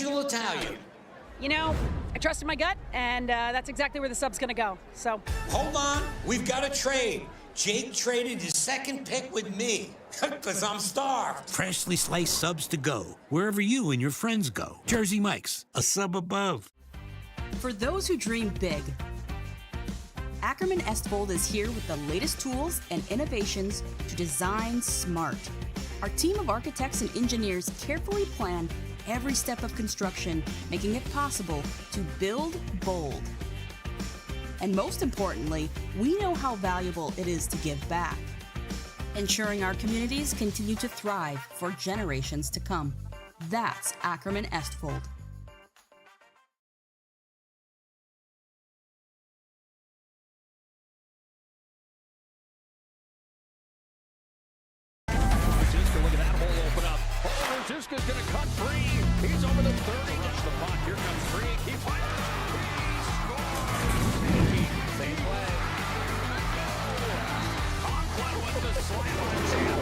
Original Italian. You know, I trusted my gut, and that's exactly where the sub's going to go. So. Hold on. We've got a trade. Jake traded his second pick with me because I'm starved. Freshly sliced subs to go wherever you and your friends go. Jersey Mike's, a sub above. For those who dream big, Ackerman Estvold is here with the latest tools and innovations to design smart. Our team of architects and engineers carefully plan every step of construction, making it possible to build bold. And most importantly, we know how valuable it is to give back, ensuring our communities continue to thrive for generations to come. That's Ackerman Estvold. Look at that hole open up. Oh, Ziska's going to cut free. He's over the 30. Gets the puck. Here comes Freak. He fires. Same play. Conklin with the slam on his hand.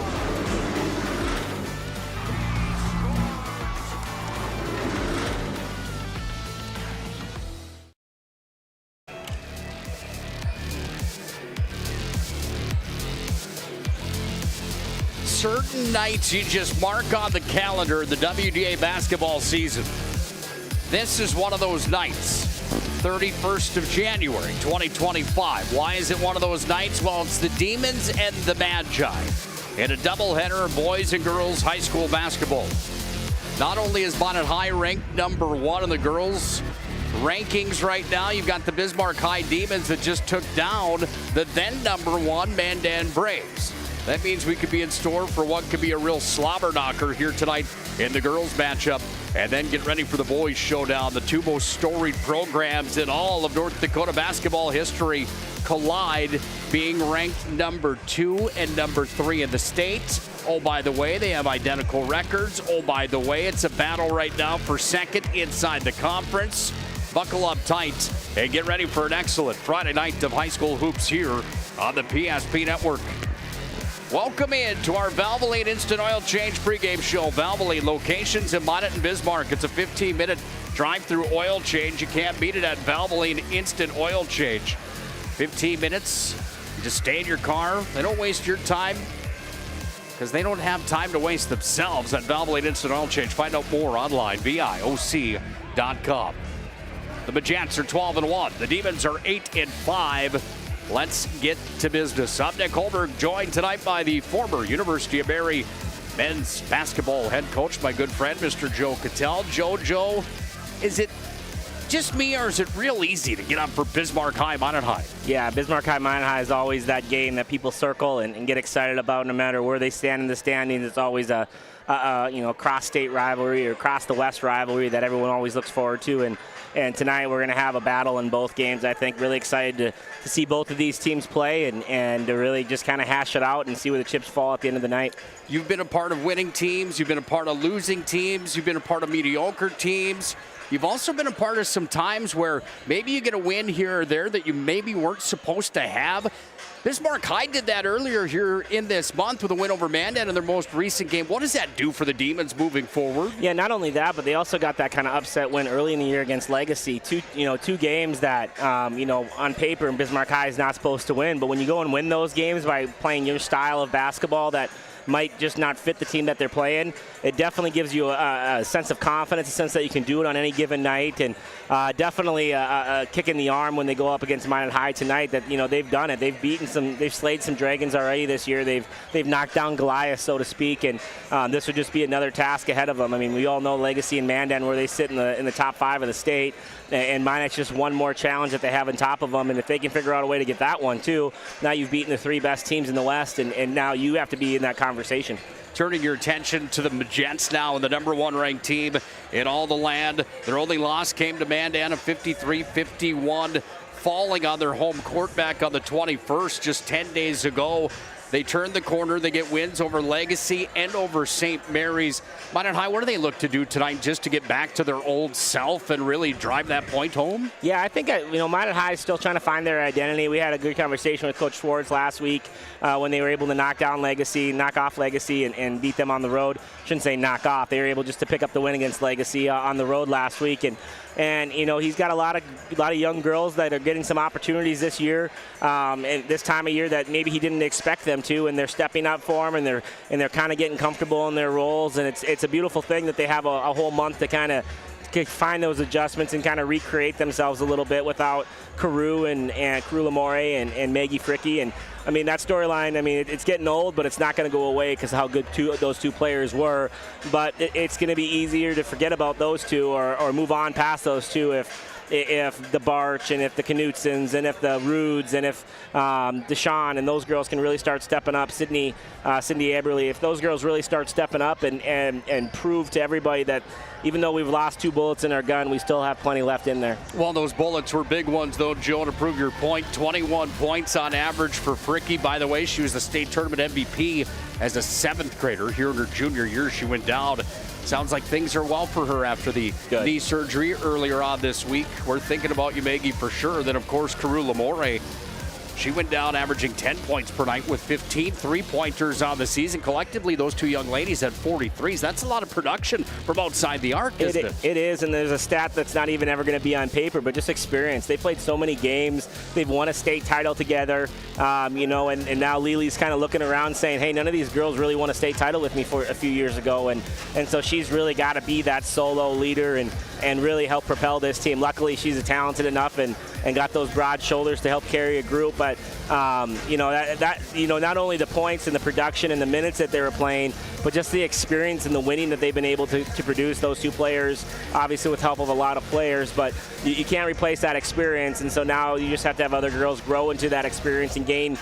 Certain nights you just mark on the calendar the WDA basketball season. This is one of those nights. 31st of January, 2025. Why is it one of those nights? Well, it's the Demons and the Magi in a doubleheader of boys and girls high school basketball. Not only is Minot High ranked number 1 in the girls' rankings right now, you've got the Bismarck High Demons that just took down the then number 1 Mandan Braves. That means we could be in store for what could be a real slobber knocker here tonight in the girls matchup. And then get ready for the boys showdown. The two most storied programs in all of North Dakota basketball history collide, being ranked number 2 and number 3 in the state. Oh, by the way, they have identical records. Oh, by the way, it's a battle right now for second inside the conference. Buckle up tight and get ready for an excellent Friday night of high school hoops here on the PSP Network. Welcome in to our Valvoline Instant Oil Change pregame show. Valvoline locations in Minot and Bismarck. It's a 15-minute drive-through oil change. You can't beat it at Valvoline Instant Oil Change. 15 minutes. You just stay in your car. They don't waste your time because they don't have time to waste themselves at Valvoline Instant Oil Change. Find out more online, VIOC.com. The Magents are 12-1. The Demons are 8-5. Let's get to business. I'm Nick HULBERG, joined tonight by the former University of Barrie men's basketball head coach, my good friend, Mr. Joe KITTELL. Joe, is it just me or is it real easy to get up for Bismarck High, Minot High? Yeah, Bismarck High, Minot High is always that game that people circle and get excited about no matter where they stand in the standings. It's always a cross-state rivalry or cross-the-West rivalry that everyone always looks forward to. And tonight we're going to have a battle in both games. I think really excited to see both of these teams play and to really just kind of hash it out and see where the chips fall at the end of the night. You've been a part of winning teams. You've been a part of losing teams. You've been a part of mediocre teams. You've also been a part of some times where maybe you get a win here or there that you maybe weren't supposed to have. Bismarck High did that earlier here in this month with a win over Mandan in their most recent game. What does that do for the Demons moving forward? Yeah, not only that, but they also got that kind of upset win early in the year against Legacy. Two games that, on paper, Bismarck High is not supposed to win. But when you go and win those games by playing your style of basketball that might just not fit the team that they're playing, it definitely gives you a sense of confidence, a sense that you can do it on any given night, and definitely a kick in the arm when they go up against Minot High tonight that, they've done it. They've slayed some dragons already this year. They've knocked down Goliath, so to speak, and this would just be another task ahead of them. I mean, we all know Legacy and Mandan where they sit in the top 5 of the state, and Minot's just one more challenge that they have on top of them, and if they can figure out a way to get that one too, now you've beaten the 3 best teams in the West, and now you have to be in that conversation. Turning your attention to the Magents now, and the number 1 ranked team in all the land. Their only loss came to Mandan, a 53-51, falling on their home court back on the 21st just 10 days ago. They turn the corner. They get wins over Legacy and over St. Mary's. Minot High, what do they look to do tonight just to get back to their old self and really drive that point home? Yeah, I think Minot High is still trying to find their identity. We had a good conversation with Coach Schwartz last week when they were able to knock off Legacy and beat them on the road. Shouldn't say knock off. They were able just to pick up the win against Legacy on the road last week. And he's got a lot of young girls that are getting some opportunities this year, and this time of year that maybe he didn't expect them to, and they're stepping up for him, and they're kind of getting comfortable in their roles, and it's a beautiful thing that they have a whole month to kind of find those adjustments and kind of recreate themselves a little bit without Carew and Carew Lamore and Maggie Fricky. And I mean, that storyline, it's getting old, but it's not going to go away because of how good those two players were. But it's going to be easier to forget about those two or move on past those two if the Barch and if the Knutsons and if the Rudes and if Deshawn and those girls can really start stepping up, Cindy Aberley, if those girls really start stepping up and prove to everybody that even though we've lost 2 bullets in our gun, we still have plenty left in there. Well, those bullets were big ones, though, Joe, to prove your point. 21 points on average for Fricky. By the way, she was the state tournament MVP as a 7th grader. Here in her junior year, she went down. Sounds like things are well for her after the knee surgery earlier on this week. We're thinking about you, Maggie, for sure. Then, of course, Carew Lamore. She went down averaging 10 points per night with 15 three-pointers on the season. Collectively, those two young ladies had 43s. That's a lot of production from outside the arc, isn't it? It is, and there's a stat that's not even ever going to be on paper, but just experience. They played so many games. They've won a state title together, and now Lili's kind of looking around saying, hey, none of these girls really won a state title with me for a few years ago, and so she's really got to be that solo leader and really help propel this team. Luckily, she's talented enough and got those broad shoulders to help carry a group, but not only the points and the production and the minutes that they were playing, but just the experience and the winning that they've been able to produce, those two players, obviously with help of a lot of players, but you can't replace that experience, and so now you just have to have other girls grow into that experience and gain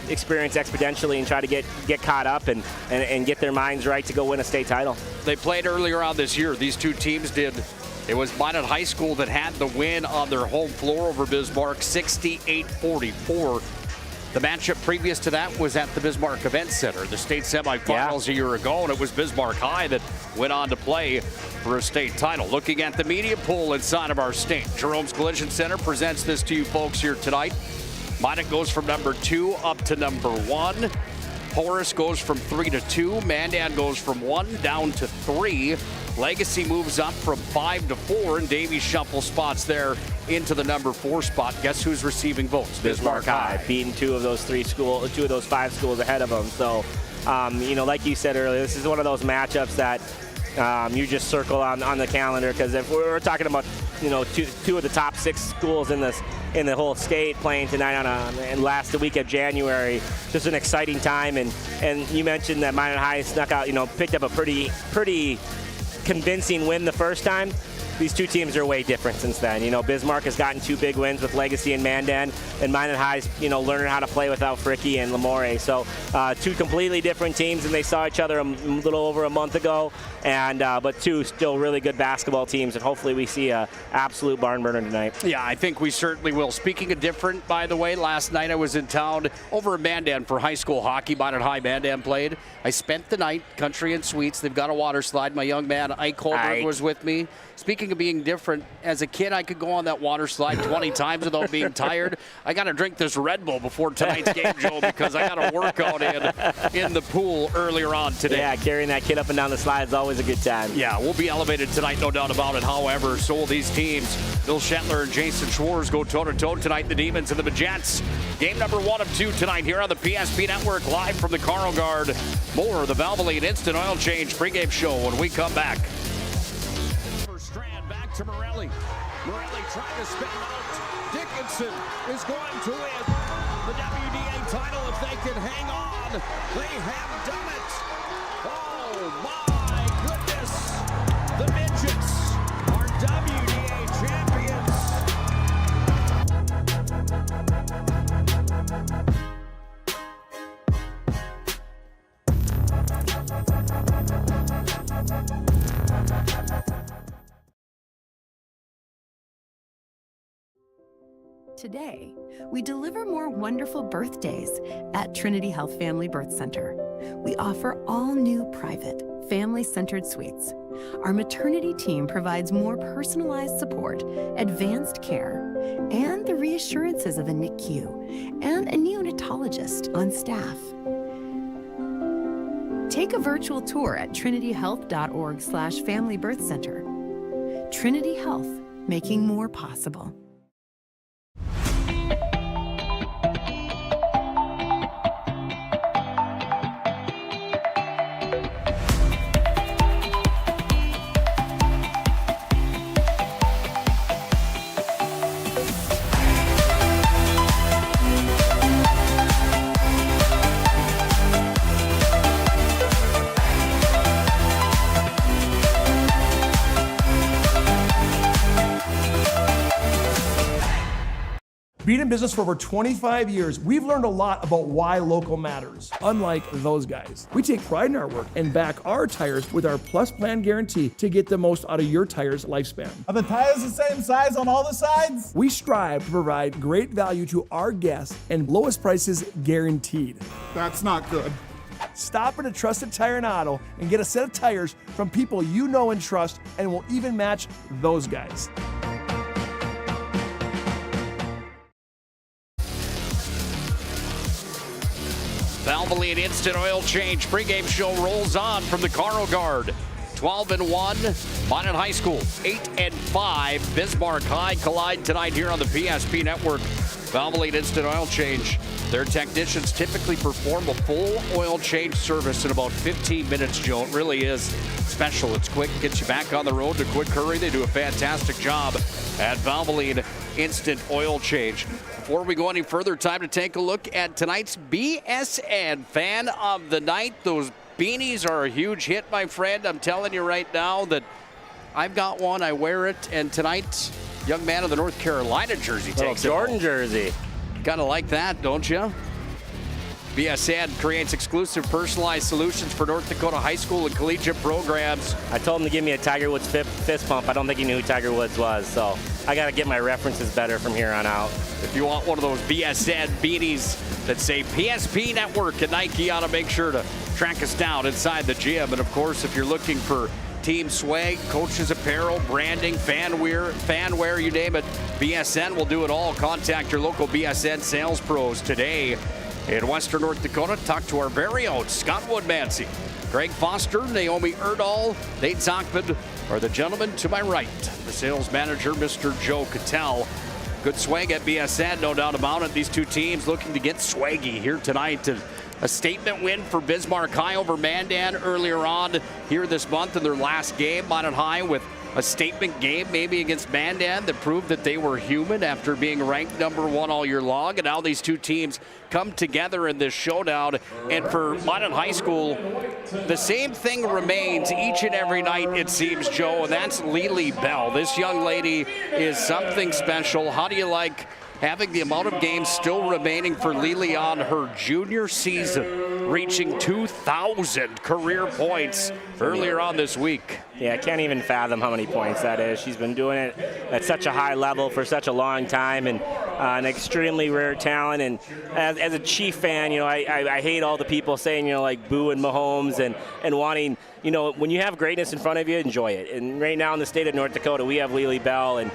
experience exponentially and try to get caught up and get their minds right to go win a state title. They played earlier on this year. These two teams did. It was Minot High School that had the win on their home floor over Bismarck, 68-44. The matchup previous to that was at the Bismarck Event Center, the state semifinals a year ago, and it was Bismarck High that went on to play for a state title. Looking at the media pool inside of our state, Jerome's Collision Center presents this to you folks here tonight. Minot goes from number 2 up to number 1. Horace goes from 3 to 2. Mandan goes from 1 down to 3. Legacy moves up from 5 to 4, and Davie shuffles spots there into the number 4 spot. Guess who's receiving votes? Bismarck High, beating 2 of those 5 schools ahead of them. So, like you said earlier, this is one of those matchups that you just circle on the calendar, because if we're talking about two of the top 6 schools in the whole state playing tonight and last week of January, just an exciting time. And you mentioned that Minot High snuck out, picked up a pretty convincing win the first time. These two teams are way different since then. Bismarck has gotten 2 big wins with Legacy and Mandan, and Minot High's, learning how to play without Fricky and Lamore. So 2 completely different teams, and they saw each other a little over a month ago, but 2 still really good basketball teams, and hopefully we see a absolute barn burner tonight. Yeah, I think we certainly will. Speaking of different, by the way, last night I was in town over in Mandan for high school hockey. Minot High Mandan played. I spent the night, Country and Suites. They've got a water slide. My young man, Ike HULBERG, was with me. Speaking of being different, as a kid, I could go on that water slide 20 times without being tired. I got to drink this Red Bull before tonight's game, Joe, because I got a workout in the pool earlier on today. Yeah, carrying that kid up and down the slide is always a good time. Yeah, we'll be elevated tonight, no doubt about it. However, so will these teams. Bill Shetler and Jason Schwartz go toe-to-toe tonight, the Demons and the Majets. Game number 1 of 2 tonight here on the PSP Network, live from the Carl Guard. More of the Valvoline Instant Oil Change pregame show when we come back. To Morelli. Morelli trying to spin out. Dickinson is going to win the WDA title if they can hang on. They have done it. Oh my goodness. The Midgets are WDA champions. Today, we deliver more wonderful birthdays at Trinity Health Family Birth Center. We offer all new private, family-centered suites. Our maternity team provides more personalized support, advanced care, and the reassurances of a NICU and a neonatologist on staff. Take a virtual tour at trinityhealth.org/Family Birth Center. Trinity Health, making more possible. Being in business for over 25 years, we've learned a lot about why local matters. Unlike those guys, we take pride in our work and back our tires with our Plus Plan guarantee to get the most out of your tire's lifespan. Are the tires the same size on all the sides? We strive to provide great value to our guests and lowest prices guaranteed. That's not good. Stop at a trusted tire and auto and get a set of tires from people you know and trust, and will even match those guys. Valvoline Instant Oil Change pregame show rolls on from the Carl Guard. 12-1, Minot High School. 8-5, Bismarck High collide tonight here on the PSP Network. Valvoline Instant Oil Change. Their technicians typically perform a full oil change service in about 15 minutes, Joe. It really is special. It's quick, gets you back on the road in a quick hurry. They do a fantastic job at Valvoline Instant Oil Change. Before we go any further, time to take a look at tonight's BSN Fan of the Night. Those beanies are a huge hit, my friend. I'm telling you right now that I've got one. I wear it. And tonight, young man of the North Carolina jersey takes it. Jordan jersey. Gotta like that, don't you? BSN creates exclusive personalized solutions for North Dakota high school and collegiate programs. I told him to give me a Tiger Woods fist pump. I don't think he knew who Tiger Woods was, so I got to get my references better from here on out. If you want one of those BSN beanies that say PSP Network and Nike, you ought to make sure to track us down inside the gym. And of course, if you're looking for team swag, coaches apparel, branding, fan wear, you name it, BSN will do it all. Contact your local BSN sales pros today. In Western North Dakota, talk to our very own Scott Woodmansey. Greg Foster, Naomi Erdahl, Nate Zockman are the gentlemen to my right. The sales manager, Mr. Joe KITTELL. Good swag at BSN, no doubt about it. These two teams looking to get swaggy here tonight. A statement win for Bismarck High over Mandan earlier on here this month in their last game. Minot High with a statement game maybe against Mandan that proved that they were human after being ranked #1 all year long. And now these two teams come together in this showdown. And for Minot High School, the same thing remains each and every night, it seems, Joe, and that's Lily Bell. This young lady is something special. How do you like having the amount of games still remaining for Lily on her junior season, reaching 2,000 career points earlier on this week? Yeah, I can't even fathom how many points that is. She's been doing it at such a high level for such a long time, and an extremely rare talent. And as a Chief fan, you know, I hate all the people saying, you know, like booing Mahomes and wanting, you know, when you have greatness in front of you, enjoy it. And right now in the state of North Dakota, we have Lily Bell, and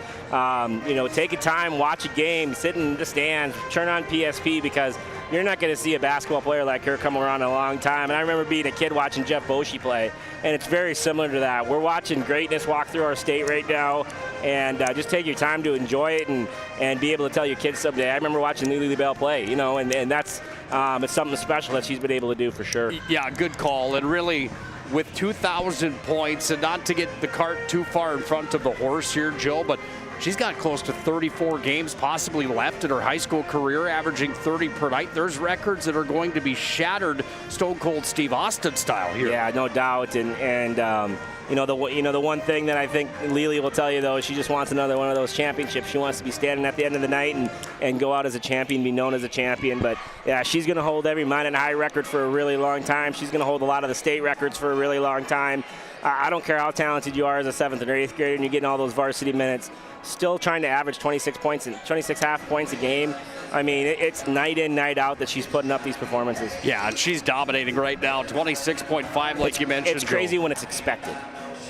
you know, take a time, watch a game, sit in the stands, turn on PSP, because you're not going to see a basketball player like her come around in a long time. And I remember being a kid watching Jeff Boschee play, and it's very similar to that. We're watching greatness walk through our state right now, and just take your time to enjoy it and be able to tell your kids someday, I remember watching Lily Bell play, you know, and that's it's something special that she's been able to do for sure. Yeah, good call. And really, with 2,000 points, and not to get the cart too far in front of the horse here, Joe, but she's got close to 34 games possibly left in her high school career, averaging 30 per night. There's records that are going to be shattered Stone Cold Steve Austin style here. Yeah, no doubt. And you know, the one thing that I think Lily will tell you, though, is she just wants another one of those championships. She wants to be standing at the end of the night and go out as a champion, be known as a champion. But yeah, she's going to hold every Minot High record for a really long time. She's going to hold a lot of the state records for a really long time. I don't care how talented you are as a 7th or 8th grader and you're getting all those varsity minutes, still trying to average 26 points and 26 half points a game. I mean, it's night in, night out that she's putting up these performances. Yeah, and she's dominating right now, 26.5 like you mentioned. It's crazy when it's expected.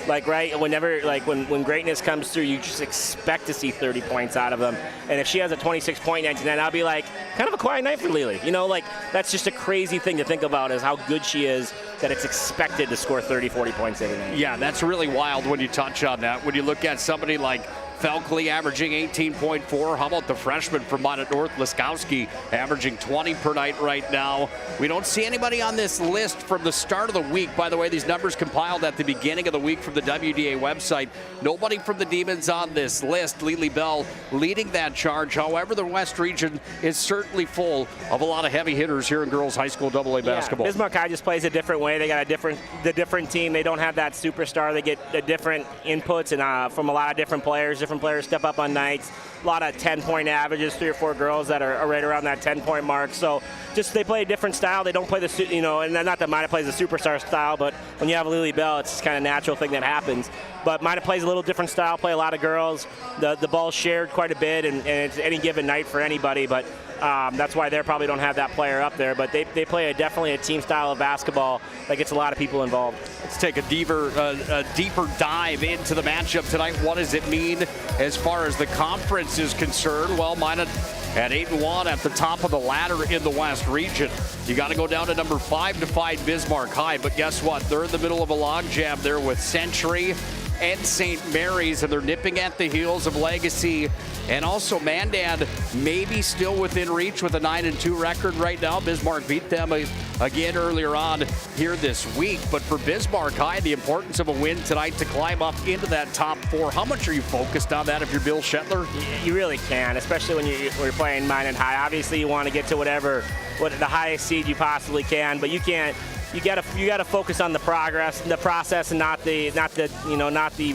Like, right, whenever, like, when greatness comes through, you just expect to see 30 points out of them. And if she has a 26-point night tonight, I'll be like, kind of a quiet night for Lily. You know, like, that's just a crazy thing to think about is how good she is, that it's expected to score 30, 40 points every night. Yeah, that's really wild when you touch on that. When you look at somebody like Falkley averaging 18.4. How about the freshman from Minot North, Liskowski, averaging 20 per night right now? We don't see anybody on this list from the start of the week. By the way, these numbers compiled at the beginning of the week from the WDA website. Nobody from the Demons on this list. Lily Bell leading that charge. However, the West region is certainly full of a lot of heavy hitters here in girls high school AA basketball. Bismarck High just plays a different way. They got the different team. They don't have that superstar. They get the different inputs and from a lot of different players. Different players step up on nights. A lot of 10-point averages, 3 or 4 girls that are right around that 10-point mark. So just they play a different style. They don't play the, and not that Minot plays the superstar style, but when you have Lily Bell, it's just kind of natural thing that happens. But Minot plays a little different style, play a lot of girls. The ball's shared quite a bit, and it's any given night for anybody. But that's why they probably don't have that player up there. But they play definitely a team style of basketball that gets a lot of people involved. Let's take a deeper dive into the matchup tonight. What does it mean as far as the conference is concerned? Well, Minot at 8-1 at the top of the ladder in the West region. You got to go down to number 5 to fight Bismarck High. But guess what? They're in the middle of a logjam there with Century and St. Mary's, and they're nipping at the heels of Legacy. And also Mandan maybe still within reach with a 9-2 record right now. Bismarck beat them again earlier on here this week. But for Bismarck High, the importance of a win tonight to climb up into that top 4. How much are you focused on that if you're Bill Shetler? You really can, especially when you're playing Minot High. Obviously, you want to get to what the highest seed you possibly can, but you can't. You gotta focus on the progress, the process, and not the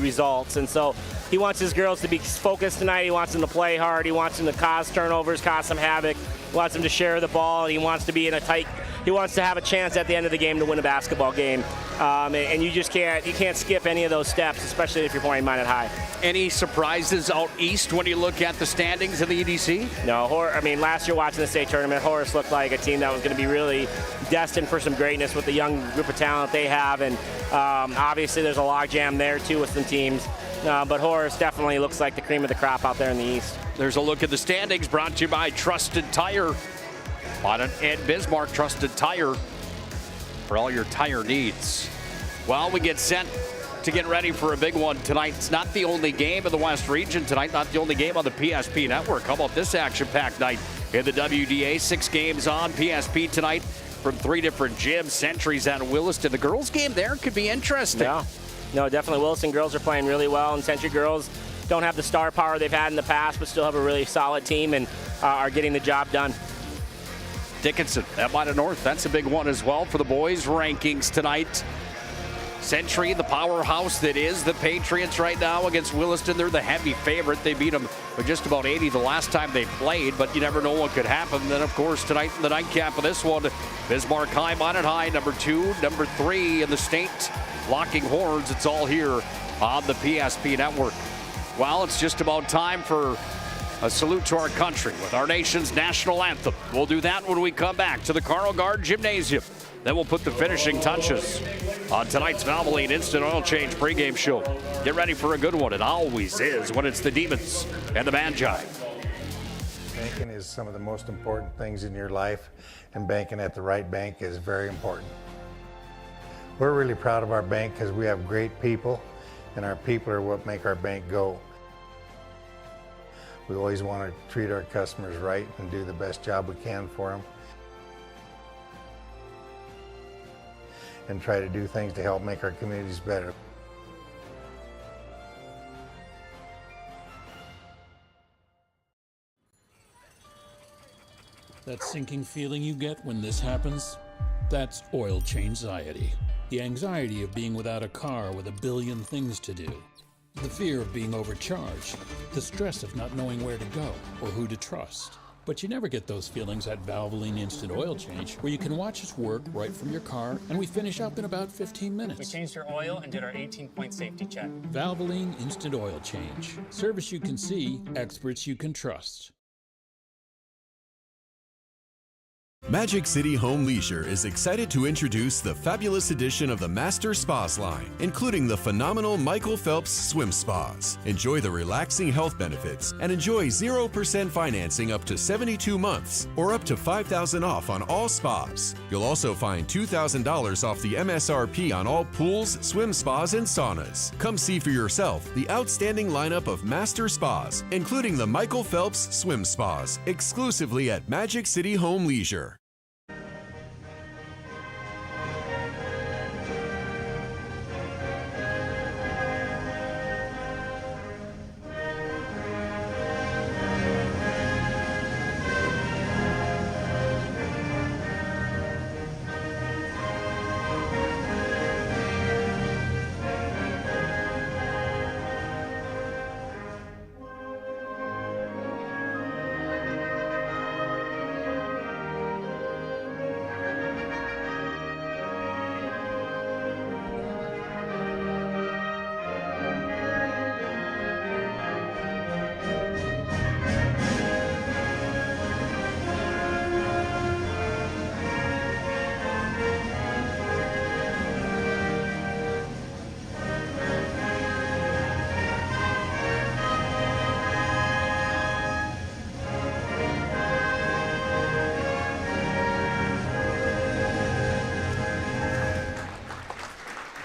results. And so he wants his girls to be focused tonight. He wants them to play hard. He wants them to cause turnovers, cause some havoc. He wants them to share the ball. And he wants to be in a tight. He wants to have a chance at the end of the game to win a basketball game. And you just can't skip any of those steps, especially if you're playing Minot High. Any surprises out east when you look at the standings in the EDC? No, last year watching the state tournament, Horace looked like a team that was going to be really destined for some greatness with the young group of talent they have. And obviously there's a logjam there too with some teams. But Horace definitely looks like the cream of the crop out there in the east. There's a look at the standings brought to you by Trusted Tire. Minot and Bismarck, Trusted Tire for all your tire needs. Well, we get set to get ready for a big one tonight. It's not the only game in the West region tonight, not the only game on the PSP network. How about this action-packed night in the WDA? 6 games on PSP tonight from 3 different gyms. Centuries at Williston. The girls' game there could be interesting. Yeah, no, definitely. Williston girls are playing really well, and Century girls don't have the star power they've had in the past, but still have a really solid team and are getting the job done. Dickinson at Minot North. That's a big one as well for the boys' rankings tonight. Century, the powerhouse that is the Patriots right now against Williston. They're the heavy favorite. They beat them with just about 80 the last time they played, but you never know what could happen. Then, of course, tonight in the nightcap of this one, Bismarck High, Minot High, number 2, number 3 in the state, locking horns. It's all here on the PSP network. Well, it's just about time for a salute to our country with our nation's national anthem. We'll do that when we come back to the Carl Guard Gymnasium. Then we'll put the finishing touches on tonight's Valvoline Instant Oil Change pregame show. Get ready for a good one. It always is when it's the Demons and the Magi. Banking is some of the most important things in your life, and banking at the right bank is very important. We're really proud of our bank because we have great people, and our people are what make our bank go. We always want to treat our customers right and do the best job we can for them, and try to do things to help make our communities better. That sinking feeling you get when this happens? That's oil change-anxiety. The anxiety of being without a car with a billion things to do. The fear of being overcharged. The stress of not knowing where to go or who to trust. But you never get those feelings at Valvoline Instant Oil Change, where you can watch us work right from your car, and we finish up in about 15 minutes. We changed your oil and did our 18-point safety check. Valvoline Instant Oil Change. Service you can see, experts you can trust. Magic City Home Leisure is excited to introduce the fabulous addition of the Master Spas line, including the phenomenal Michael Phelps Swim Spas. Enjoy the relaxing health benefits and enjoy 0% financing up to 72 months or up to $5,000 off on all spas. You'll also find $2,000 off the MSRP on all pools, swim spas, and saunas. Come see for yourself the outstanding lineup of Master Spas, including the Michael Phelps Swim Spas, exclusively at Magic City Home Leisure.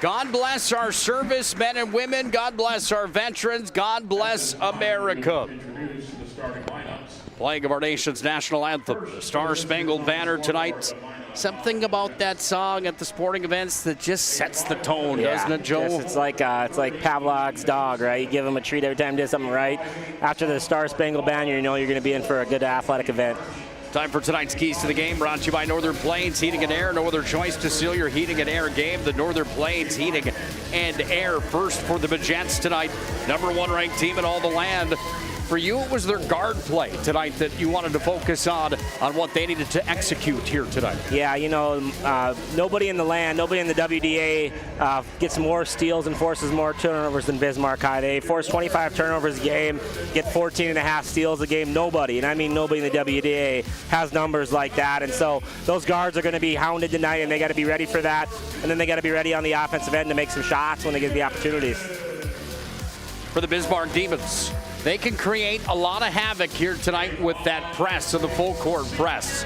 God bless our servicemen and women. God bless our veterans. God bless America. Playing of our nation's national anthem, the Star-Spangled Banner tonight. Something about that song at the sporting events that just sets the tone, doesn't it, Joe? It's like Pavlov's dog, right? You give him a treat every time he does something right. After the Star-Spangled Banner, you know you're going to be in for a good athletic event. Time for tonight's Keys to the Game, brought to you by Northern Plains Heating and Air. No other choice to seal your heating and air game. The Northern Plains Heating and Air. First for the Magents tonight. #1 ranked team in all the land. For you, it was their guard play tonight that you wanted to focus on what they needed to execute here tonight. Yeah, you know, nobody in the land, nobody in the WDA gets more steals and forces more turnovers than Bismarck High. They force 25 turnovers a game, get 14.5 steals a game. Nobody, and I mean nobody in the WDA, has numbers like that. And so those guards are going to be hounded tonight, and they got to be ready for that. And then they got to be ready on the offensive end to make some shots when they get the opportunities. For the Bismarck Demons, they can create a lot of havoc here tonight with that press, and the full court press.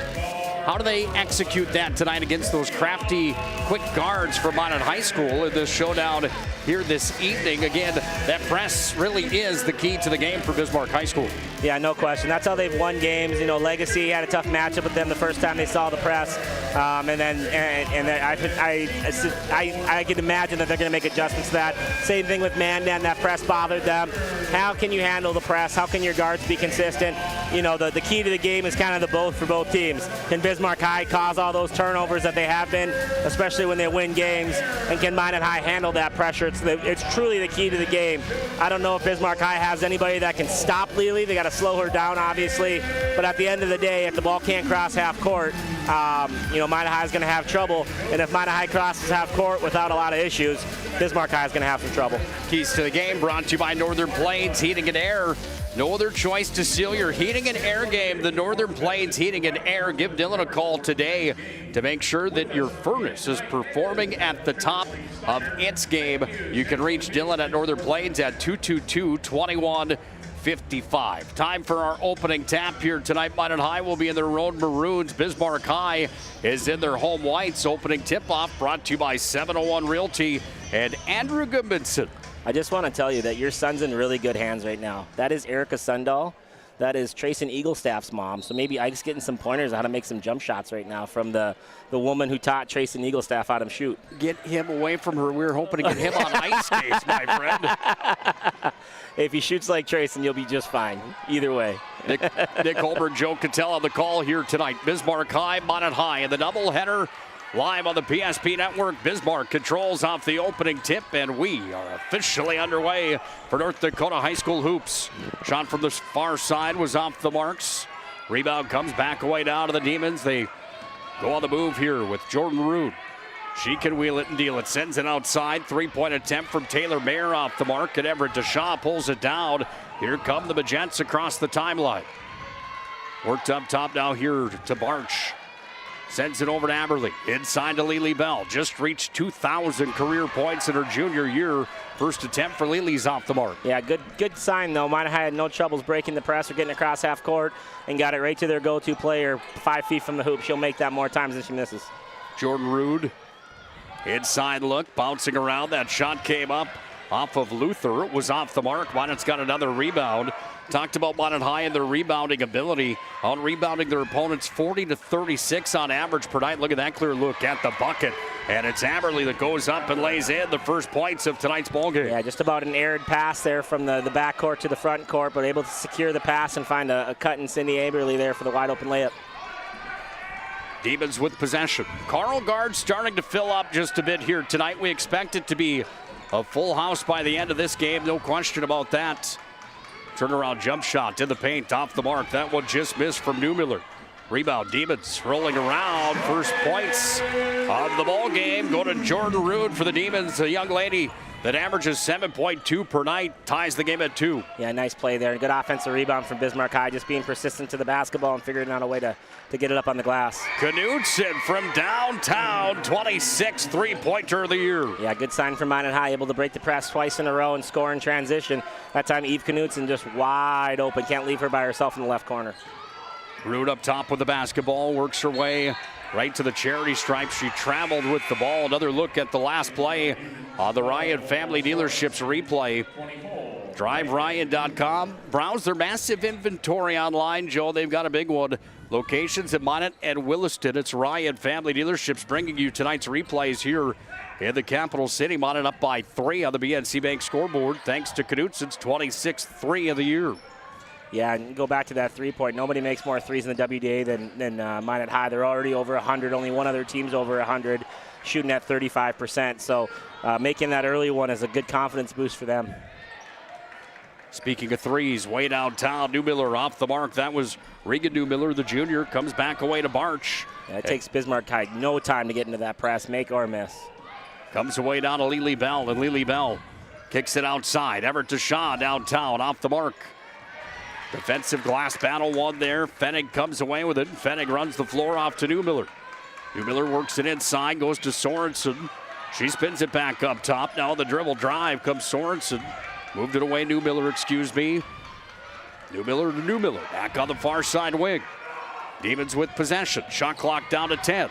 How do they execute that tonight against those crafty, quick guards from Minot High School in this showdown here this evening? Again, that press really is the key to the game for Bismarck High School. Yeah, no question. That's how they've won games. You know, Legacy had a tough matchup with them the first time they saw the press, and I can imagine that they're going to make adjustments to that. Same thing with man-man. That press bothered them. How can you handle the press? How can your guards be consistent? You know, the key to the game is kind of the both for both teams. Can Bismarck High cause all those turnovers that they have been, especially when they win games, and can Minot High handle that pressure? It's truly the key to the game. I don't know if Bismarck High has anybody that can stop Lely. They got to slow her down, obviously, but at the end of the day, if the ball can't cross half court, you know, Minot High is going to have trouble, and if Minot High crosses half court without a lot of issues, Bismarck High is going to have some trouble. Keys to the game brought to you by Northern Plains Heating and Air. No other choice to seal your heating and air game. The Northern Plains Heating and Air. Give Dylan a call today to make sure that your furnace is performing at the top of its game. You can reach Dylan at Northern Plains at 222-2155. Time for our opening tap here tonight. Minot High will be in their road maroons. Bismarck High is in their home whites. Opening tip-off brought to you by 701 Realty and Andrew Goodmanson. I just want to tell you that your son's in really good hands right now. That is Erica Sundahl. That is Trayson Eaglestaff's mom. So maybe Ike's getting some pointers on how to make some jump shots right now from the woman who taught Trayson Eaglestaff how to shoot. Get him away from her. We were hoping to get him on ice skates, my friend. If he shoots like Trayson, you'll be just fine. Either way. Nick Holberg, Joe Kittell on the call here tonight. Bismarck High, Minot High in the doubleheader. Live on the PSP Network, Bismarck controls off the opening tip, and we are officially underway for North Dakota High School hoops. Shot from the far side was off the marks. Rebound comes back away down to the Demons. They go on the move here with Jordan Rude. She can wheel it and deal it. Sends it outside. Three-point attempt from Taylor Mayer off the mark. And Everett DeShaw pulls it down. Here come the Magents across the timeline. Worked up top now here to Barch. Sends it over to Aberly. Inside to Lily Bell. Just reached 2,000 career points in her junior year. First attempt for Lily's off the mark. Yeah, good sign though. Minot had no troubles breaking the press or getting across half court and got it right to their go-to player 5 feet from the hoop. She'll make that more times than she misses. Jordan Rude. Inside look, bouncing around. That shot came up off of Luther. It was off the mark. Minot's got another rebound. Talked about Minot High and their rebounding ability. On rebounding their opponents 40 to 36 on average per night. Look at that clear look at the bucket. And it's Aberly that goes up and lays in the first points of tonight's ballgame. Yeah, just about an aired pass there from the back court to the front court, but able to secure the pass and find a cut in Cindy Aberly there for the wide open layup. Demons with possession. Carl Guard starting to fill up just a bit here tonight. We expect it to be a full house by the end of this game. No question about that. Turnaround jump shot to the paint, off the mark. That one just missed from Newmiller. Rebound, Demons rolling around. First points of the ball game go to Jordan Rude for the Demons, a young lady that averages 7.2 per night, ties the game at 2. Yeah, nice play there. Good offensive rebound from Bismarck High, just being persistent to the basketball and figuring out a way to get it up on the glass. Knudsen from downtown, 26th three-pointer of the year. Yeah, good sign from Minot High, able to break the press twice in a row and score in transition. That time Eve Knudsen just wide open, can't leave her by herself in the left corner. Rude up top with the basketball, works her way right to the charity stripe. She traveled with the ball. Another look at the last play on the Ryan Family Dealerships replay. DriveRyan.com. Browse their massive inventory online, Joe. They've got a big one. Locations at Minot and Williston. It's Ryan Family Dealerships bringing you tonight's replays here in the capital city. Minot up by 3 on the BNC Bank scoreboard thanks to Knudsen's 26th three of the year. Yeah, and go back to that 3-point. Nobody makes more threes in the WDA than Minot High. They're already over 100. Only one other team's over 100, shooting at 35%. So making that early one is a good confidence boost for them. Speaking of threes, way downtown, Newmiller off the mark. That was Regan Newmiller, the junior, comes back away to Barch. Yeah, it takes Bismarck High no time to get into that press, make or miss. Comes away down to Lily Bell, and Lily Bell kicks it outside. Everett DeShaw downtown, off the mark. Defensive glass battle won there. Fennig comes away with it. Fennig runs the floor off to Newmiller. Newmiller works it inside, goes to Sorensen. She spins it back up top. Now the dribble drive comes Sorensen. Moved it away, Newmiller, excuse me. Newmiller to Newmiller, back on the far side wing. Demons with possession. Shot clock down to 10.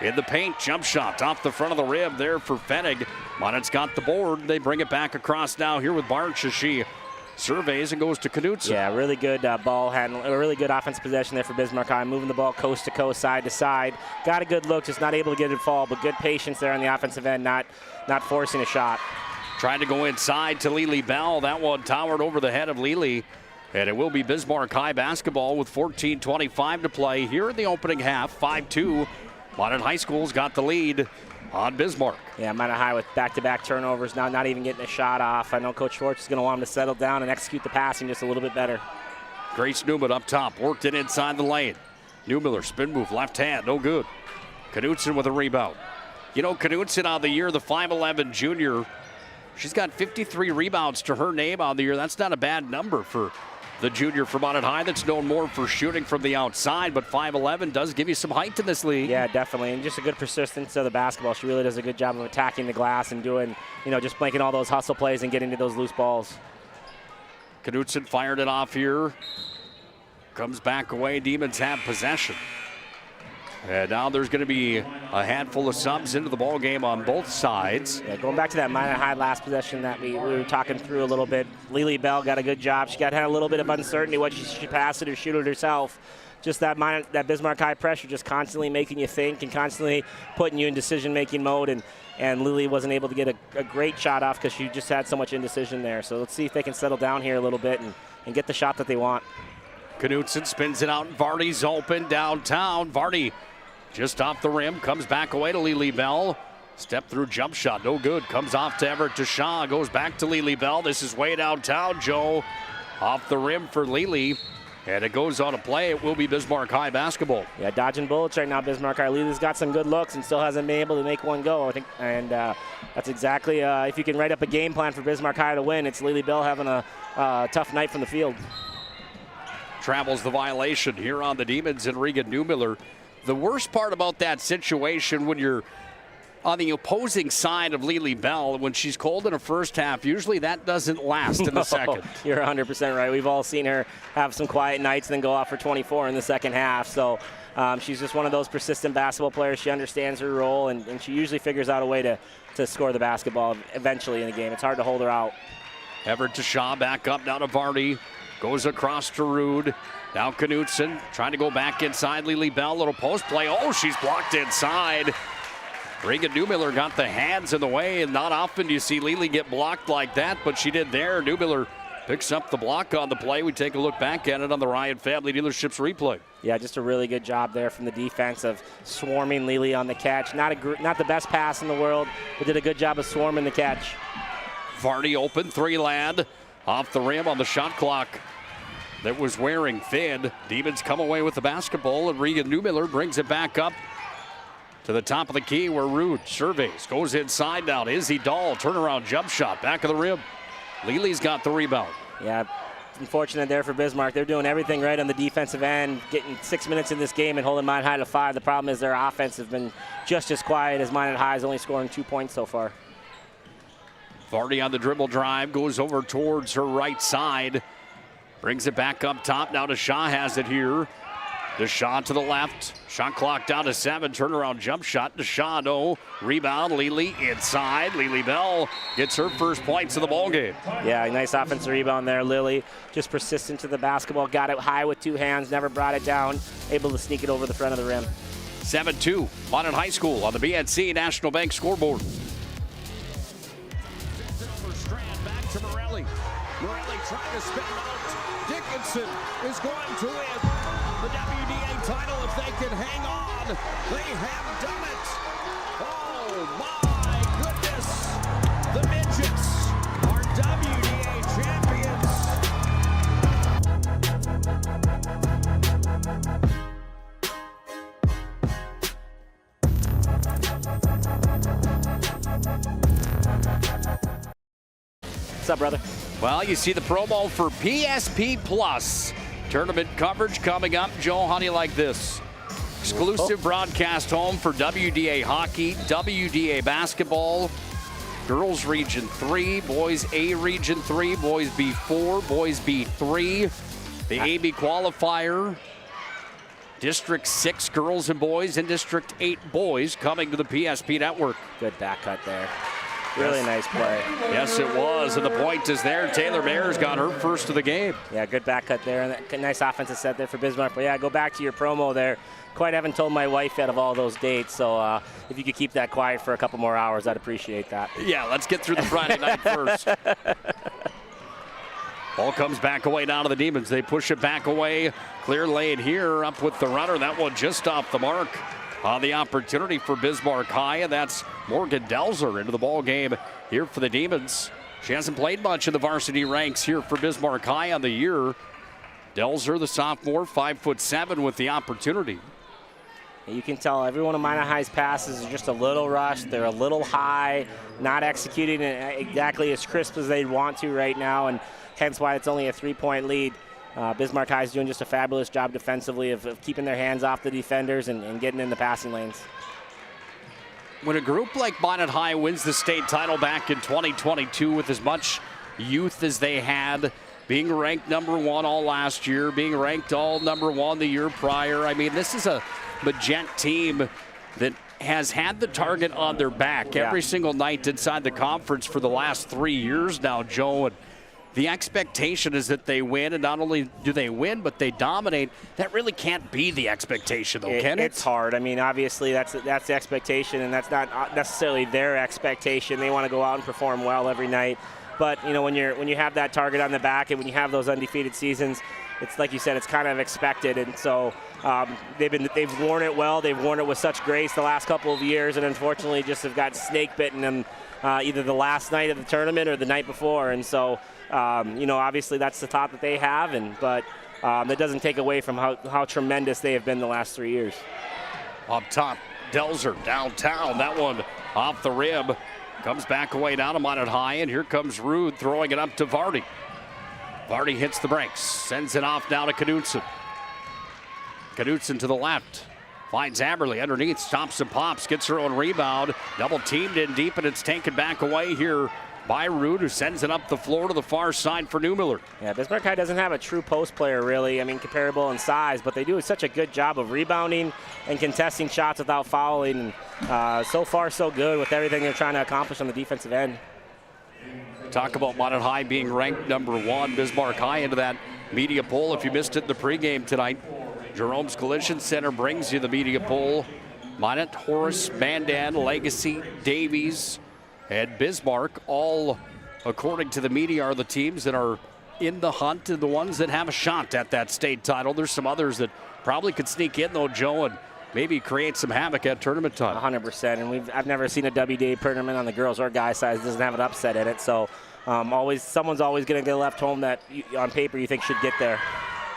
In the paint, jump shot off the front of the rim there for Fennig. Minot's got the board. They bring it back across now here with Barch as she surveys and goes to Knudsen. Yeah, really good ball handle, a really good offensive possession there for Bismarck High, moving the ball coast to coast, side to side. Got a good look, just not able to get it fall, but good patience there on the offensive end, not forcing a shot. Trying to go inside to Lily Bell. That one towered over the head of Lily. And it will be Bismarck High basketball with 14:25 to play here in the opening half. 5-2. Minot High School's got the lead on Bismarck. Yeah, Minot High with back-to-back turnovers, now not even getting a shot off. I know Coach Schwartz is going to want him to settle down and execute the passing just a little bit better. Grace Newman up top, worked it inside the lane. Newmiller, spin move, left hand, no good. Knudsen with a rebound. You know, Knudsen on the year, the 5'11 junior, she's got 53 rebounds to her name on the year. That's not a bad number for the junior from Minot High that's known more for shooting from the outside, but 5'11 does give you some height in this league. Yeah, definitely, and just a good persistence of the basketball. She really does a good job of attacking the glass and doing, just making all those hustle plays and getting to those loose balls. Knudsen fired it off here. Comes back away. Demons have possession. And now there's going to be a handful of subs into the ball game on both sides. Yeah, going back to that Minot High last possession that we were talking through a little bit. Lily Bell got a good job. She had a little bit of uncertainty what she should pass it or shoot it herself. Just that Bismarck High pressure, just constantly making you think and constantly putting you in decision-making mode. And Lily wasn't able to get a great shot off because she just had so much indecision there. So let's see if they can settle down here a little bit and get the shot that they want. Knudsen spins it out. Vardy's open downtown. Vardy just off the rim, comes back away to Lily Bell. Step through jump shot, no good. Comes off to Everett DeShaw, goes back to Lily Bell. This is way downtown, Joe. Off the rim for Lily. And it goes on a play. It will be Bismarck High basketball. Yeah, dodging bullets right now, Bismarck High. Lely's got some good looks and still hasn't been able to make one go, I think. And that's exactly, if you can write up a game plan for Bismarck High to win, it's Lely Bell having a tough night from the field. Travels the violation here on the Demons and Regan Newmiller. The worst part about that situation when you're on the opposing side of Lely Bell, when she's cold in the first half, usually that doesn't last in the second. You're 100% right. We've all seen her have some quiet nights and then go off for 24 in the second half. So she's just one of those persistent basketball players. She understands her role, and she usually figures out a way to score the basketball eventually in the game. It's hard to hold her out. Everett to Shaw, back up now to Vardy. Goes across to Rude. Now Knutson trying to go back inside Lely Bell. Little post play. Oh, she's blocked inside. Regan Newmiller got the hands in the way, and not often do you see Lely get blocked like that, but she did there. Newmiller picks up the block on the play. We take a look back at it on the Ryan Family Dealerships replay. Yeah, just a really good job there from the defense of swarming Lely on the catch. Not the best pass in the world, but did a good job of swarming the catch. Vardy open, three-land, off the rim on the shot clock that was wearing thin. Demons come away with the basketball, and Regan Newmiller brings it back up to the top of the key where Rude surveys, goes inside now to Izzy Dahl, turnaround jump shot, back of the rim. Lely's got the rebound. Yeah, unfortunate there for Bismarck. They're doing everything right on the defensive end, getting 6 minutes in this game and holding Minot High to 5. The problem is their offense has been just as quiet as Minot High is only scoring 2 points so far. Vardy on the dribble drive, goes over towards her right side, brings it back up top. Now to Shaw has it here. To Shaw to the left. Shot clock down to 7. Turnaround jump shot to Shaw. No. Rebound. Lely inside. Lely Bell gets her first points of the ball game. Yeah, nice offensive rebound there. Lily just persistent to the basketball. Got it high with 2 hands. Never brought it down. Able to sneak it over the front of the rim. 7-2. Minot High School on the BNC National Bank scoreboard. Back to Morelli. Morelli trying to spin out. Dickinson is going to win the WDA title if they can hang on. They have done it. Oh my goodness. The Midgets are WDA champions. What's up, brother? Well, you see the promo for PSP Plus. Tournament coverage coming up. Joe, how do you like this? Exclusive broadcast home for WDA hockey, WDA basketball, girls Region 3, boys A Region 3, boys B4, boys B3, the AB qualifier, District 6 girls and boys, and District 8 boys coming to the PSP network. Good back cut there. Really nice play. Yes, it was, and the point is there. Taylor Mayer's got her first of the game. Yeah, good back cut there, and that nice offensive set there for Bismarck. But yeah, go back to your promo there. Quite haven't told my wife yet of all those dates, so if you could keep that quiet for a couple more hours, I'd appreciate that. Yeah, let's get through the Friday night first. Ball comes back away down to the Demons. They push it back away. Clear lane here, up with the runner. That one just off the mark. On the opportunity for Bismarck High, and that's Morgan Delzer into the ball game here for the Demons. She hasn't played much in the varsity ranks here for Bismarck High on the year. Delzer, the sophomore, 5'7", with the opportunity. You can tell every one of Minot High's passes is just a little rushed. They're a little high, not executing it exactly as crisp as they'd want to right now, and hence why it's only a 3-point lead. Bismarck High is doing just a fabulous job defensively of keeping their hands off the defenders and getting in the passing lanes. When a group like Minot High wins the state title back in 2022 with as much youth as they had, being ranked #1 all last year, being ranked all #1 the year prior, I mean, this is a Magent team that has had the target on their back every single night inside the conference for the last 3 years now, Joe. And the expectation is that they win, and not only do they win, but they dominate. That really can't be the expectation, though, can it? It's hard. I mean, obviously, that's the expectation, and that's not necessarily their expectation. They want to go out and perform well every night. But, you know, when you have that target on the back and when you have those undefeated seasons, it's like you said, it's kind of expected. And so they've worn it well. They've worn it with such grace the last couple of years, and unfortunately just have got snake bitten them either the last night of the tournament or the night before. And so, you know, obviously that's the thought that they have. But that doesn't take away from how tremendous they have been the last 3 years. Up top, Delzer downtown. That one off the rim. Comes back away down to Minot High, and here comes Rude throwing it up to Vardy. Vardy hits the brakes, sends it off now to Knudsen. Knudsen to the left. Finds Aberle underneath, stops and pops, gets her own rebound. Double teamed in deep, and it's taken back away here by Rude, who sends it up the floor to the far side for Neumiller. Yeah, Bismarck High doesn't have a true post player, really. I mean, comparable in size, but they do such a good job of rebounding and contesting shots without fouling. So far, so good with everything they're trying to accomplish on the defensive end. Talk about Minot High being ranked #1. Bismarck High into that media poll. If you missed it in the pregame tonight, Jerome's Collision Center brings you the media poll. Minot, Horace, Mandan, Legacy, Davies, and Bismarck, all according to the media, are the teams that are in the hunt and the ones that have a shot at that state title. There's some others that probably could sneak in though, Joe, and maybe create some havoc at tournament time. 100%, and I've never seen a WDA tournament on the girls or guys side that doesn't have an upset in it. So someone's always going to get left home that on paper you think should get there.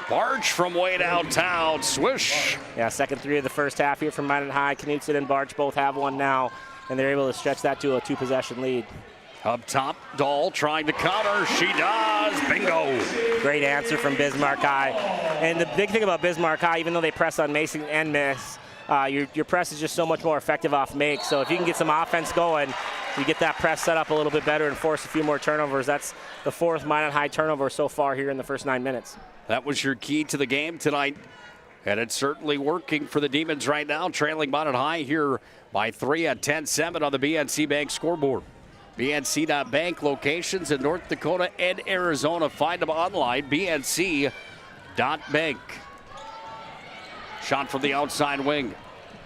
Barge from way downtown, swish. Yeah, second three of the first half here from Minot High. Knudsen and Barge both have one now, and they're able to stretch that to a 2-possession lead. Up top, Dahl trying to counter. She does. Bingo. Great answer from Bismarck High. And the big thing about Bismarck High, even though they press on Mason and miss, your press is just so much more effective off make. So if you can get some offense going, you get that press set up a little bit better and force a few more turnovers. That's the 4th Minot High turnover so far here in the first 9 minutes. That was your key to the game tonight, and it's certainly working for the Demons right now, trailing Minot High here by 3 at 10-7 on the BNC Bank scoreboard. BNC.bank, locations in North Dakota and Arizona. Find them online, bnc.bank. Shot from the outside wing.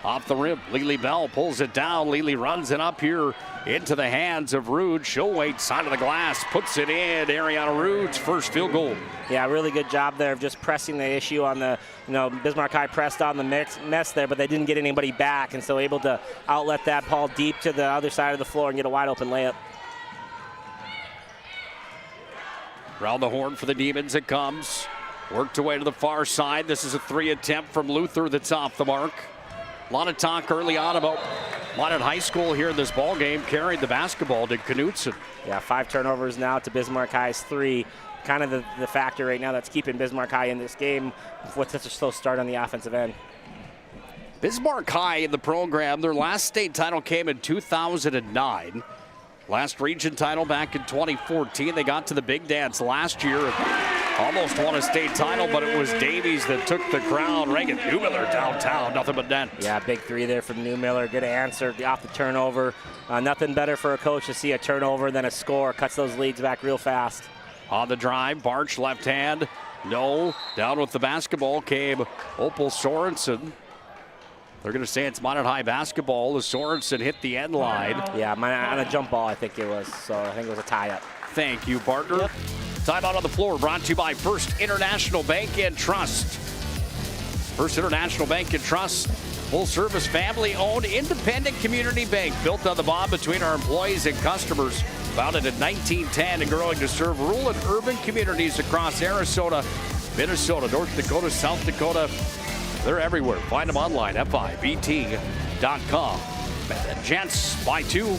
Off the rim, Lily Bell pulls it down. Lily runs it up here into the hands of Rude. She'll wait, side of the glass, puts it in. Ariana Rude's first field goal. Yeah, really good job there of just pressing the issue on the, Bismarck High pressed on the mess there, but they didn't get anybody back, and so able to outlet that ball deep to the other side of the floor and get a wide open layup. Round the horn for the Demons it comes. Worked away to the far side. This is a 3 attempt from Luther that's off the mark. A lot of talk early on about Minot High School here in this ball game. Carried the basketball to Knudsen. Yeah, 5 turnovers now to Bismarck High's 3. Kind of the factor right now that's keeping Bismarck High in this game with such a slow start on the offensive end. Bismarck High in the program, their last state title came in 2009. Last region title back in 2014. They got to the big dance last year. Almost won a state title, but it was Davies that took the crown. Reagan Neumiller downtown, nothing but net. Yeah, big 3 there from Neumiller. Good answer off the turnover. Nothing better for a coach to see a turnover than a score. Cuts those leads back real fast. On the drive, Barch left hand. No, down with the basketball came Opal Sorensen. They're going to say it's Minot High basketball as Sorensen hit the end line. Yeah, on a jump ball, I think it was. So I think it was a tie-up. Thank you, partner. Yep. Timeout on the floor brought to you by First International Bank and Trust. First International Bank and Trust, full-service, family-owned, independent community bank built on the bond between our employees and customers. Founded in 1910 and growing to serve rural and urban communities across Arizona, Minnesota, North Dakota, South Dakota. They're everywhere. Find them online, fibt.com. Gents, by 2.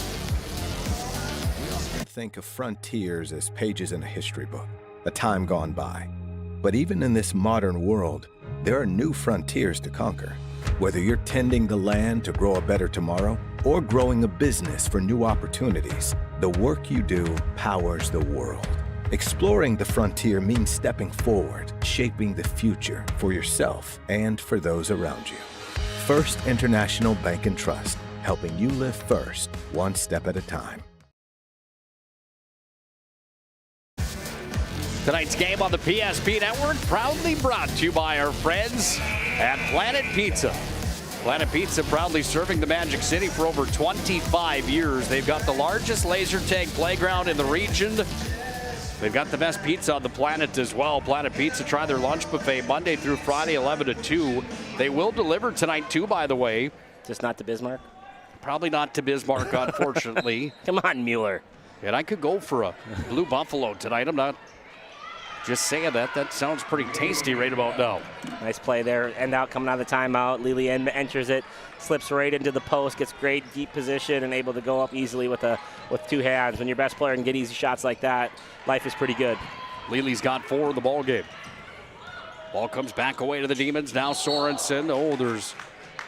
Think of frontiers as pages in a history book, a time gone by. But even in this modern world, there are new frontiers to conquer. Whether you're tending the land to grow a better tomorrow or growing a business for new opportunities, the work you do powers the world. Exploring the frontier means stepping forward, shaping the future for yourself and for those around you. First International Bank and Trust, helping you live first, one step at a time. Tonight's game on the PSP Network proudly brought to you by our friends at Planet Pizza. Planet Pizza proudly serving the Magic City for over 25 years. They've got the largest laser tag playground in the region. They've got the best pizza on the planet as well. Planet Pizza, try their lunch buffet Monday through Friday, 11 to 2. They will deliver tonight too, by the way. Just not to Bismarck? Probably not to Bismarck, unfortunately. Come on, Mueller. And I could go for a Blue Buffalo tonight. I'm not Just saying that sounds pretty tasty right about now. Nice play there. End out coming out of the timeout. Lily enters it, slips right into the post, gets great deep position, and able to go up easily with two hands. When your best player can get easy shots like that, life is pretty good. Lily's got 4 in the ball game. Ball comes back away to the Demons. Now Sorensen. Oh, there's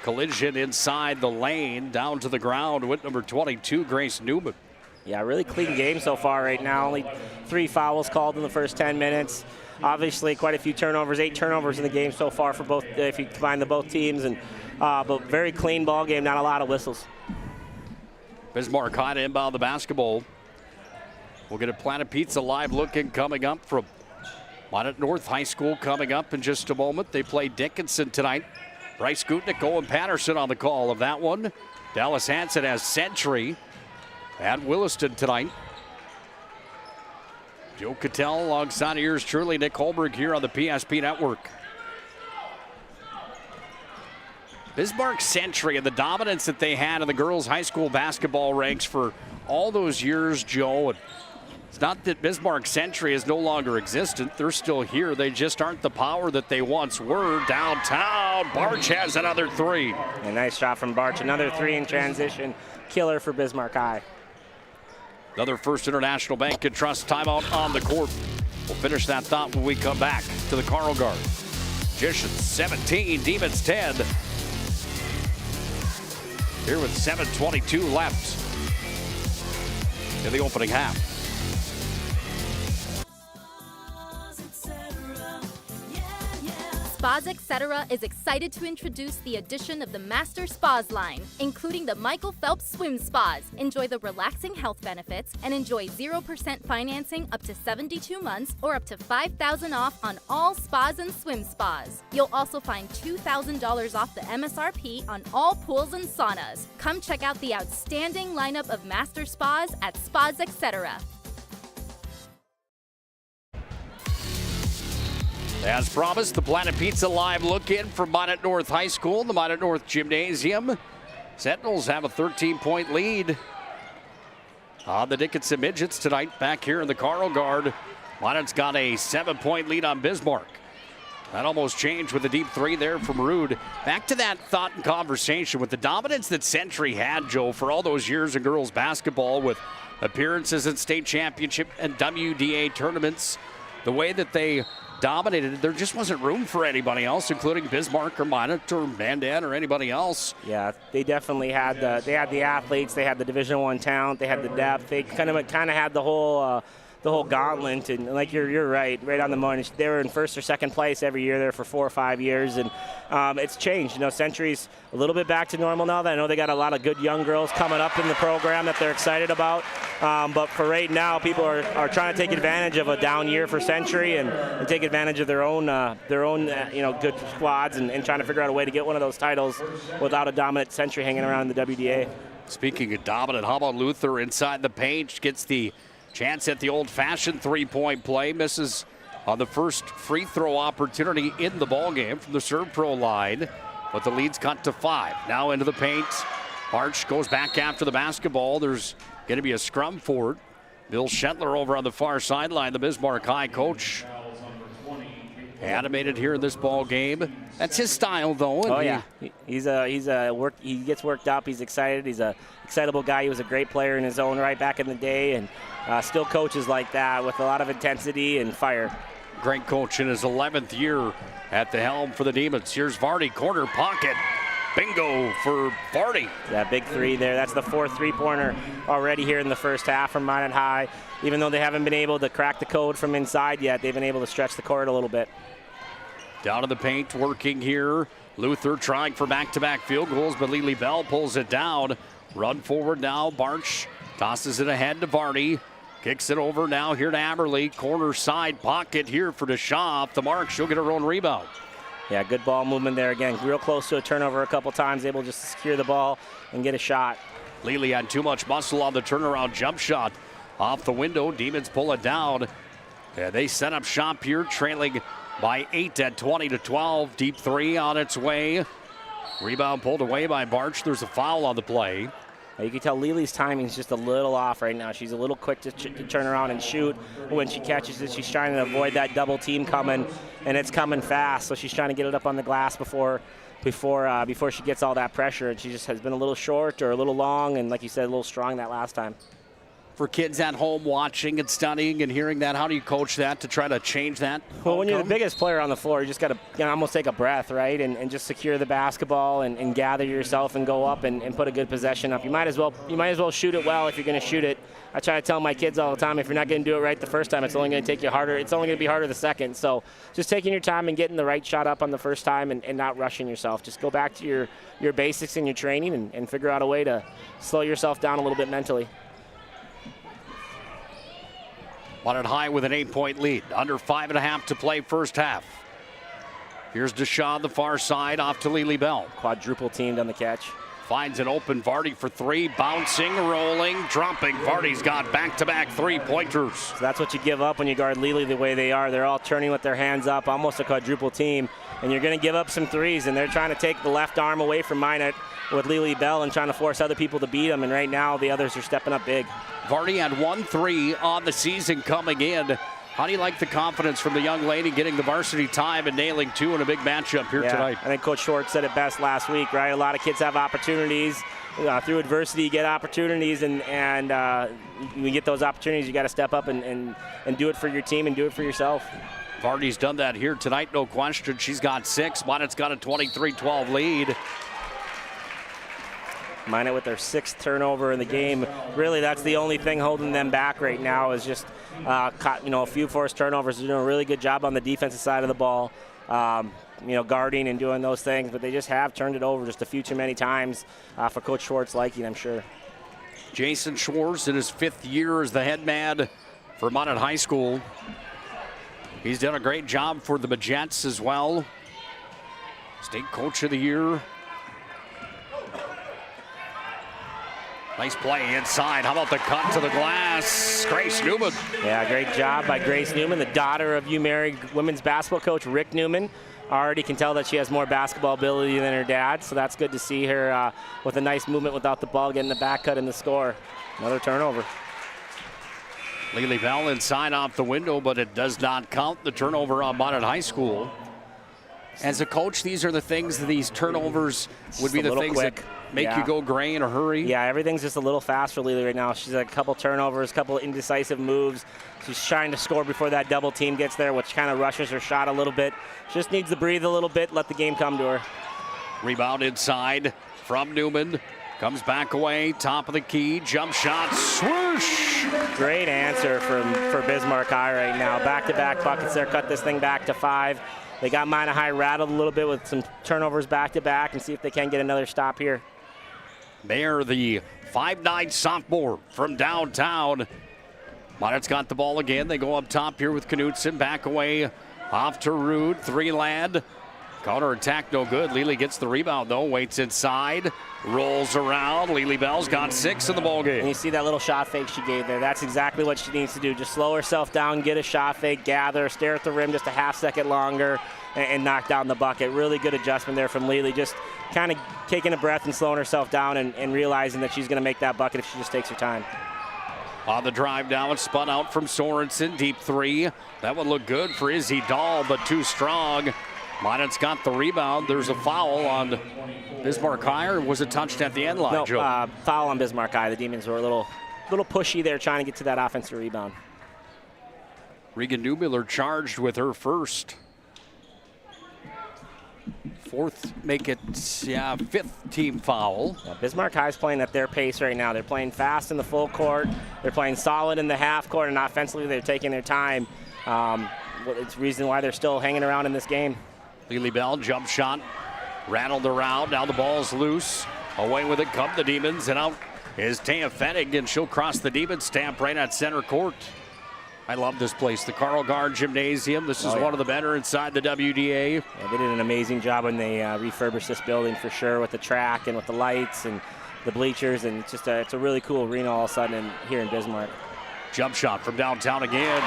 collision inside the lane. Down to the ground with number 22, Grace Newman. Yeah, really clean game so far right now. Only 3 fouls called in the first 10 minutes. Obviously, quite a few turnovers, 8 turnovers in the game so far for both, if you combine both teams. But very clean ball game, not a lot of whistles. Bismarck high to inbound the basketball. We'll get a Planet Pizza live looking coming up from Minot North High School coming up in just a moment. They play Dickinson tonight. Bryce Gutnick, Owen Patterson on the call of that one. Dallas Hansen has Century at Williston tonight. Joe KITTELL alongside of yours truly, Nick Hulberg here on the PSP Network. Bismarck Century and the dominance that they had in the girls' high school basketball ranks for all those years, Joe. And it's not that Bismarck Century is no longer existent. They're still here. They just aren't the power that they once were. Downtown, Barch has another 3. A nice shot from Barch. Another 3 in transition. Killer for Bismarck High. Another First International Bank and Trust timeout on the court. We'll finish that thought when we come back to the Carl Guard. Magicians 17, Demons 10. Here with 7:22 left in the opening half. Spas Etc. is excited to introduce the addition of the Master Spas line, including the Michael Phelps Swim Spas. Enjoy the relaxing health benefits and enjoy 0% financing up to 72 months or up to $5,000 off on all spas and swim spas. You'll also find $2,000 off the MSRP on all pools and saunas. Come check out the outstanding lineup of Master Spas at Spas Etc. As promised, the Planet Pizza live look in from Minot North High School, the Minot North Gymnasium. Sentinels have a 13-point lead on the Dickinson Midgets tonight back here in the Carl Guard. Minot's got a 7-point lead on Bismarck. That almost changed with a deep 3 there from Rude. Back to that thought and conversation with the dominance that Century had, Joe, for all those years in girls basketball with appearances in state championship and WDA tournaments. The way that they dominated, there just wasn't room for anybody else, including Bismarck or Minot or Mandan or anybody else. Yeah, they definitely had the athletes, they had the Division I talent, they had the depth, they kind of had the whole gauntlet. And like you're right on the money. They were in first or second place every year there for 4 or 5 years, and it's changed. You know, Century's a little bit back to normal now. I know they got a lot of good young girls coming up in the program that they're excited about. But for right now, people are trying to take advantage of a down year for Century and take advantage of their own good squads and trying to figure out a way to get one of those titles without a dominant Century hanging around in the WDA. Speaking of dominant, how about Luther inside the paint, gets the chance at the old-fashioned 3-point play, misses on the first free throw opportunity in the ballgame from the Serve Pro line, but the lead's cut to 5. Now into the paint. Arch goes back after the basketball. There's going to be a scrum for it. Bill Shetler over on the far sideline, the Bismarck High coach. Animated here in this ball game. That's his style, though. Oh yeah, he gets worked up. He's excited. He's a excitable guy. He was a great player in his own right back in the day, and still coaches like that with a lot of intensity and fire. Great coach in his 11th year at the helm for the Demons. Here's Vardy, corner pocket. Bingo for Vardy. Yeah, big 3 there. That's the 4th 3-pointer already here in the first half from Minot High. Even though they haven't been able to crack the code from inside yet, they've been able to stretch the court a little bit. Down in the paint, working here. Luther trying for back-to-back field goals, but Lily Bell pulls it down. Run forward now. Barch tosses it ahead to Vardy. Kicks it over now here to Aberly. Corner side pocket here for Deshaw. Off the mark. She'll get her own rebound. Yeah, good ball movement there again. Real close to a turnover a couple times. Able just to secure the ball and get a shot. Lely had too much muscle on the turnaround jump shot. Off the window. Demons pull it down. And they set up shop here, trailing by 8 at 20-12. Deep 3 on its way. Rebound pulled away by Barch. There's a foul on the play. You can tell Lely's timing is just a little off right now. She's a little quick to turn around and shoot. When she catches it, she's trying to avoid that double team coming, and it's coming fast. So she's trying to get it up on the glass before she gets all that pressure. And she just has been a little short or a little long, and like you said, a little strong that last time. For kids at home watching and studying and hearing that, how do you coach that to try to change that? Well, when you're the biggest player on the floor, you just got to almost take a breath, right, and just secure the basketball and gather yourself and go up and put a good possession up. You might as well shoot it well if you're going to shoot it. I try to tell my kids all the time, if you're not going to do it right the first time, it's only going to take you harder. It's only going to be harder the second. So just taking your time and getting the right shot up on the first time and not rushing yourself. Just go back to your basics in your training and figure out a way to slow yourself down a little bit mentally. Minot High with an 8-point lead. Under 5.5 to play first half. Here's Deshawn, the far side, off to Lily Bell. Quadruple teamed on the catch. Finds an open Vardy for three. Bouncing, rolling, dropping. Vardy's got back-to-back three-pointers. So that's what you give up when you guard Lily the way they are. They're all turning with their hands up, almost a quadruple team. And you're going to give up some threes, and they're trying to take the left arm away from Minot with Lily Bell and trying to force other people to beat them. And right now, the others are stepping up big. Vardy had 1-3 on the season coming in. How do you like the confidence from the young lady getting the varsity time and nailing two in a big matchup here tonight? I think Coach Schwartz said it best last week, right? A lot of kids have opportunities. Through adversity, you get opportunities, and you get those opportunities, you got to step up and do it for your team and do it for yourself. Vardy's done that here tonight, no question. She's got 6. Minot's got a 23-12 lead. Minot with their 6th turnover in the game. Really, that's the only thing holding them back right now is just a few forced turnovers. They're doing a really good job on the defensive side of the ball, guarding and doing those things, but they just have turned it over just a few too many times for Coach Schwartz liking, I'm sure. Jason Schwartz in his 5th year as the head man for Minot High School. He's done a great job for the Majettes as well. State Coach of the Year. Nice play inside. How about the cut to the glass? Grace Newman. Yeah, great job by Grace Newman, the daughter of UMary women's basketball coach Rick Newman. Already can tell that she has more basketball ability than her dad, so that's good to see her with a nice movement without the ball, getting the back cut and the score. Another turnover. Lily Bell inside off the window, but it does not count. The turnover on Minot High School. As a coach, these are the things, these turnovers would be the things that make you go gray in a hurry. Yeah, everything's just a little fast for Lily right now. She's like a couple turnovers, a couple indecisive moves. She's trying to score before that double team gets there, which kind of rushes her shot a little bit. She just needs to breathe a little bit, let the game come to her. Rebound inside from Newman. Comes back away, top of the key, jump shot, swoosh! Great answer for Bismarck High right now. Back-to-back buckets there, cut this thing back to 5. They got Minot High rattled a little bit with some turnovers back-to-back and see if they can get another stop here. They're the 5'9" sophomore from downtown. Minot's got the ball again. They go up top here with Knutson. Back away off to Rude. 3-land. Counter attack no good. Lily gets the rebound though. Waits inside. Rolls around. Lily Bell's got 6 in the ballgame. And you see that little shot fake she gave there. That's exactly what she needs to do. Just slow herself down, get a shot fake, gather, stare at the rim just a half second longer, and knock down the bucket. Really good adjustment there from Lily. Just kind of taking a breath and slowing herself down and realizing that she's going to make that bucket if she just takes her time. On the drive now, it's spun out from Sorensen. Deep 3. That would look good for Izzy Dahl, but too strong. Minot's got the rebound. There's a foul on Bismarck High, or was it touched at the end line, No, Joe? Foul on Bismarck High. The Demons were a little pushy there trying to get to that offensive rebound. Regan Newmiller charged with her first. 4th, make it, 5th team foul. Yeah, Bismarck High's playing at their pace right now. They're playing fast in the full court. They're playing solid in the half court, and offensively they're taking their time. It's the reason why they're still hanging around in this game. Lily Bell, jump shot, rattled around. Now the ball's loose. Away with it come the Demons, and out is Taya Fettig, and she'll cross the Demons stamp right at center court. I love this place, the Carl Gard Gymnasium. This is one of the better inside the WDA. Yeah, they did an amazing job when they refurbished this building for sure, with the track and with the lights and the bleachers, and it's just it's a really cool arena all of a sudden here in Bismarck. Jump shot from downtown again.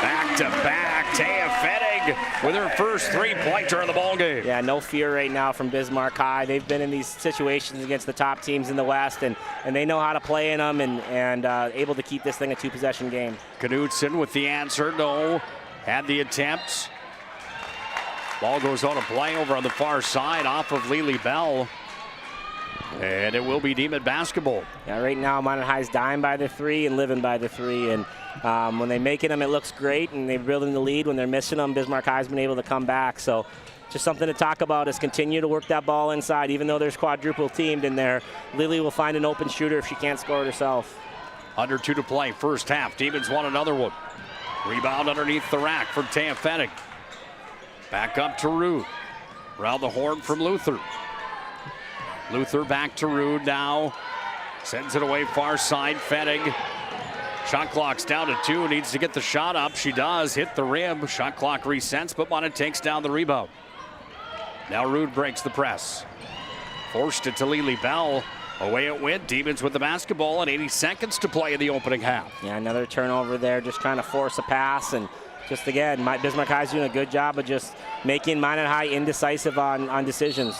Back to back. Taya Fettig with her first three-pointer in the ballgame. Yeah, no fear right now from Bismarck High. They've been in these situations against the top teams in the West, and they know how to play in them and able to keep this thing a two-possession game. Knudsen with the answer, no. Had the attempt. Ball goes on a play over on the far side off of Lily Bell. And it will be Demon basketball. Yeah, right now Minot High's dying by the three and living by the three. And when they're making them, it looks great, and they're building the lead. When they're missing them, Bismarck High's been able to come back. So just something to talk about is continue to work that ball inside. Even though there's quadruple teamed in there, Lily will find an open shooter if she can't score it herself. Under 2 to play, first half. Demons want another one. Rebound underneath the rack for Taya Fennig. Back up to Rude. Around the horn from Luther. Luther back to Rude now. Sends it away far side. Fennig. Shot clock's down to 2. Needs to get the shot up. She does. Hit the rim. Shot clock resets, but Minot takes down the rebound. Now Rude breaks the press. Forced it to Lily Bell. Away it went. Demons with the basketball and 80 seconds to play in the opening half. Yeah, another turnover there. Just trying to force a pass. And just again, Bismarck High's doing a good job of just making Minot High indecisive on decisions.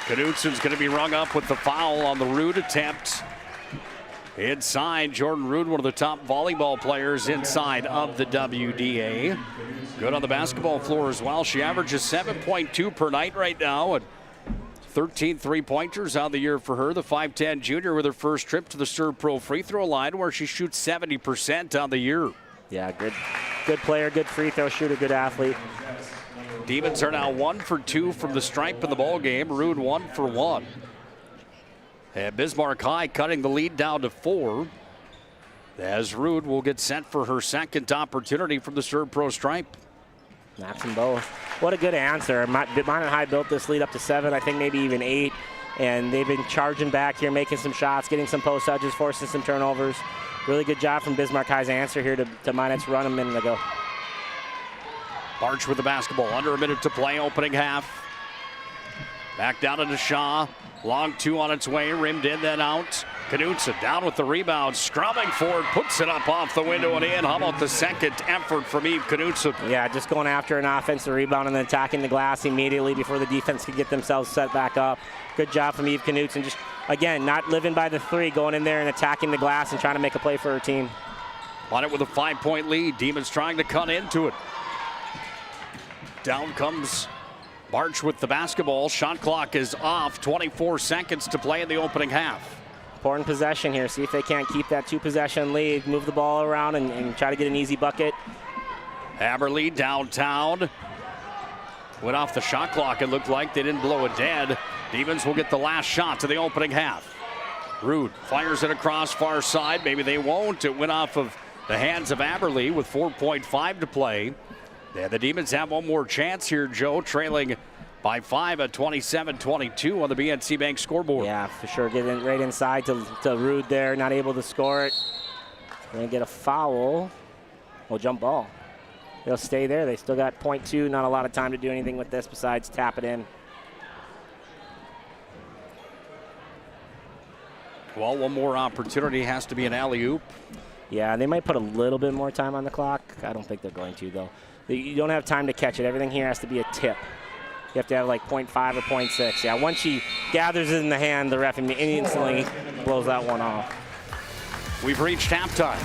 Knudsen's going to be rung up with the foul on the Rude attempt. Inside, Jordan Rude, one of the top volleyball players inside of the WDA. Good on the basketball floor as well. She averages 7.2 per night right now, and 13 three-pointers on the year for her. The 5'10 junior with her first trip to the Serve Pro free throw line, where she shoots 70% on the year. Yeah, good player, good free throw shooter, good athlete. Demons are now 1 for 2 from the stripe in the ball game. Rude 1 for 1. And Bismarck High cutting the lead down to 4. As Rude will get set for her second opportunity from the Serve Pro stripe. Knocks them both. What a good answer. Minot High built this lead up to 7, I think maybe even 8. And they've been charging back here, making some shots, getting some post edges, forcing some turnovers. Really good job from Bismarck High's answer here to Minot's run a minute ago. Barch with the basketball. Under a minute to play, opening half. Back down to Shaw. Long 2 on its way. Rimmed in, then out. Knudsen down with the rebound. Scrubbing forward. Puts it up off the window and in. How about the second effort from Eve Knudsen? Yeah, just going after an offensive rebound and then attacking the glass immediately before the defense could get themselves set back up. Good job from Eve Knudsen. Just, again, not living by the 3, going in there and attacking the glass and trying to make a play for her team. On it with a 5-point lead. Demons trying to cut into it. Down comes Barch with the basketball. Shot clock is off. 24 seconds to play in the opening half. Important possession here. See if they can't keep that 2-possession lead. Move the ball around and try to get an easy bucket. Aberley downtown. Went off the shot clock. It looked like they didn't blow it dead. Demons will get the last shot to the opening half. Rude fires it across far side. Maybe they won't. It went off of the hands of Aberley with 4.5 to play. Yeah, the Demons have one more chance here, Joe, trailing by 5 at 27-22 on the BNC Bank scoreboard. Yeah, for sure. Getting right inside to Rude there, not able to score it. Going to get a foul. Well, jump ball. They'll stay there. They still got .2. Not a lot of time to do anything with this besides tap it in. Well, one more opportunity has to be an alley-oop. Yeah, they might put a little bit more time on the clock. I don't think they're going to, though. You don't have time to catch it. Everything here has to be a tip. You have to have like 0.5 or 0.6. Yeah, once she gathers it in the hand, the ref instantly blows that one off. We've reached halftime.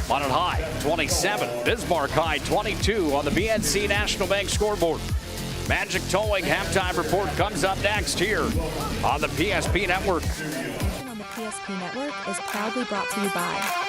Minot High 27, Bismarck High 22 on the BNC National Bank scoreboard. Magic Towing halftime report comes up next here on the PSP Network. On the PSP Network is proudly brought to you by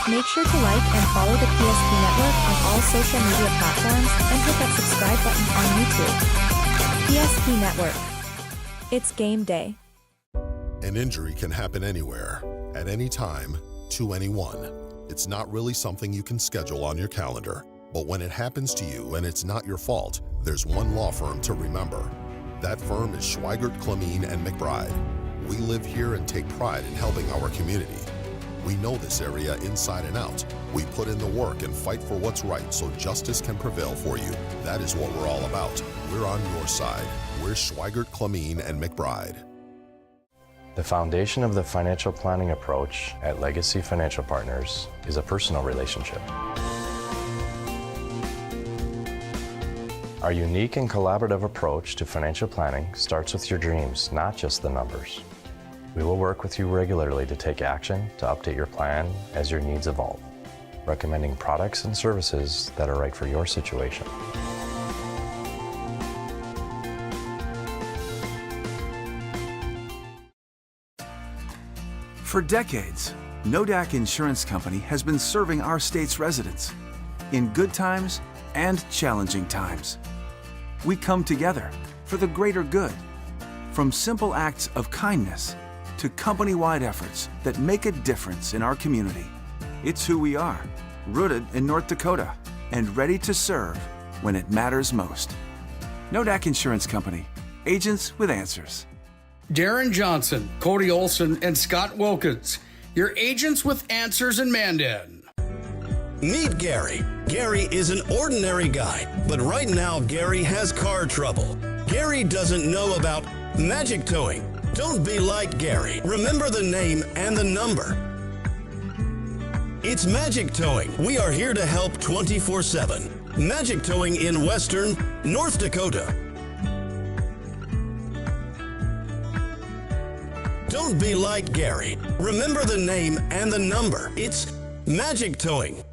Make sure to like and follow the PSP Network on all social media platforms and hit that subscribe button on YouTube. PSP Network. It's game day. An injury can happen anywhere, at any time, to anyone. It's not really something you can schedule on your calendar. But when it happens to you and it's not your fault, there's one law firm to remember. That firm is Schweigert, Clemene, and McBride. We live here and take pride in helping our community. We know this area inside and out. We put in the work and fight for what's right so justice can prevail for you. That is what we're all about. We're on your side. We're Schweigert, Clemene, and McBride. The foundation of the financial planning approach at Legacy Financial Partners is a personal relationship. Our unique and collaborative approach to financial planning starts with your dreams, not just the numbers. We will work with you regularly to take action to update your plan as your needs evolve, recommending products and services that are right for your situation. For decades, Nodak Insurance Company has been serving our state's residents in good times and challenging times. We come together for the greater good, from simple acts of kindness to company-wide efforts that make a difference in our community. It's who we are, rooted in North Dakota and ready to serve when it matters most. Nodak Insurance Company, agents with answers. Darren Johnson, Cody Olson, and Scott Wilkins, your agents with answers in Mandan. Meet Gary. Gary is an ordinary guy, but right now Gary has car trouble. Gary doesn't know about magic towing. Don't be like Gary. Remember the name and the number. It's Magic Towing. We are here to help 24/7. Magic Towing in Western North Dakota. Don't be like Gary. Remember the name and the number. It's Magic Towing.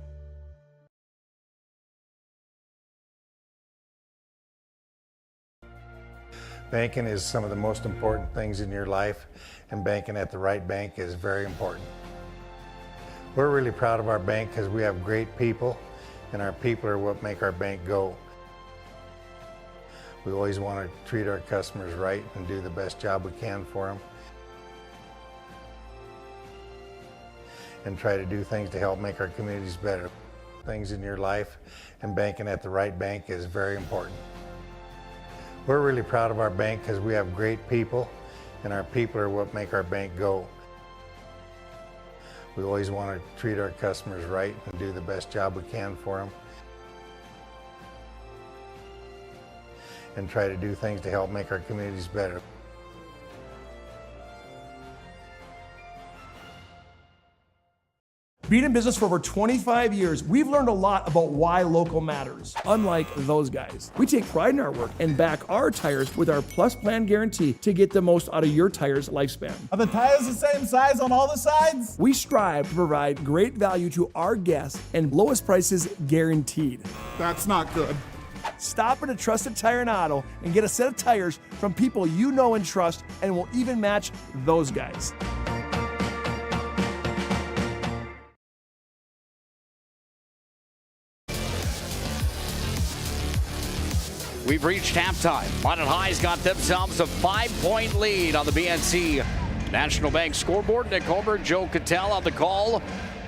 Banking is some of the most important things in your life, and banking at the right bank is very important. We're really proud of our bank because we have great people, and our people are what make our bank go. We always want to treat our customers right and do the best job we can for them, and try to do things to help make our communities better. Things in your life, and banking at the right bank is very important. We're really proud of our bank because we have great people, and our people are what make our bank go. We always want to treat our customers right and do the best job we can for them, and try to do things to help make our communities better. Being in business for over 25 years, we've learned a lot about why local matters. Unlike those guys, we take pride in our work and back our tires with our Plus Plan guarantee to get the most out of your tire's lifespan. Are the tires the same size on all the sides? We strive to provide great value to our guests and lowest prices guaranteed. That's not good. Stop at a trusted tire and auto and get a set of tires from people you know and trust, and will even match those guys. We've reached halftime. Minot High's got themselves a 5-point lead on the BNC National Bank scoreboard. Nick Hulberg, Joe KITTELL on the call.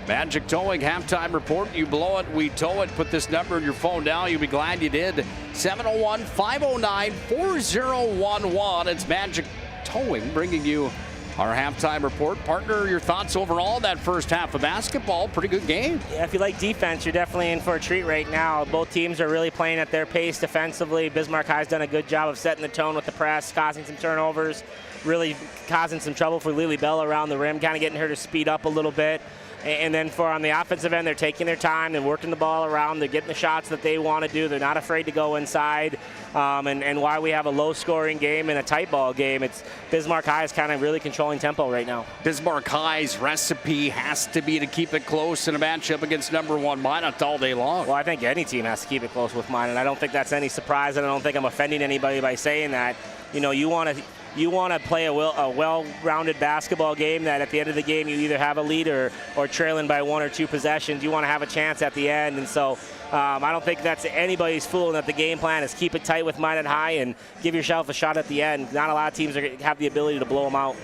Magic Towing halftime report. You blow it, we tow it. Put this number in your phone now. You'll be glad you did. 701-509-4011. It's Magic Towing bringing you our halftime report. Partner, your thoughts overall that first half of basketball? Pretty good game. Yeah, if you like defense, you're definitely in for a treat right now. Both teams are really playing at their pace defensively. Bismarck High's done a good job of setting the tone with the press, causing some turnovers, really causing some trouble for Lily Bell around the rim, kind of getting her to speed up a little bit. And then on the offensive end, they're taking their time. They're working the ball around. They're getting the shots that they want to do. They're not afraid to go inside. And why we have a low-scoring game and a tight ball game, it's Bismarck High is kind of really controlling tempo right now. Bismarck High's recipe has to be to keep it close in a matchup against number 1 Minot all day long. Well, I think any team has to keep it close with Minot. I don't think that's any surprise, and I don't think I'm offending anybody by saying that. You know, you want to play a well-rounded basketball game that at the end of the game you either have a lead or trailing by 1 or 2 possessions. You want to have a chance at the end, and so I don't think that's anybody's fooling that the game plan is keep it tight with Minot High and give yourself a shot at the end. Not a lot of teams have the ability to blow them out.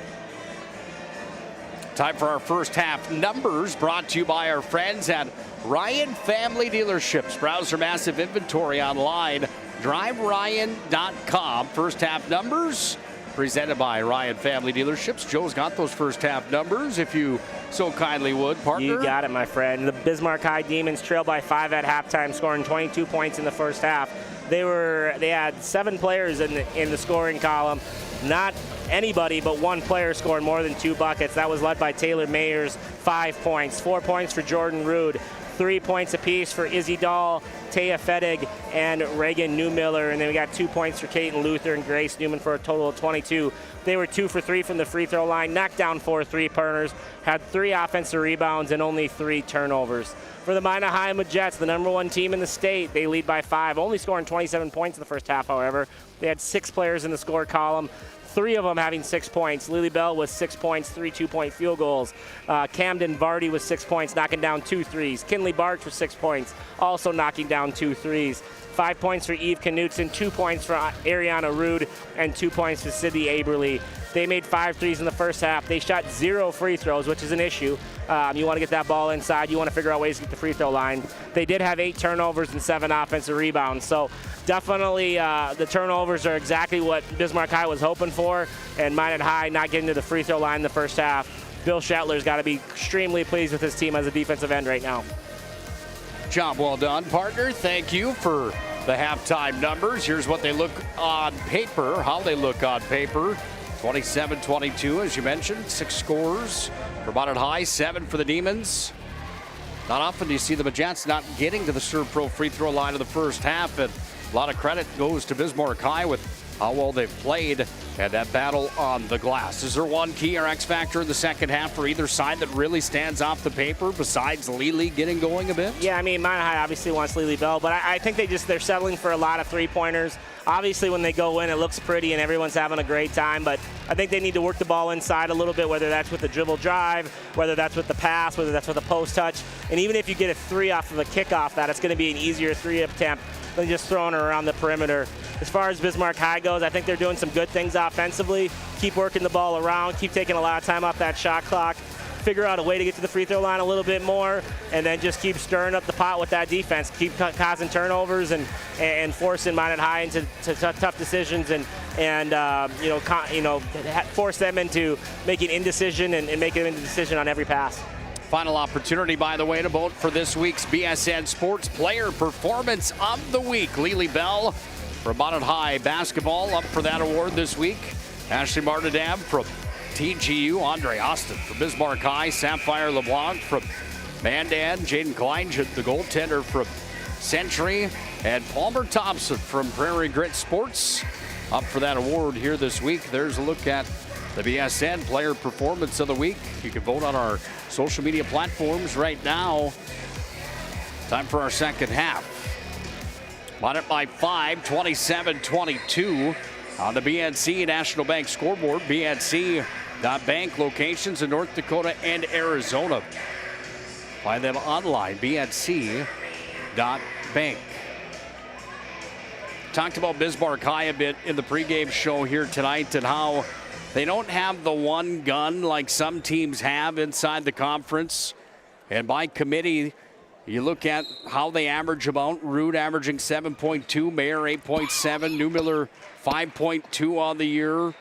Time for our first half numbers, brought to you by our friends at Ryan Family Dealerships. Browse their massive inventory online. DriveRyan.com. First half numbers presented by Ryan Family Dealerships. Joe's got those first half numbers, if you so kindly would, partner. You got it, my friend. The Bismarck High Demons trailed by 5 at halftime, scoring 22 points in the first half. They had 7 players in the scoring column. Not anybody but 1 player scored more than 2 buckets. That was led by Taylor Mayers, 5 points. 4 points for Jordan Rude. 3 points apiece for Izzy Dahl, Taya Fettig, and Reagan Newmiller. And then we got 2 points for Kaiten Luther and Grace Newman for a total of 22. They were 2 for 3 from the free throw line, knocked down 4 3-pointers, had 3 offensive rebounds, and only 3 turnovers. For the Minot High Jets, the number 1 team in the state, they lead by 5, only scoring 27 points in the first half, however. They had 6 players in the score column, 3 of them having 6 points. Lily Bell with 6 points, 3 2-point field goals. Camden Vardy with 6 points, knocking down 2 threes. Kinley Barch with 6 points, also knocking down 2 threes. 5 points for Eve Knutson, 2 points for Ariana Rude, and 2 points for Sydney Aberly. They made 5 threes in the first half. They shot 0 free throws, which is an issue. You want to get that ball inside. You want to figure out ways to get the free throw line. They did have 8 turnovers and 7 offensive rebounds. So definitely the turnovers are exactly what Bismarck High was hoping for, and Minot High not getting to the free throw line in the first half. Bill Shetler's got to be extremely pleased with his team as a defensive end right now. Job well done, partner. Thank you for the halftime numbers. Here's what they look on paper, how they look on paper. 27-22, as you mentioned, 6 scores for Minot High, 7 for the Demons. Not often do you see the Jets not getting to the Serve Pro free throw line of the first half, and a lot of credit goes to Bismarck High with how well they've played and that battle on the glass. Is there one key or X factor in the second half for either side that really stands off the paper besides Lily getting going a bit? Yeah, I mean, Minot High obviously wants Lily Bell, but I think they're settling for a lot of 3-pointers. Obviously, when they go in, it looks pretty and everyone's having a great time, but I think they need to work the ball inside a little bit, whether that's with the dribble drive, whether that's with the pass, whether that's with a post touch. And even if you get a 3 off of a kickoff, it's going to be an easier 3 attempt than just throwing it around the perimeter. As far as Bismarck High goes, I think they're doing some good things offensively. Keep working the ball around, keep taking a lot of time off that shot clock, figure out a way to get to the free throw line a little bit more, and then just keep stirring up the pot with that defense. Keep causing turnovers and forcing Minot High into tough decisions and force them into making indecision and making a decision on every pass. Final opportunity, by the way, to vote for this week's BSN Sports Player Performance of the Week. Lily Bell from Minot High Basketball up for that award this week. Ashley Martinam from TGU, Andre Austin from Bismarck High, Sapphire LeBlanc from Mandan, Jaden Kleinjut, the goaltender from Century, and Palmer Thompson from Prairie Grit Sports up for that award here this week. There's a look at the BSN Player Performance of the Week. You can vote on our social media platforms right now. Time for our second half. Minot by 5, 27-22 on the BNC National Bank scoreboard. BNC.bank locations in North Dakota and Arizona. Find them online, bnc.bank. Talked about Bismarck High a bit in the pregame show here tonight and how they don't have the one gun like some teams have inside the conference. And by committee, you look at how they average about. Rude averaging 7.2, Mayer 8.7, Newmiller 5.2 on the year.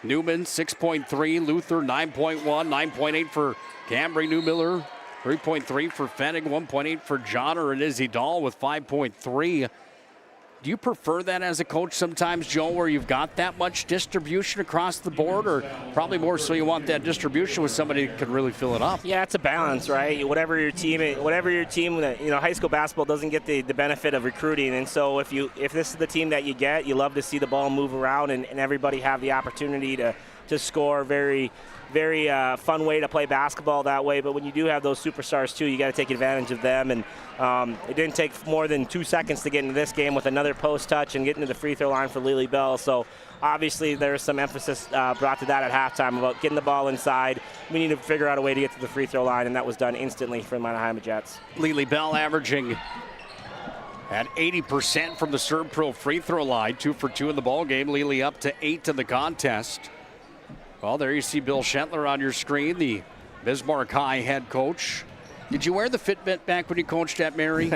Newman, 6.3. Luther, 9.1. 9.8 for Cambry Newmiller. 3.3 for Fennig. 1.8 for Johnner and Izzy Dahl with 5.3. Do you prefer that as a coach sometimes, Joe, where you've got that much distribution across the board, or probably more so you want that distribution with somebody who can really fill it up? Yeah, it's a balance, right? Whatever your team, high school basketball doesn't get the benefit of recruiting, and so if this is the team that you get, you love to see the ball move around and everybody have the opportunity to score. Very fun way to play basketball that way, but when you do have those superstars too, you got to take advantage of them, and it didn't take more than 2 seconds to get into this game with another post touch and get into the free throw line for Lily Bell. So obviously there's some emphasis brought to that at halftime about getting the ball inside. We need to figure out a way to get to the free throw line, and that was done instantly for the Minot Jets. Lily Bell averaging at 80% from the Serb Pro free throw line, 2 for 2 in the ball game. Lily up to 8 in the contest. Well, there you see Bill Shetler on your screen, the Bismarck High head coach. Did you wear the Fitbit back when you coached at Mary?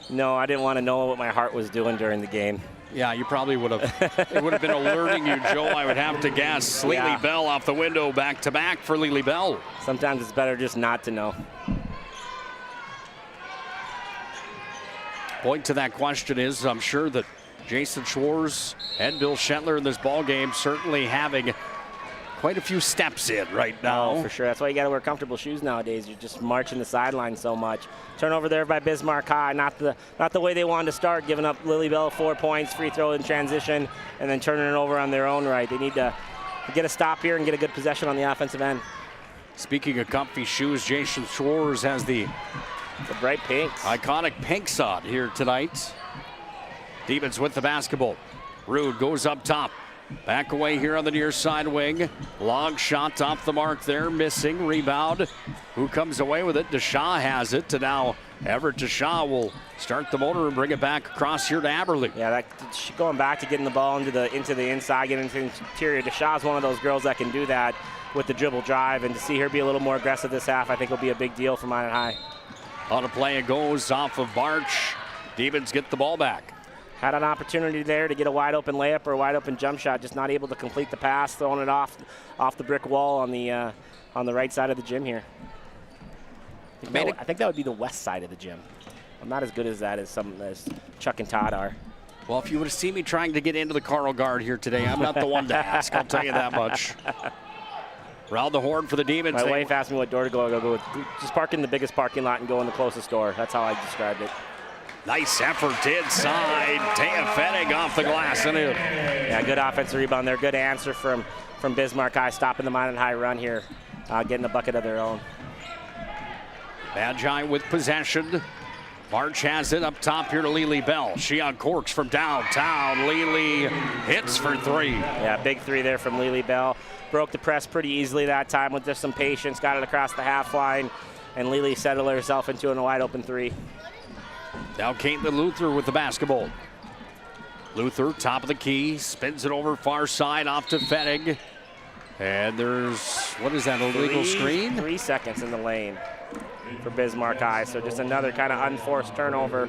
No, I didn't want to know what my heart was doing during the game. Yeah, you probably would have. It would have been alerting you, Joe, I would have to guess. Yeah. Lily Bell off the window, back-to-back for Lily Bell. Sometimes it's better just not to know. Point to that question is, I'm sure that Jason Schwartz and Bill Shetler in this ball game certainly having quite a few steps in right now. Oh, for sure. That's why you got to wear comfortable shoes nowadays. You're just marching the sideline so much. Turnover there by Bismarck High. Not the way they wanted to start, giving up Lily Bell 4 points, free throw in transition, and then turning it over on their own right. They need to get a stop here and get a good possession on the offensive end. Speaking of comfy shoes, Jason Schwartz has the bright pinks. Iconic pinks on here tonight. Demons with the basketball. Rude goes up top. Back away here on the near side wing. Long shot off the mark there, missing. Rebound. Who comes away with it? DeShaw has it. To now Everett DeShaw will start the motor and bring it back across here to Aberley. Yeah, going back to getting the ball into the inside, getting into the interior. DeShaw's one of those girls that can do that with the dribble drive, and to see her be a little more aggressive this half, I think will be a big deal for Minot High. On a play, it goes off of Barch. Demons get the ball back. Had an opportunity there to get a wide open layup or a wide open jump shot, just not able to complete the pass, throwing it off the brick wall on the right side of the gym here. I think that would be the west side of the gym. I'm not as good as that as Chuck and Todd are. Well, if you would have seen me trying to get into the Carl Guard here today, I'm not the one to ask, I'll tell you that much. Round the horn for the Demons. My wife asked me what door to go. I go with, just park in the biggest parking lot and go in the closest door. That's how I described it. Nice effort inside. Taya Fennig off the glass and in. Yeah, good offensive rebound there. Good answer from Bismarck High, stopping the Minot High run here, getting a bucket of their own. Magi with possession. March has it up top here to Lily Bell. She uncorks from downtown. Lily hits for 3. Yeah, big 3 there from Lily Bell. Broke the press pretty easily that time with just some patience. Got it across the half line, and Lily settled herself into a wide open 3. Now Caitlin Luther with the basketball. Luther, top of the key, spins it over far side off to Fennig. And there's, what is that, a illegal screen? 3 seconds in the lane for Bismarck High. So just another kind of unforced turnover.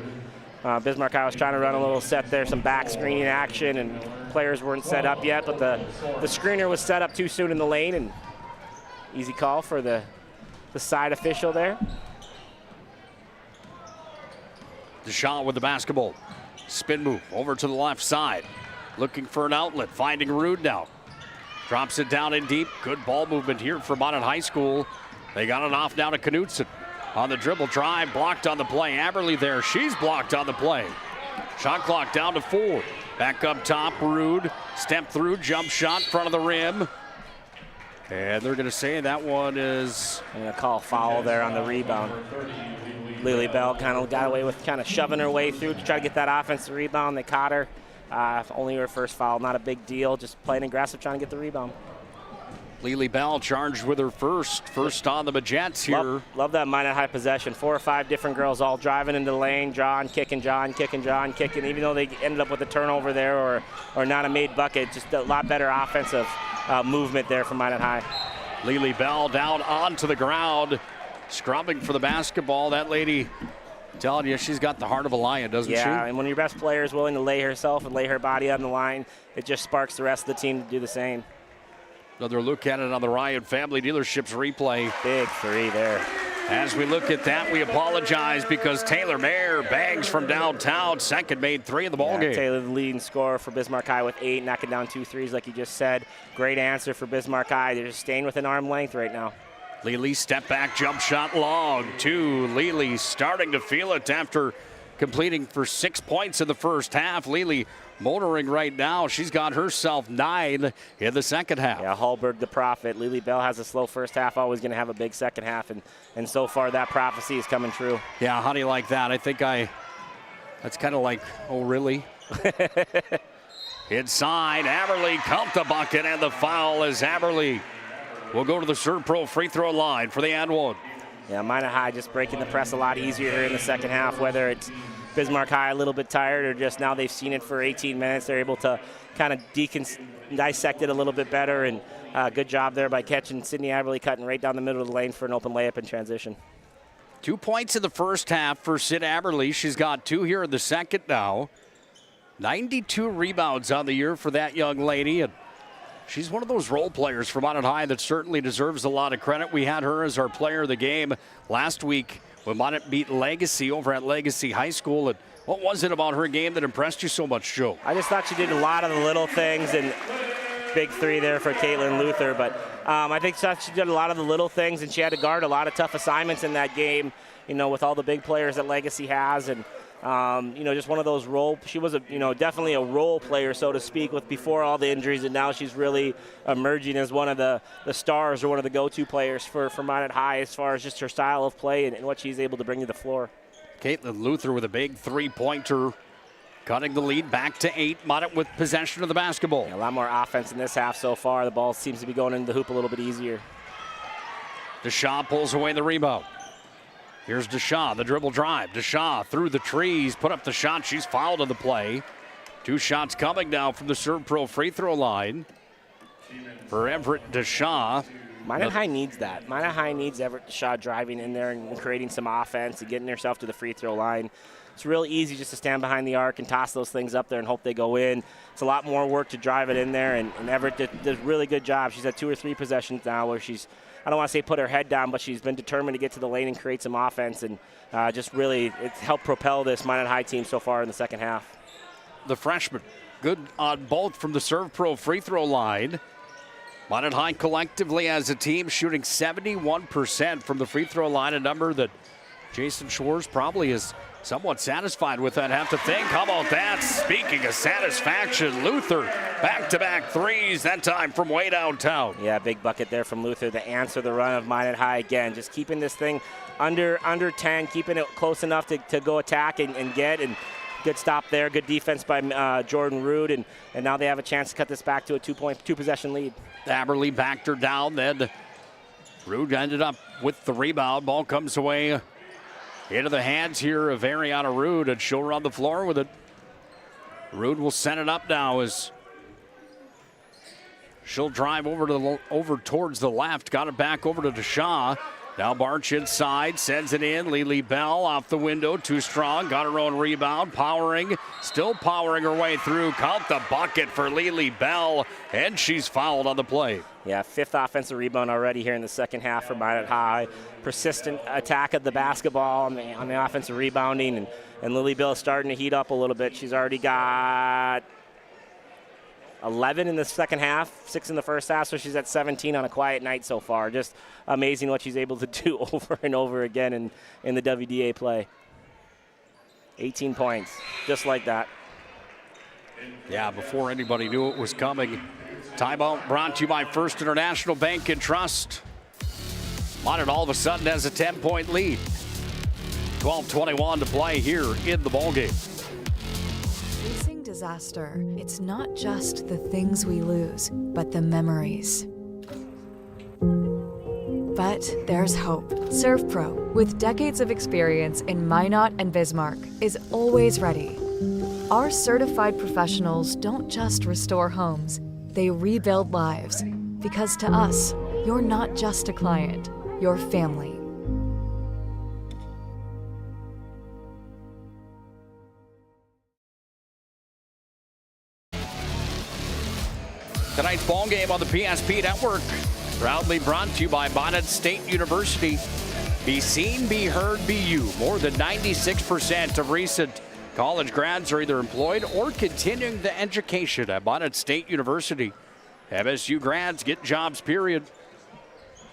Bismarck High was trying to run a little set there, some back screening action, and players weren't set up yet, but the screener was set up too soon in the lane, and easy call for the side official there. DeShaw with the basketball. Spin move over to the left side. Looking for an outlet, finding Rude now. Drops it down in deep. Good ball movement here for Minot High School. They got it off now to Knutson. On the dribble drive, blocked on the play. Aberley there, she's blocked on the play. Shot clock down to 4. Back up top, Rude. Step through, jump shot, front of the rim. And they're going to say that one is... I'm going to call foul there on the rebound. Lily Bell kind of got away with kind of shoving her way through to try to get that offensive rebound. They caught her. Only her first foul, not a big deal. Just playing aggressive, trying to get the rebound. Lily Bell charged with her first on the Majets here. Love that Minot High possession. 4 or 5 different girls all driving into the lane, John kicking. Even though they ended up with a turnover there or not a made bucket, just a lot better offensive movement there from Minot High. Lily Bell down onto the ground, scrubbing for the basketball. That lady Telling you, she's got the heart of a lion, doesn't she? Yeah, and when your best player is willing to lay herself and lay her body on the line, it just sparks the rest of the team to do the same. Another look at it on the Ryan Family Dealerships replay. Big three there. As we look at that, we apologize because Taylor Mayer bags from downtown. Second made three in the ballgame. Taylor, the leading scorer for Bismarck High with 8, knocking down 2 threes like you just said. Great answer for Bismarck High. They're just staying within arm length right now. Lely step back jump shot long. 2. Lely starting to feel it after completing for 6 points in the first half. Lely motoring right now. She's got herself 9 in the second half. Yeah, HULBERG the prophet. Lily Bell has a slow first half, always going to have a big second half, and so far that prophecy is coming true. Yeah, how do you like that? I think that's kind of like, oh, really? Inside, Aberly count the bucket, and the foul is Aberly. We'll go to the Serve Pro free throw line for the and one. Yeah, Minot High just breaking the press a lot easier here in the second half, whether it's Bismarck High a little bit tired or just now they've seen it for 18 minutes. They're able to kind of dissect it a little bit better, and good job there by catching Sydney Aberly, cutting right down the middle of the lane for an open layup in transition. 2 points in the first half for Sid Aberly. She's got 2 here in the second now. 92 rebounds on the year for that young lady, and she's one of those role players from Minot High that certainly deserves a lot of credit. We had her as our player of the game last week when Minot beat Legacy over at Legacy High School. And what was it about her game that impressed you so much, Joe? I just thought she did a lot of the little things, and big three there for Caitlin Luther. But I think she did a lot of the little things, and she had to guard a lot of tough assignments in that game, with all the big players that Legacy has. And just one of those she was definitely a role player, so to speak, with before all the injuries, and now she's really emerging as one of the stars or one of the go-to players for Minot High as far as just her style of play and what she's able to bring to the floor. Caitlin Luther with a big three-pointer, cutting the lead back to 8. Minot with possession of the basketball. Yeah, a lot more offense in this half so far. The ball seems to be going into the hoop a little bit easier. Deshaw pulls away the rebound. Here's Deshaw, the dribble drive. Deshaw through the trees, put up the shot. She's fouled on the play. 2 shots coming now from the Serve Pro free throw line for Everett Deshaw. Minot High needs that. Minot High needs Everett Deshaw driving in there and creating some offense and getting herself to the free throw line. It's real easy just to stand behind the arc and toss those things up there and hope they go in. It's a lot more work to drive it in there, and Everett does a really good job. She's had 2 or 3 possessions now where she's, I don't want to say put her head down, but she's been determined to get to the lane and create some offense, and just really it's helped propel this Minot High team so far in the second half. The freshman, good on both from the Serve Pro free throw line. Minot High collectively as a team shooting 71% from the free throw line, a number that Jason Schwartz probably is somewhat satisfied with, I'd have to think. How about that? Speaking of satisfaction, Luther back-to-back threes, that time from way downtown. Yeah, big bucket there from Luther to answer the run of Minot High again. Just keeping this thing under 10, keeping it close enough to go attack and get, and good stop there. Good defense by Jordan Rood, and now they have a chance to cut this back to a 2-possession lead. Aberly backed her down, then Rood ended up with the rebound. Ball comes away into the hands here of Ariana Rood, and she'll run the floor with it. Rood will send it up now as she'll drive over towards the left. Got it back over to Deshaw. Now Barch inside, sends it in. Lily Bell off the window, too strong. Got her own rebound, still powering her way through. Count the bucket for Lily Bell, and she's fouled on the play. Yeah, 5th offensive rebound already here in the second half for Minot High. Persistent attack of the basketball on the offensive rebounding, and Lily Bell is starting to heat up a little bit. She's already got 11 in the second half, 6 in the first half, so she's at 17 on a quiet night so far. Just amazing what she's able to do over and over again in the WDA play. 18 points, just like that. Yeah, before anybody knew it was coming. Timeout brought to you by First International Bank and Trust. Minot all of a sudden has a 10-point lead. 12:21 to play here in the ballgame. Facing disaster, it's not just the things we lose, but the memories. But there's hope. Serve Pro, with decades of experience in Minot and Bismarck, is always ready. Our certified professionals don't just restore homes, they rebuild lives. Because to us, you're not just a client, you're family. Tonight's ball game on the PSP Network, proudly brought to you by Minot State University. Be seen, be heard, be you. More than 96% of recent college grads are either employed or continuing the education at Minot State University. MSU grads get jobs, period.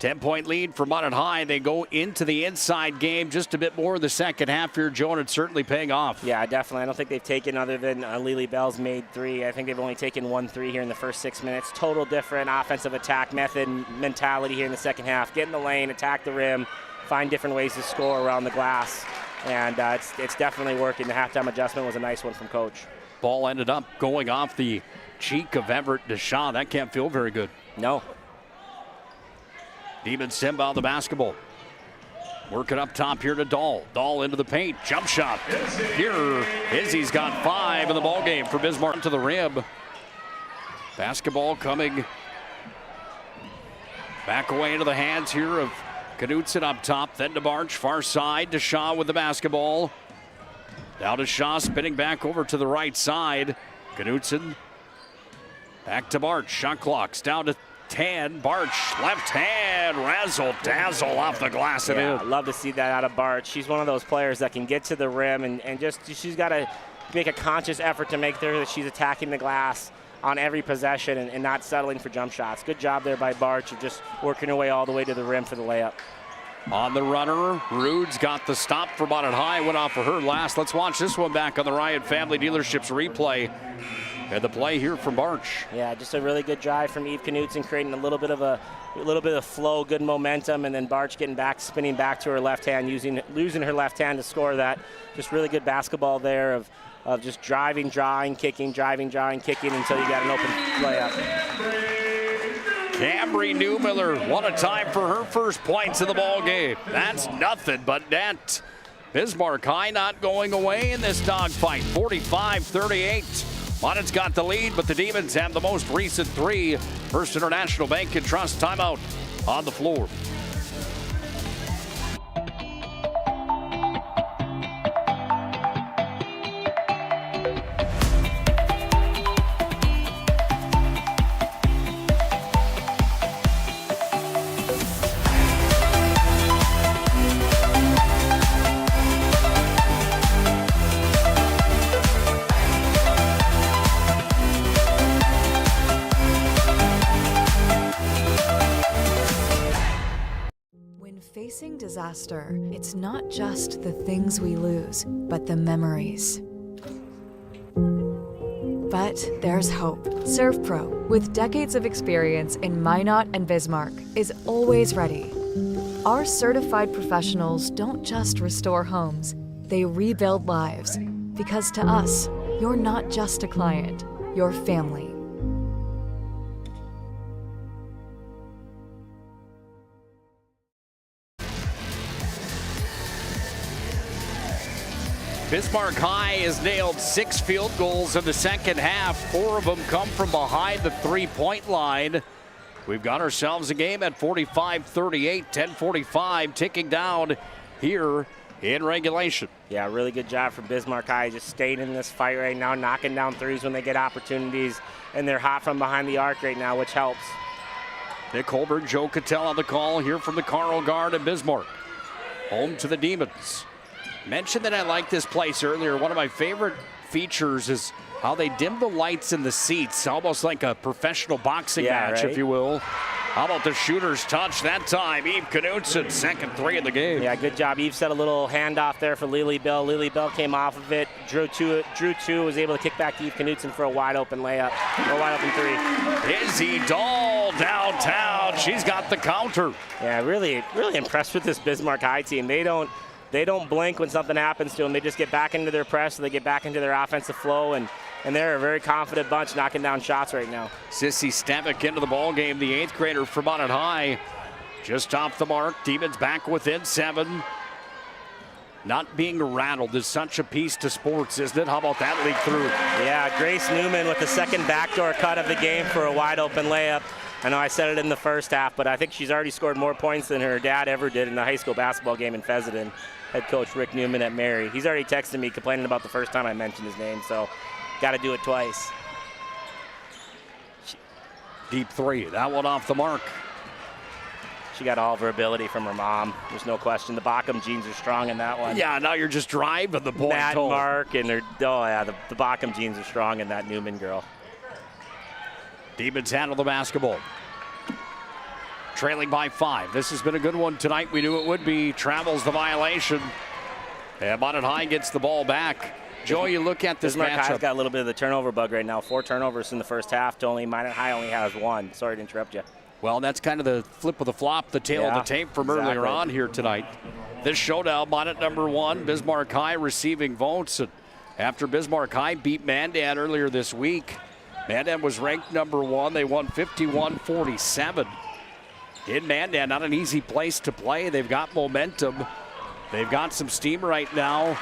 10-point lead for Minot High. They go into the inside game just a bit more in the second half here, Joe, and it's certainly paying off. Yeah, definitely. I don't think they've taken, other than Lily Bell's made 3, I think they've only taken 1 3 here in the first 6 minutes. Total different offensive attack method and mentality here in the second half. Get in the lane, attack the rim, find different ways to score around the glass. And it's definitely working. The halftime adjustment was a nice one from Coach. Ball ended up going off the cheek of Everett Deshaw. That can't feel very good. No. Demons inbound the basketball. Working up top here to Dahl. Dahl into the paint. Jump shot. Here, Izzy's got 5 in the ball game for Bismarck to the rim. Basketball coming back away into the hands here of Knutson up top. Then to Barch, far side. to Shaw with the basketball. Now to Shaw, spinning back over to the right side. Knutson back to Barch. Shot clock's down to 10. Barch, left hand, razzle dazzle off the glass. Yeah, I love to see that out of Barch. She's one of those players that can get to the rim and she's got to make a conscious effort to make sure that she's attacking the glass on every possession and not settling for jump shots. Good job there by Barch of just working her way all the way to the rim for the layup. On the runner, Rude's got the stop for Minot High. Went off for her last. Let's watch this one back on the Riot Family Dealerships replay. And the play here from Barch. Yeah, just a really good drive from Eve Knutson, creating a little bit of flow, good momentum, and then Barch getting back, spinning back to her left hand, losing her left hand to score that. Just really good basketball there of just driving, drawing, kicking, driving, drawing, kicking until you got an open layup. Camry Newmiller, what a time for her first points in the ball game. That's nothing but net. Bismarck High not going away in this dogfight, 45-38. Minot's got the lead, but the Demons have the most recent 3. First International Bank and Trust timeout on the floor. Facing disaster, it's not just the things we lose, but the memories. But there's hope. ServPro, with decades of experience in Minot and Bismarck, is always ready. Our certified professionals don't just restore homes, they rebuild lives. Because to us, you're not just a client, you're family. Bismarck High has nailed 6 field goals in the second half. 4 of them come from behind the 3-point line. We've got ourselves a game at 45-38, 10:45 ticking down here in regulation. Yeah, really good job from Bismarck High, just staying in this fight right now, knocking down threes when they get opportunities, and they're hot from behind the arc right now, which helps. Nick HULBERG, Joe KITTELL on the call here from the Carl Guard in Bismarck. Home to the Demons. Mentioned that I liked this place earlier. One of my favorite features is how they dim the lights in the seats, almost like a professional boxing match, right? if you will. How about the shooter's touch that time? Eve Knutson, second 3 in the game. Yeah, good job. Eve set a little handoff there for Lily Bell. Lily Bell came off of it, drew two, was able to kick back to Eve Knutson for a wide open layup, or a wide open 3. Izzy Dahl downtown. She's got the counter. Yeah, really impressed with this Bismarck High team. They don't blink when something happens to them. They just get back into their press, so they get back into their offensive flow, and they're a very confident bunch knocking down shots right now. Sissy Stevick into the ball game, the 8th grader from Minot High. Just off the mark. Demons back within 7. Not being rattled is such a piece to sports, isn't it? How about that leak through? Yeah, Grace Newman with the second backdoor cut of the game for a wide open layup. I know I said it in the first half, but I think she's already scored more points than her dad ever did in the high school basketball game in Fessenden. Head coach Rick Newman at Mary. He's already texted me complaining about the first time I mentioned his name, so got to do it twice. Deep three. That one off the mark. She got all of her ability from her mom. There's no question. The Bockham genes are strong in that one. Yeah, now you're just driving the point Matt home. Mark and the Bockham genes are strong in that Newman girl. Demons handle the basketball. Trailing by 5. This has been a good one tonight. We knew it would be. Travels the violation. And Minot High gets the ball back. Joe, you look at this Bismarck matchup. High's got a little bit of the turnover bug right now. 4 turnovers in the first half. Minot High only has 1. Sorry to interrupt you. Well, that's kind of the flip of the flop, the tail of the tape from earlier on here tonight. This showdown, Minot number 1, Bismarck High receiving votes. And after Bismarck High beat Mandan earlier this week, Mandan was ranked number 1. They won 51-47. In Mandan, not an easy place to play. They've got momentum. They've got some steam right now.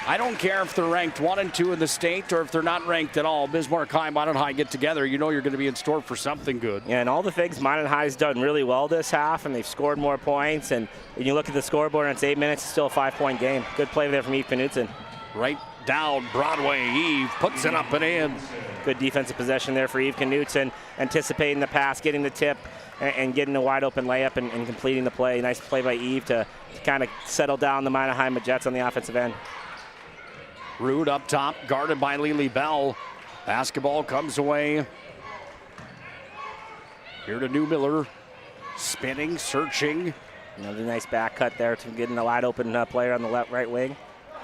I don't care if they're ranked 1 and 2 in the state or if they're not ranked at all. Bismarck High, Minot High get together. You know you're going to be in store for something good. Yeah, and all the things Minot High's done really well this half, and they've scored more points. And when you look at the scoreboard, and it's 8 minutes, it's still a 5-point game. Good play there from Eve Knutson. Right down Broadway. Eve puts it up and in. Good defensive possession there for Eve Knutson, anticipating the pass, getting the tip, and getting a wide open layup and completing the play. Nice play by Eve to kind of settle down the Minot High Jets on the offensive end. Rude up top, guarded by Lily Bell. Basketball comes away. Here to Newmiller. Spinning, searching. Another nice back cut there to getting a wide open player on the right wing.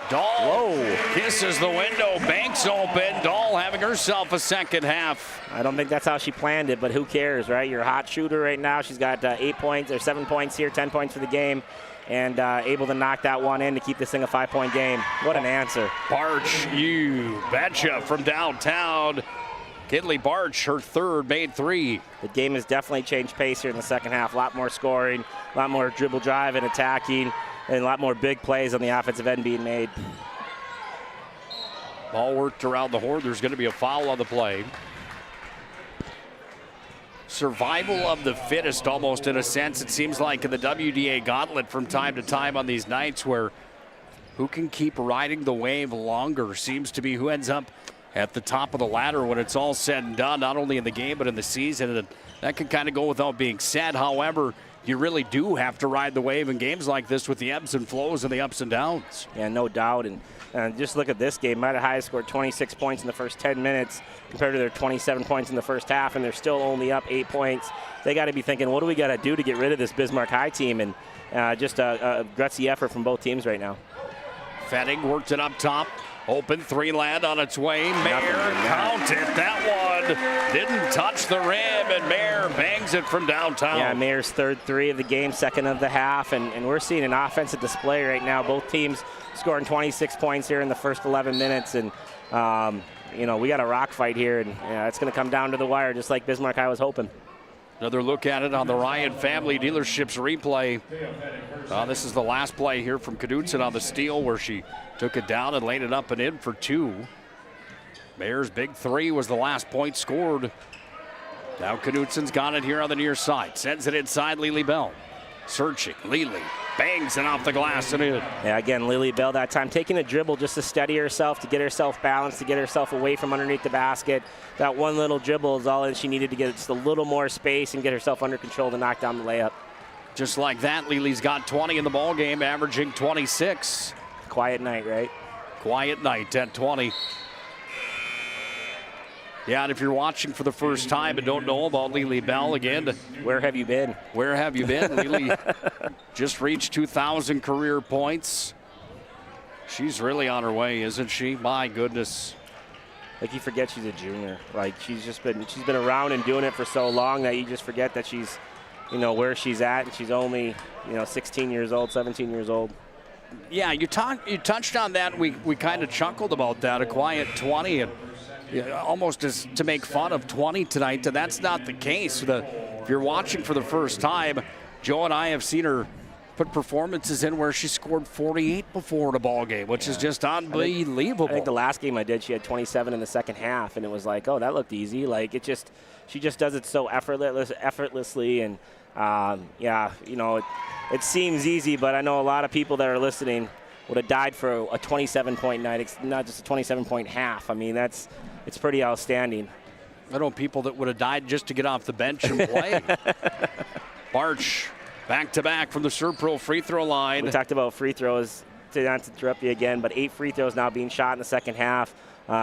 Dahl kisses the window, banks open. Dahl having herself a second half. I don't think that's how she planned it, but who cares, right? You're a hot shooter right now. She's got 8 points or 7 points here, 10 points for the game, and able to knock that one in to keep this thing a 5-point game. What an answer. Barch, you betcha, from downtown. Kidley Barch, her third, made 3. The game has definitely changed pace here in the second half. A lot more scoring, a lot more dribble drive and attacking, and a lot more big plays on the offensive end being made. Ball worked around the horn. There's going to be a foul on the play. Survival of the fittest, almost in a sense. It seems like in the WDA gauntlet from time to time on these nights where who can keep riding the wave longer seems to be who ends up at the top of the ladder when it's all said and done, not only in the game but in the season. And that can kind of go without being said. However, you really do have to ride the wave in games like this with the ebbs and flows and the ups and downs. Yeah, no doubt. And just look at this game. Minot High scored 26 points in the first 10 minutes compared to their 27 points in the first half, and they're still only up 8 points. They got to be thinking, what do we got to do to get rid of this Bismarck High team? And just a gutsy effort from both teams right now. Fetting worked it up top. Open three land on its way. Mayer counted that one. Didn't touch the rim, and Mayer bangs it from downtown. Yeah, Mayer's third 3 of the game, second of the half, and we're seeing an offensive display right now. Both teams scoring 26 points here in the first 11 minutes, and you know, we got a rock fight here, and it's going to come down to the wire, just like Bismarck High was hoping. Another look at it on the Ryan Family Dealerships replay. This is the last play here from Knutson on the steal, where she took it down and laid it up and in for 2. Mayer's big 3 was the last point scored. Now Knutson's got it here on the near side. Sends it inside, Lily Bell. Searching, Lily bangs it off the glass and in. Yeah, again, Lily Bell that time taking a dribble just to steady herself, to get herself balanced, to get herself away from underneath the basket. That one little dribble is all that she needed to get just a little more space and get herself under control to knock down the layup. Just like that, Lily's got 20 in the ball game, averaging 26. Quiet night, right? Quiet night at 20. Yeah, and if you're watching for the first time and don't know about Lily Bell, again, where have you been? Where have you been? Lily just reached 2,000 career points. She's really on her way, isn't she? My goodness. Like, you forget she's a junior. Like, she's been around and doing it for so long that you just forget that she's, you know, where she's at, and she's only, you know, 16 years old, 17 years old. Yeah, you touched on that. We kind of chuckled about that, a quiet 20, and almost as to make fun of 20 tonight, and that's not the case. If you're watching for the first time, Joe and I have seen her put performances in where she scored 48 before in a ball game, which is just unbelievable. I think the last game I did, she had 27 in the second half, and it was like, oh, that looked easy. Like, she just does it so effortlessly, and yeah, you know, it seems easy, but I know a lot of people that are listening would have died for a 27-point night. It's not just a 27-point half. I mean, it's pretty outstanding. I know people that would have died just to get off the bench and play. Barch back-to-back from the Serpro free throw line. We talked about free throws. Not to interrupt you again, but 8 free throws now being shot in the second half.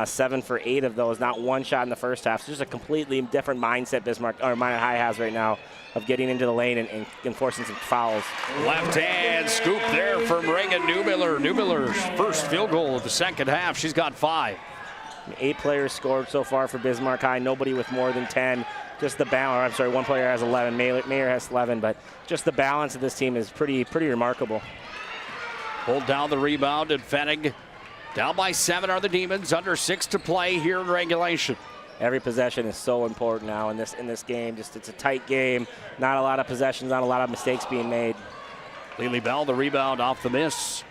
7 for 8 of those, not one shot in the first half. So just a completely different mindset Bismarck or Minot High has right now of getting into the lane and enforcing some fouls. Left hand scoop there from Reagan Newmiller. Newmiller's first field goal of the second half. She's got 5. 8 players scored so far for Bismarck High. Nobody with more than 10. Just the balance. I'm sorry, one player has 11. Mayer has 11, but just the balance of this team is pretty remarkable. Pulled down the rebound, and Fennig down by 7 are the Demons. Under 6 to play here in regulation. Every possession is so important now in this game. Just it's a tight game. Not a lot of possessions, not a lot of mistakes being made. Lily Bell, the rebound off the miss.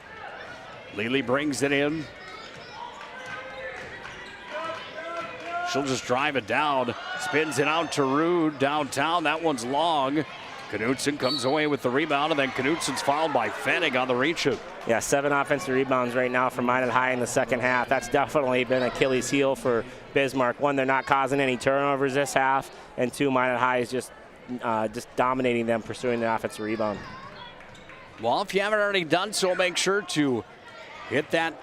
Lily brings it in. She'll just drive it down. Spins it out to Rude downtown. That one's long. Knutson comes away with the rebound, and then Knutson's fouled by Fennig on the reach-out. Yeah, 7 offensive rebounds right now from Minot High in the second half. That's definitely been Achilles' heel for Bismarck. 1, they're not causing any turnovers this half, and 2, Minot High is just dominating them, pursuing the offensive rebound. Well, if you haven't already done so, make sure to hit that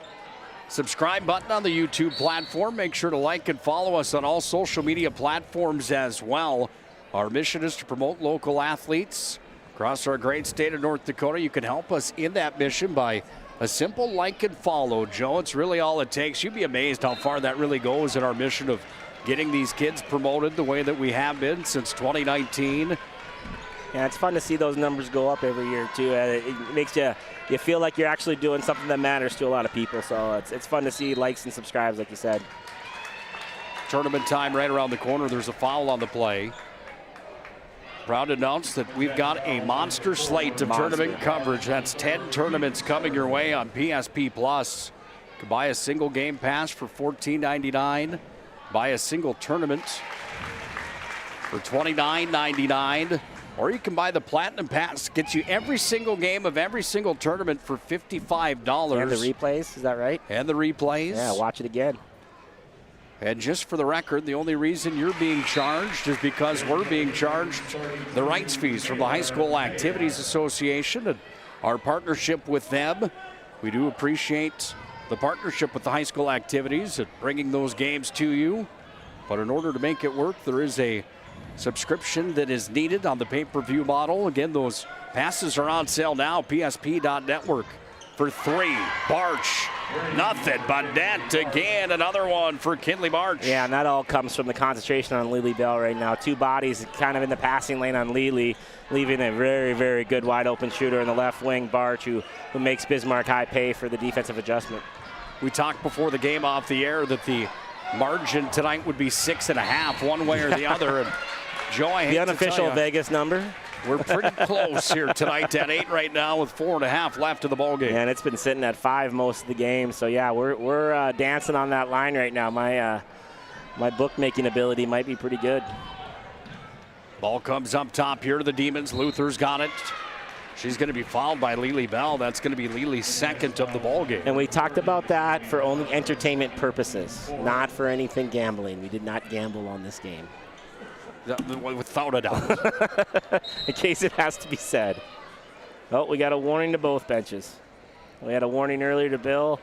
subscribe button on the YouTube platform. Make sure to like and follow us on all social media platforms as well. Our mission is to promote local athletes across our great state of North Dakota. You can help us in that mission by a simple like and follow, Joe. It's really all it takes. You'd be amazed how far that really goes in our mission of getting these kids promoted the way that we have been since 2019. Yeah, it's fun to see those numbers go up every year, too. It makes you feel like you're actually doing something that matters to a lot of people. So it's fun to see likes and subscribes, like you said. Tournament time right around the corner. There's a foul on the play. Proud to announce that we've got a monster slate of tournament coverage. That's 10 tournaments coming your way on PSP Plus. You can buy a single game pass for $14.99. Buy a single tournament for $29.99. Or you can buy the Platinum Pass. Gets you every single game of every single tournament for $55. And the replays, is that right? And the replays. Yeah, watch it again. And just for the record, the only reason you're being charged is because we're being charged the rights fees from the High School Activities Association and our partnership with them. We do appreciate the partnership with the high school activities and bringing those games to you. But in order to make it work, there is a subscription that is needed on the pay-per-view model. Again, those passes are on sale now, psp.network. For 3, Barch, nothing but net again. Another one for Kinley Barch. Yeah, and that all comes from the concentration on Lily Bell right now. 2 bodies kind of in the passing lane on Lily, leaving a very, very good wide open shooter in the left wing, Barch, who makes Bismarck High pay for the defensive adjustment. We talked before the game off the air that the margin tonight would be 6.5, one way or the other. And Joe, I hate the unofficial to tell you, Vegas number. We're pretty close here tonight at 8 right now with 4.5 left in the ballgame. And it's been sitting at 5 most of the game. So, yeah, we're dancing on that line right now. My bookmaking ability might be pretty good. Ball comes up top here to the Demons. Luther's got it. She's going to be fouled by Lily Bell. That's going to be Lily's second of the ballgame. And we talked about that for only entertainment purposes, not for anything gambling. We did not gamble on this game. Without a doubt. In case it has to be said. Oh, we got a warning to both benches. We had a warning earlier to Bill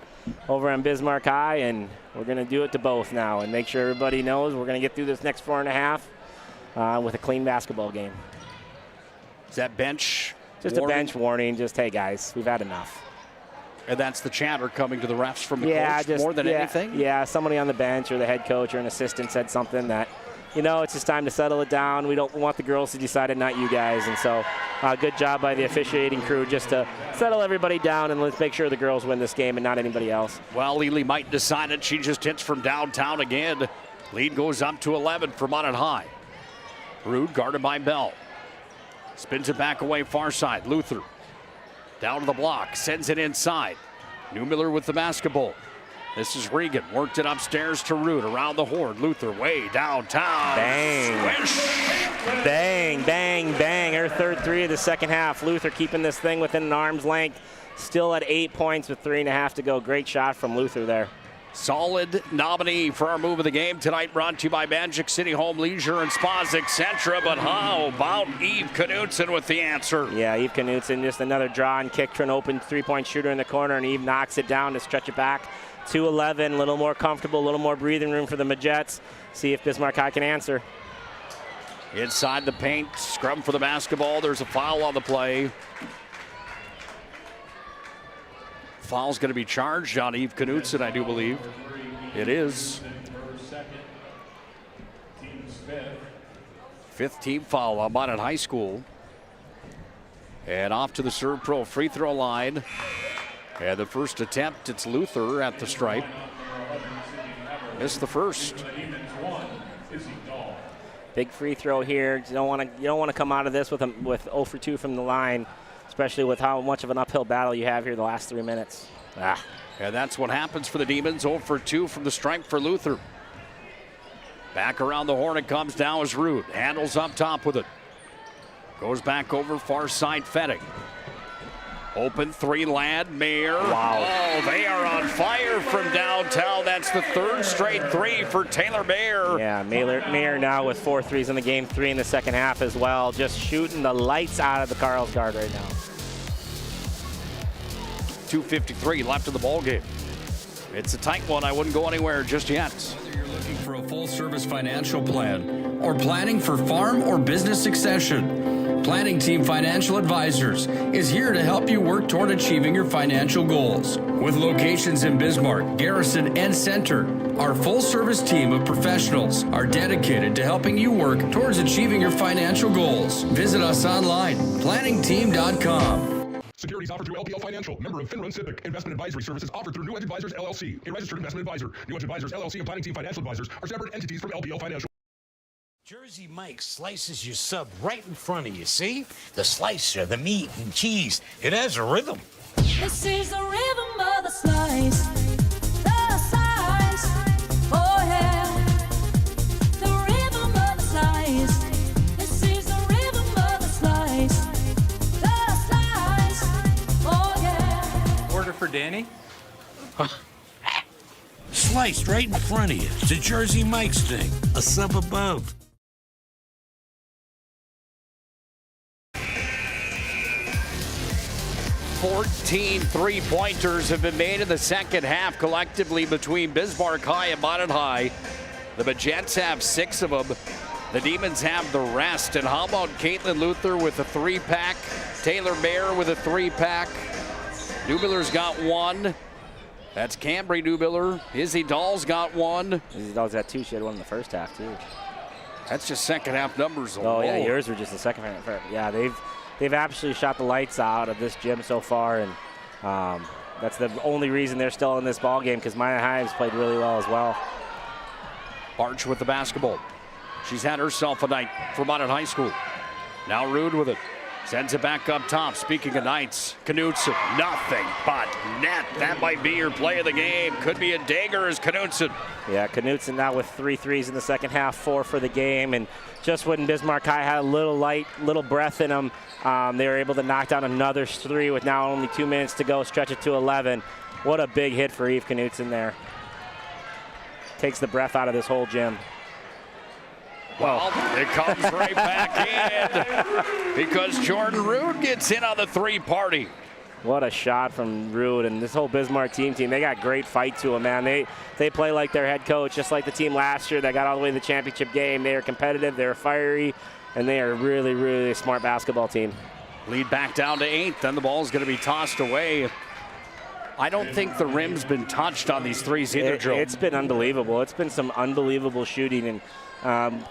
over on Bismarck High, and we're going to do it to both now and make sure everybody knows we're going to get through this next 4.5 with a clean basketball game. Is that bench? Just warning? A bench warning. Just, hey, guys, we've had enough. And that's the chatter coming to the refs from the coach more than anything? Yeah, somebody on the bench or the head coach or an assistant said something that, you know, it's just time to settle it down. We don't want the girls to decide it, not you guys. And so good job by the officiating crew just to settle everybody down and let's make sure the girls win this game and not anybody else. Well, Lily might decide it. She just hits from downtown again. Lead goes up to 11 for Minot High. Rude guarded by Bell. Spins it back away far side. Luther down to the block. Sends it inside. Newmiller with the basketball. This is Regan. Worked it upstairs to Rude. Around the horn. Luther way downtown. Bang. Swish. Bang, bang, bang. Her third 3 of the second half. Luther keeping this thing within an arm's length. Still at 8 points with 3.5 to go. Great shot from Luther there. Solid nominee for our move of the game tonight, brought to you by Magic City Home Leisure and Spas, etc. But how about Eve Knutson with the answer? Yeah, Eve Knutson, just another draw and kick to an open three-point shooter in the corner, and Eve knocks it down to stretch it back to 11. A little more comfortable, a little more breathing room for the Majettes. See if Bismarck High can answer. Inside the paint, scrum for the basketball. There's a foul on the play. Foul's going to be charged on Eve Knutson, I do believe. It is. Fifth team foul on Minot High School. And off to the serve pro free throw line. And the first attempt, it's Luther at the stripe. Missed the first. Big free throw here. You don't want to come out of this with 0 for 2 from the line, especially with how much of an uphill battle you have here the last 3 minutes. And that's what happens for the Demons. 0 for 2 from the stripe for Luther. Back around the horn it comes down as Rude. Handles up top with it. Goes back over far side Fetting. Open three, Ladd, Mayer. Wow. Oh, they are on fire from downtown. That's the third straight three for Taylor Mayer. Yeah, Mayer now with 4 threes in the game, 3 in the second half as well. Just shooting the lights out of the Carlsgard right now. 2:53 left in the ball game. It's a tight one. I wouldn't go anywhere just yet. Whether you're looking for a full-service financial plan or planning for farm or business succession, Planning Team Financial Advisors is here to help you work toward achieving your financial goals. With locations in Bismarck, Garrison, and Center, our full-service team of professionals are dedicated to helping you work towards achieving your financial goals. Visit us online, planningteam.com. Securities offered through LPL Financial, member of FINRA SIPC. Investment advisory services offered through New Edge Advisors LLC, a registered investment advisor. New Edge Advisors LLC and Planning Team Financial Advisors are separate entities from LPL Financial. Jersey Mike slices your sub right in front of you, see? The slicer, the meat and cheese. It has a rhythm. This is the rhythm of the slice. The slice. Oh yeah. The rhythm of the slice. This is the rhythm of the slice. The slice. Oh yeah. Order for Danny? Sliced right in front of you. It's a Jersey Mike's thing. A sub above. 14 three-pointers have been made in the second half collectively between Bismarck High and Minot High. The Majettes have 6 of them. The Demons have the rest. And how about Caitlin Luther with a 3-pack? Taylor Mayer with a 3-pack. Newbiller's got 1. That's Cambry Newbiller. Izzy Dahl's got 1. Izzy Dahl's got 2. She had 1 in the first half, too. That's just second half numbers alone. Oh, yeah, yours were just the second half. Yeah, they've absolutely shot the lights out of this gym so far, and that's the only reason they're still in this ball game, because Minot High has played really well as well. Arch with the basketball. She's had herself a night for Minot High School. Now Rude with it. Sends it back up top. Speaking of nights, Knutson, nothing but net. That might be your play of the game. Could be a dagger as Knutson. Yeah, Knutson now with 3 threes in the second half, 4 for the game. And just when Bismarck High had a little breath in them, they were able to knock down another 3 with now only 2 minutes to go, stretch it to 11. What a big hit for Eve Knutson there. Takes the breath out of this whole gym. Well, it comes right back in because Jordan Rude gets in on the 3-party. What a shot from Rude, and this whole Bismarck team, they got great fight to them, man. They play like their head coach, just like the team last year that got all the way to the championship game. They are competitive, they're fiery, and they are really, really a smart basketball team. Lead back down to 8, then the ball is going to be tossed away. I don't think the rim's been touched on these threes either, Joe. It's been unbelievable. It's been some unbelievable shooting, and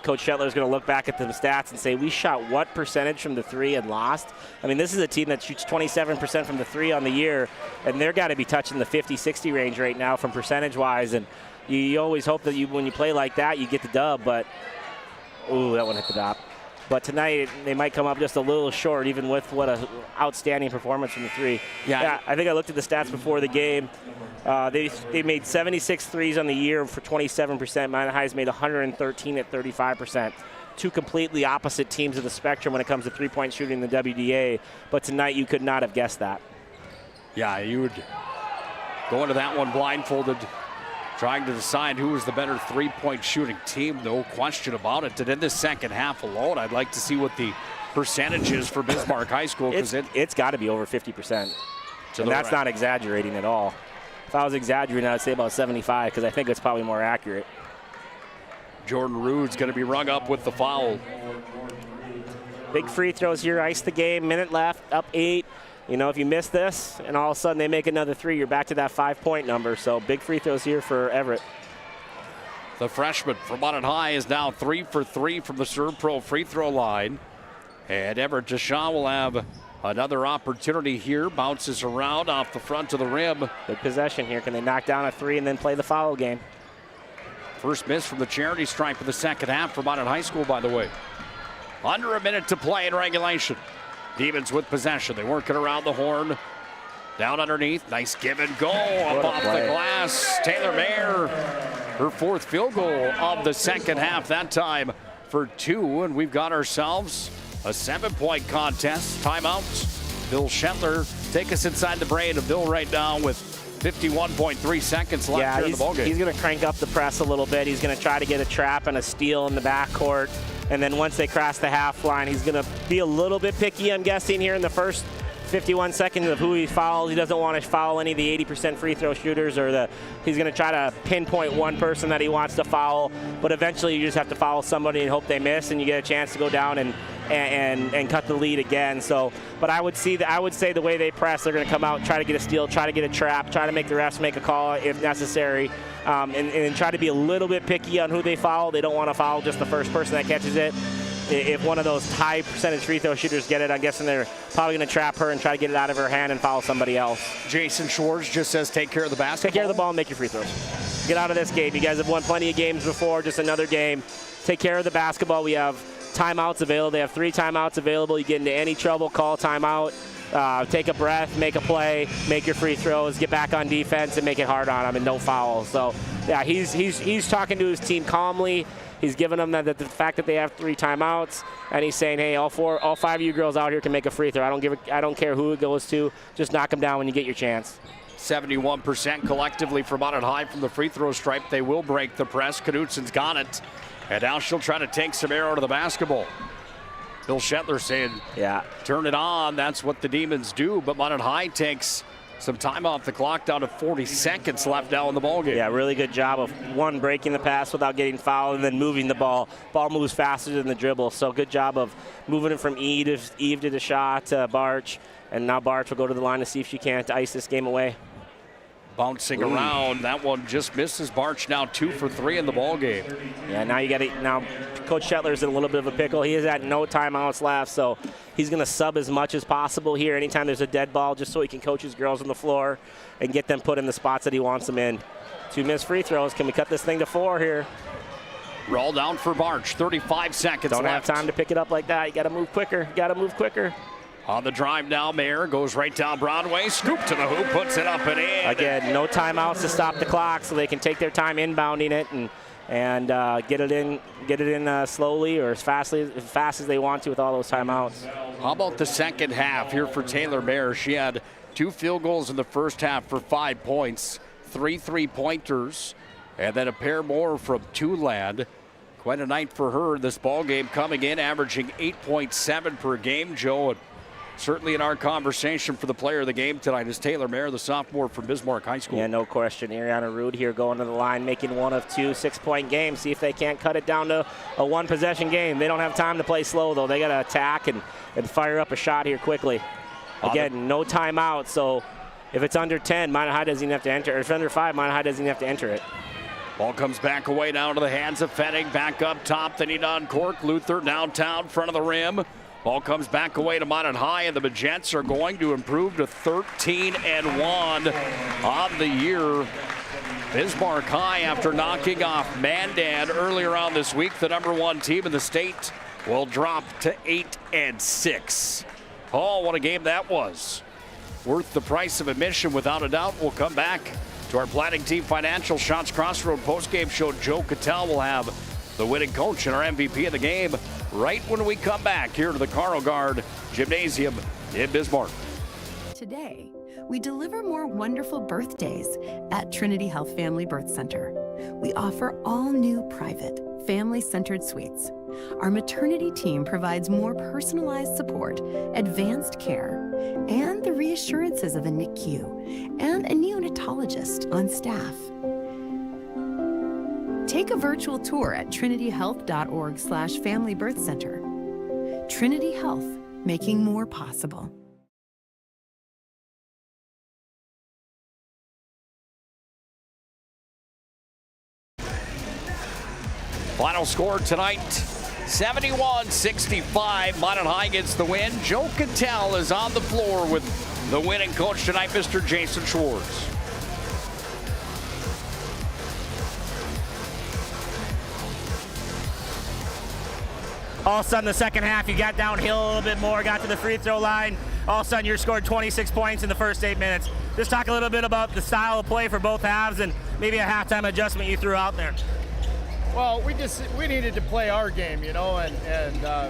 Coach Shetler is going to look back at the stats and say, we shot what percentage from the 3 and lost? I mean, this is a team that shoots 27% from the 3 on the year, and they're got to be touching the 50-60 range right now from percentage-wise, and you always hope that when you play like that, you get the dub, but, ooh, that one hit the dot. But tonight, they might come up just a little short, even with what an outstanding performance from the 3. Yeah, I think I looked at the stats before the game. They made 76 threes on the year for 27%. Minot High's made 113 at 35%. 2 completely opposite teams of the spectrum when it comes to three-point shooting in the WDA. But tonight, you could not have guessed that. Yeah, you would go into that one blindfolded. Trying to decide who is the better three-point shooting team, no question about it. And in the second half alone, I'd like to see what the percentage is for Bismarck High School. It's got to be over 50%. And that's not exaggerating at all. If I was exaggerating, I'd say about 75 because I think it's probably more accurate. Jordan Rude's going to be rung up with the foul. Big free throws here, ice the game, minute left, up 8. You know, if you miss this and all of a sudden they make another 3, you're back to that 5-point number. So big free throws here for Everett. The freshman from Minot High is now 3 for 3 from the Serve Pro free throw line. And Everett Deshawn will have another opportunity here. Bounces around off the front of the rim. Good possession here. Can they knock down a 3 and then play the foul game? First miss from the charity stripe of the second half for Minot High School, by the way. Under a minute to play in regulation. Demons with possession. They work it around the horn. Down underneath. Nice give and go. Up off the glass. Taylor Mayer, her 4th field goal of the second half. That time for 2. And we've got ourselves a 7-point contest. Timeout. Bill Shetler. Take us inside the brain of Bill right now with 51.3 seconds left here in the ballgame. He's going to crank up the press a little bit. He's going to try to get a trap and a steal in the backcourt. And then once they cross the half line, he's going to be a little bit picky, I'm guessing, here in the first 51 seconds of who he fouls. He doesn't want to foul any of the 80% free throw shooters, or he's going to try to pinpoint one person that he wants to foul. But eventually you just have to foul somebody and hope they miss, and you get a chance to go down and cut the lead again. So, but I would say the way they press, they're going to come out, try to get a steal, try to get a trap, try to make the refs make a call if necessary, and try to be a little bit picky on who they foul. They don't want to foul just the first person that catches it. If one of those high percentage free throw shooters get it, I'm guessing they're probably going to trap her and try to get it out of her hand and foul somebody else. Jason Schwartz just says take care of the basketball. Take care of the ball and make your free throws. Get out of this game. You guys have won plenty of games before, just another game. Take care of the basketball. We have timeouts available. They have 3 timeouts available. You get into any trouble, call timeout. Take a breath, make a play, make your free throws, get back on defense and make it hard on them and don't foul. So, yeah, he's talking to his team calmly. He's giving them the fact that they have 3 timeouts, and he's saying, hey, all 5 of you girls out here can make a free throw. I don't care who it goes to. Just knock them down when you get your chance. 71% collectively for Minot High from the free throw stripe. They will break the press. Knutsen's got it. And now she'll try to take some air out of the basketball. Bill Shetler saying, yeah, turn it on. That's what the Demons do. But Minot High takes some time off the clock, down to 40 seconds left now in the ballgame. Yeah, really good job of, one, breaking the pass without getting fouled, and then moving the ball. Ball moves faster than the dribble, so good job of moving it from Eve to the shot to Barch, and now Barch will go to the line to see if she can't ice this game away. Bouncing around, that one just misses. Barch now 2 for 3 in the ballgame. Yeah, now you got it. Now Coach Shetler's in a little bit of a pickle. He has had no timeouts left, so he's going to sub as much as possible here anytime there's a dead ball, just so he can coach his girls on the floor and get them put in the spots that he wants them in. 2 missed free throws. Can we cut this thing to 4 here? Roll down for Barch. 35 seconds Don't left. have time to pick it up like that. You got to move quicker. You got to move quicker. On the drive now, Mayer goes right down Broadway, scoop to the hoop, puts it up and in. Again, no timeouts to stop the clock, so they can take their time inbounding it and get it in slowly or as fast as they want to with all those timeouts. How about the second half here for Taylor Mayer? She had 2 field goals in the first half for 5 points, 3 3-pointers, and then a pair more from Tulane. Quite a night for her. This ball game coming in, averaging 8.7 per game, Joe. And certainly in our conversation for the player of the game tonight is Taylor Mayer, the sophomore from Bismarck High School. Yeah, no question. Ariana Rude here going to the line, making 1 of 2 6-point games. See if they can't cut it down to a 1-possession game. They don't have time to play slow, though. They got to attack and fire up a shot here quickly. Again, no timeout, so if it's under 10, Minot High doesn't even have to enter. Or if it's under 5, Minot High doesn't even have to enter it. Ball comes back away down to the hands of Fettig. Back up top, they need on Cork. Luther downtown, front of the rim. Ball comes back away to Minot High, and the Magents are going to improve to 13-1 on the year. Bismarck High, after knocking off Mandan earlier on this week, the #1 team in the state, will drop to 8-6. Oh, what a game that was. Worth the price of admission without a doubt. We'll come back to our Planning Team Financial Shots Crossroad postgame show. Joe Kittel will have the winning coach and our MVP of the game right when we come back here to the Carl Guard Gymnasium in Bismarck. Today, we deliver more wonderful birthdays at Trinity Health Family Birth Center. We offer all new private, family-centered suites. Our maternity team provides more personalized support, advanced care, and the reassurances of a NICU and a neonatologist on staff. Take a virtual tour at trinityhealth.org/Family Birth Center. Trinity Health, making more possible. Final score tonight, 71-65. Minot High gets the win. Joe KITTELL is on the floor with the winning coach tonight, Mr. Jason Schwartz. All of a sudden, the second half, you got downhill a little bit more, got to the free throw line. All of a sudden, you scored 26 points in the first 8 minutes. Just talk a little bit about the style of play for both halves and maybe a halftime adjustment you threw out there. Well, we needed to play our game, you know, and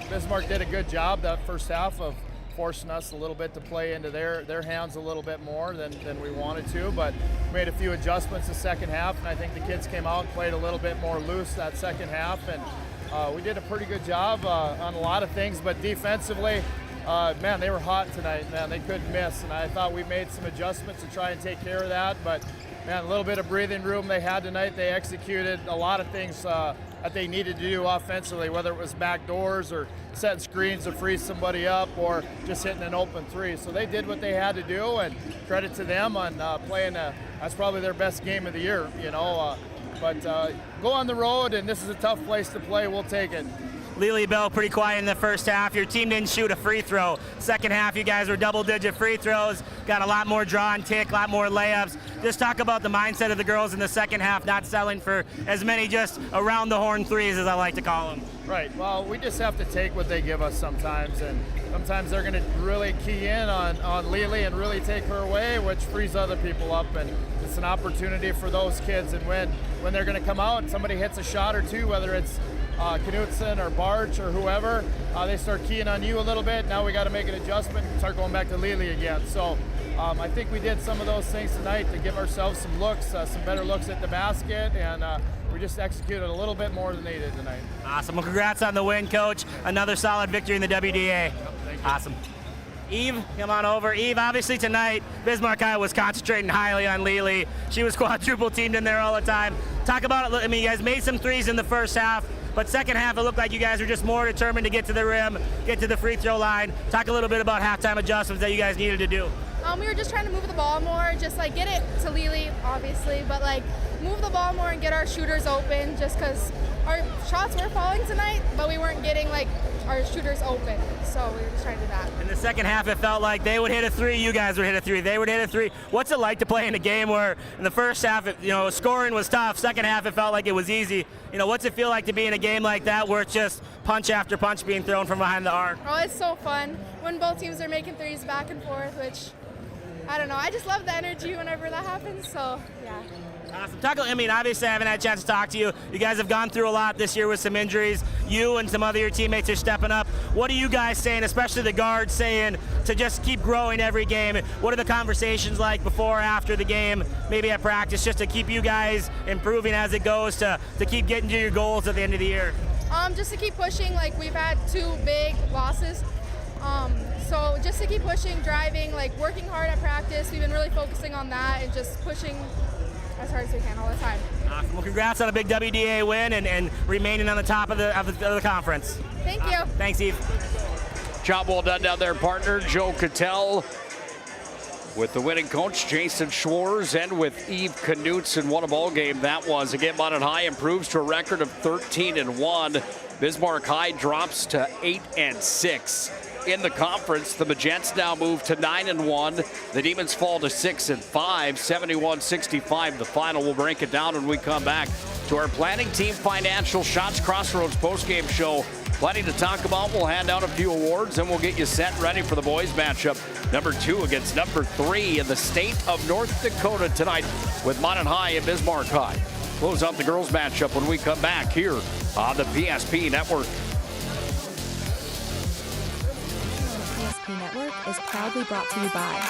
Bismarck did a good job that first half of forcing us a little bit to play into their hands a little bit more than we wanted to, but made a few adjustments the second half, and I think the kids came out and played a little bit more loose that second half, and we did a pretty good job on a lot of things, but defensively, man, they were hot tonight, man. They couldn't miss, and I thought we made some adjustments to try and take care of that, but man, a little bit of breathing room they had tonight. They executed a lot of things that they needed to do offensively, whether it was back doors or setting screens to freeze somebody up or just hitting an open three. So they did what they had to do, and credit to them on playing that's probably their best game of the year, you know. But go on the road, and this is a tough place to play. We'll take it. Lily Bell pretty quiet in the first half. Your team didn't shoot a free throw. Second half, you guys were double-digit free throws. Got a lot more draw and tick, a lot more layups. Just talk about the mindset of the girls in the second half, not selling for as many just around-the-horn threes, as I like to call them. Right. Well, we just have to take what they give us sometimes, and sometimes they're going to really key in on Lily and really take her away, which frees other people up, and it's an opportunity for those kids. And when they're going to come out and somebody hits a shot or two, whether it's Knutson or Barch or whoever, they start keying on you a little bit. Now we got to make an adjustment and start going back to Lily again. So I think we did some of those things tonight to give ourselves some looks, some better looks at the basket, and we just executed a little bit more than they did tonight. Awesome. Well, congrats on the win, Coach. Another solid victory in the WDA. Awesome. Eve, come on over. Eve, obviously tonight, Bismarck High was concentrating highly on Lily. She was quadruple teamed in there all the time. Talk about it. I mean, you guys made some threes in the first half, but second half, it looked like you guys were just more determined to get to the rim, get to the free throw line. Talk a little bit about halftime adjustments that you guys needed to do. We were just trying to move the ball more, just like get it to Lily, obviously, but like move the ball more and get our shooters open, just because our shots were falling tonight, but we weren't getting like our shooters open, so we were just trying to do that. In the second half, it felt like they would hit a three, you guys would hit a three, they would hit a three. What's it like to play in a game where in the first half, scoring was tough, second half it felt like it was easy? What's it feel like to be in a game like that where it's just punch after punch being thrown from behind the arc? Oh, it's so fun when both teams are making threes back and forth, which, I don't know, I just love the energy whenever that happens, so yeah. Awesome. Obviously I haven't had a chance to talk to you. You guys have gone through a lot this year with some injuries. You and some other your teammates are stepping up. What are you guys saying, especially the guards, saying to just keep growing every game? What are the conversations like before, after the game, maybe at practice, just to keep you guys improving as it goes to keep getting to your goals at the end of the year? Just to keep pushing. Like, we've had 2 big losses. So just to keep pushing, driving, like working hard at practice. We've been really focusing on that and just pushing as hard as we can all the time. Awesome. Well, congrats on a big WDA win and remaining on the top of the conference. Thank you. Thanks, Eve. Job well done down there, partner. Joe KITTELL with the winning coach, Jason Schwartz, and with Eve Knutson. What a ball game that was. Again, Minot High improves to a record of 13-1. Bismarck High drops to 8-6. In the conference, the Magents now move to 9-1. The Demons fall to 6-5, 71-65. The final. We'll break it down when we come back to our Planning Team Financial Shots Crossroads postgame show. Plenty to talk about. We'll hand out a few awards, and we'll get you set and ready for the boys matchup. Number 2 against number 3 in the state of North Dakota tonight with Minot High and Bismarck High. Close out the girls matchup when we come back here on the PSP Network. PSP Network is proudly brought to you by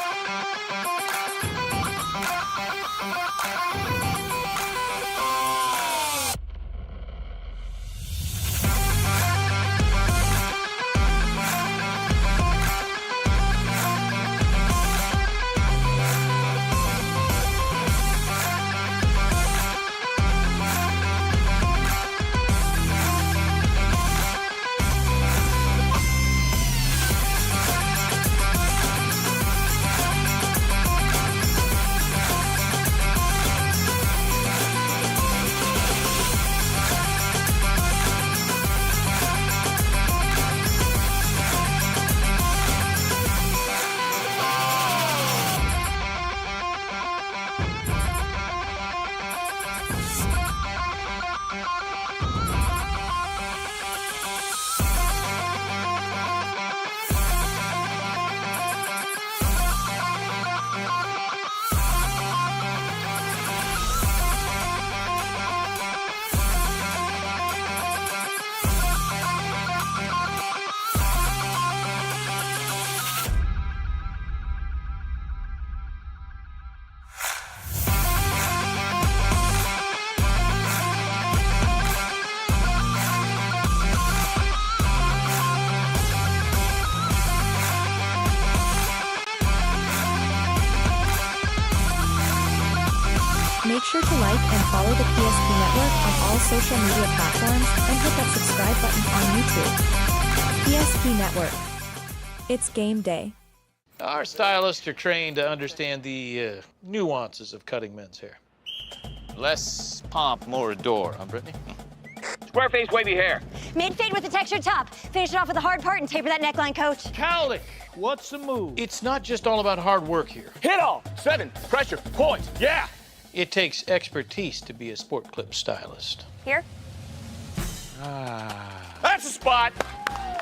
Make sure to like and follow the PSP Network on all social media platforms and hit that subscribe button on YouTube. PSP Network. It's game day. Our stylists are trained to understand the nuances of cutting men's hair. Less pomp, more adore, huh, Brittany? Square face, wavy hair. Mid-fade with a textured top. Finish it off with a hard part and taper that neckline, coach. Cowlick, what's the move? It's not just all about hard work here. Hit all. 7. Pressure. Points. Yeah. It takes expertise to be a sport clip stylist. Here? That's the spot.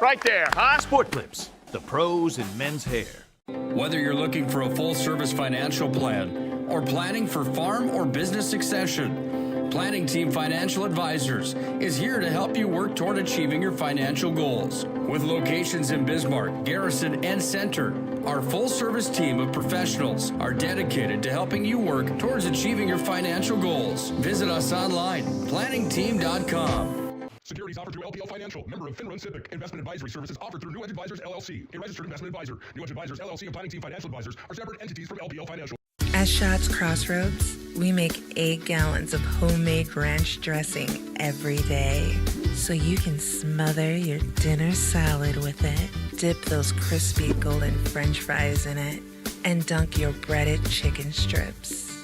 Right there, huh? Sport Clips, the pros in men's hair. Whether you're looking for a full-service financial plan or planning for farm or business succession, Planning Team Financial Advisors is here to help you work toward achieving your financial goals. With locations in Bismarck, Garrison, and Center, our full-service team of professionals are dedicated to helping you work towards achieving your financial goals. Visit us online, planningteam.com. Securities offered through LPL Financial, member of FINRA SIPC. Investment advisory services offered through New Edge Advisors, LLC, a registered investment advisor. New Edge Advisors, LLC, and Planning Team Financial Advisors are separate entities from LPL Financial. At Schatz Crossroads, we make 8 gallons of homemade ranch dressing every day, so you can smother your dinner salad with it, dip those crispy golden French fries in it, and dunk your breaded chicken strips.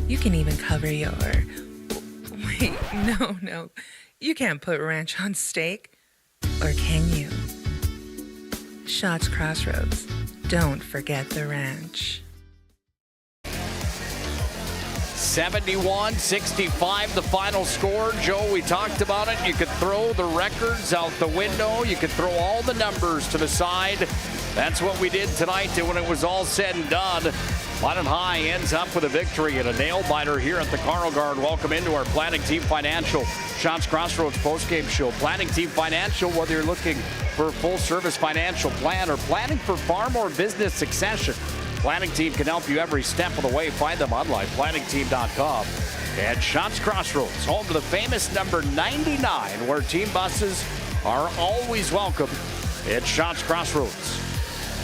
You can even cover your... Wait, no. You can't put ranch on steak, or can you? Schatz Crossroads. Don't forget the ranch. 71-65 the final score. Joe, we talked about it. You could throw the records out the window. You could throw all the numbers to the side. That's what we did tonight. And when it was all said and done, Minot High ends up with a victory and a nail-biter here at the Carl Guard. Welcome into our Planning Team Financial Schatz Crossroads postgame show. Planning Team Financial, whether you're looking for a full-service financial plan or planning for farm or business succession, Planning Team can help you every step of the way. Find them online, planningteam.com. And Schatz Crossroads, home to the famous number 99, where team buses are always welcome at Schatz Crossroads.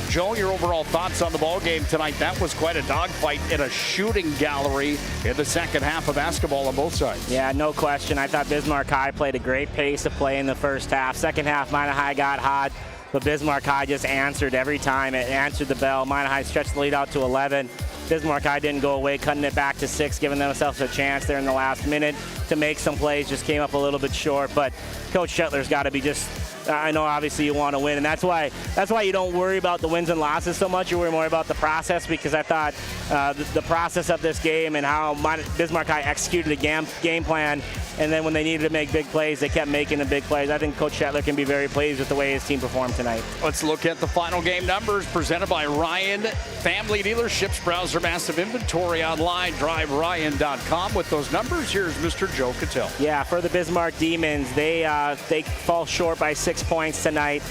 Joe, your overall thoughts on the ball game tonight? That was quite a dogfight in a shooting gallery in the second half of basketball on both sides. Yeah, no question. I thought Bismarck High played a great pace of play in the first half. Second half, Minot High got hot, but Bismarck High just answered every time. It answered the bell. Minot High stretched the lead out to 11. Bismarck High didn't go away, cutting it back to 6, giving themselves a chance there in the last minute to make some plays. Just came up a little bit short, but Coach Shetler's got to be just... I know obviously you want to win, and that's why you don't worry about the wins and losses so much. You worry more about the process, because I thought the process of this game and how Bismarck High executed a game plan, and then when they needed to make big plays, they kept making the big plays. I think Coach Shetler can be very pleased with the way his team performed tonight. Let's look at the final game numbers presented by Ryan Family Dealerships. Browse their massive inventory online, driveryan.com. With those numbers, here's Mr. Joe KITTELL. Yeah, for the Bismarck Demons, they fall short by 6 points tonight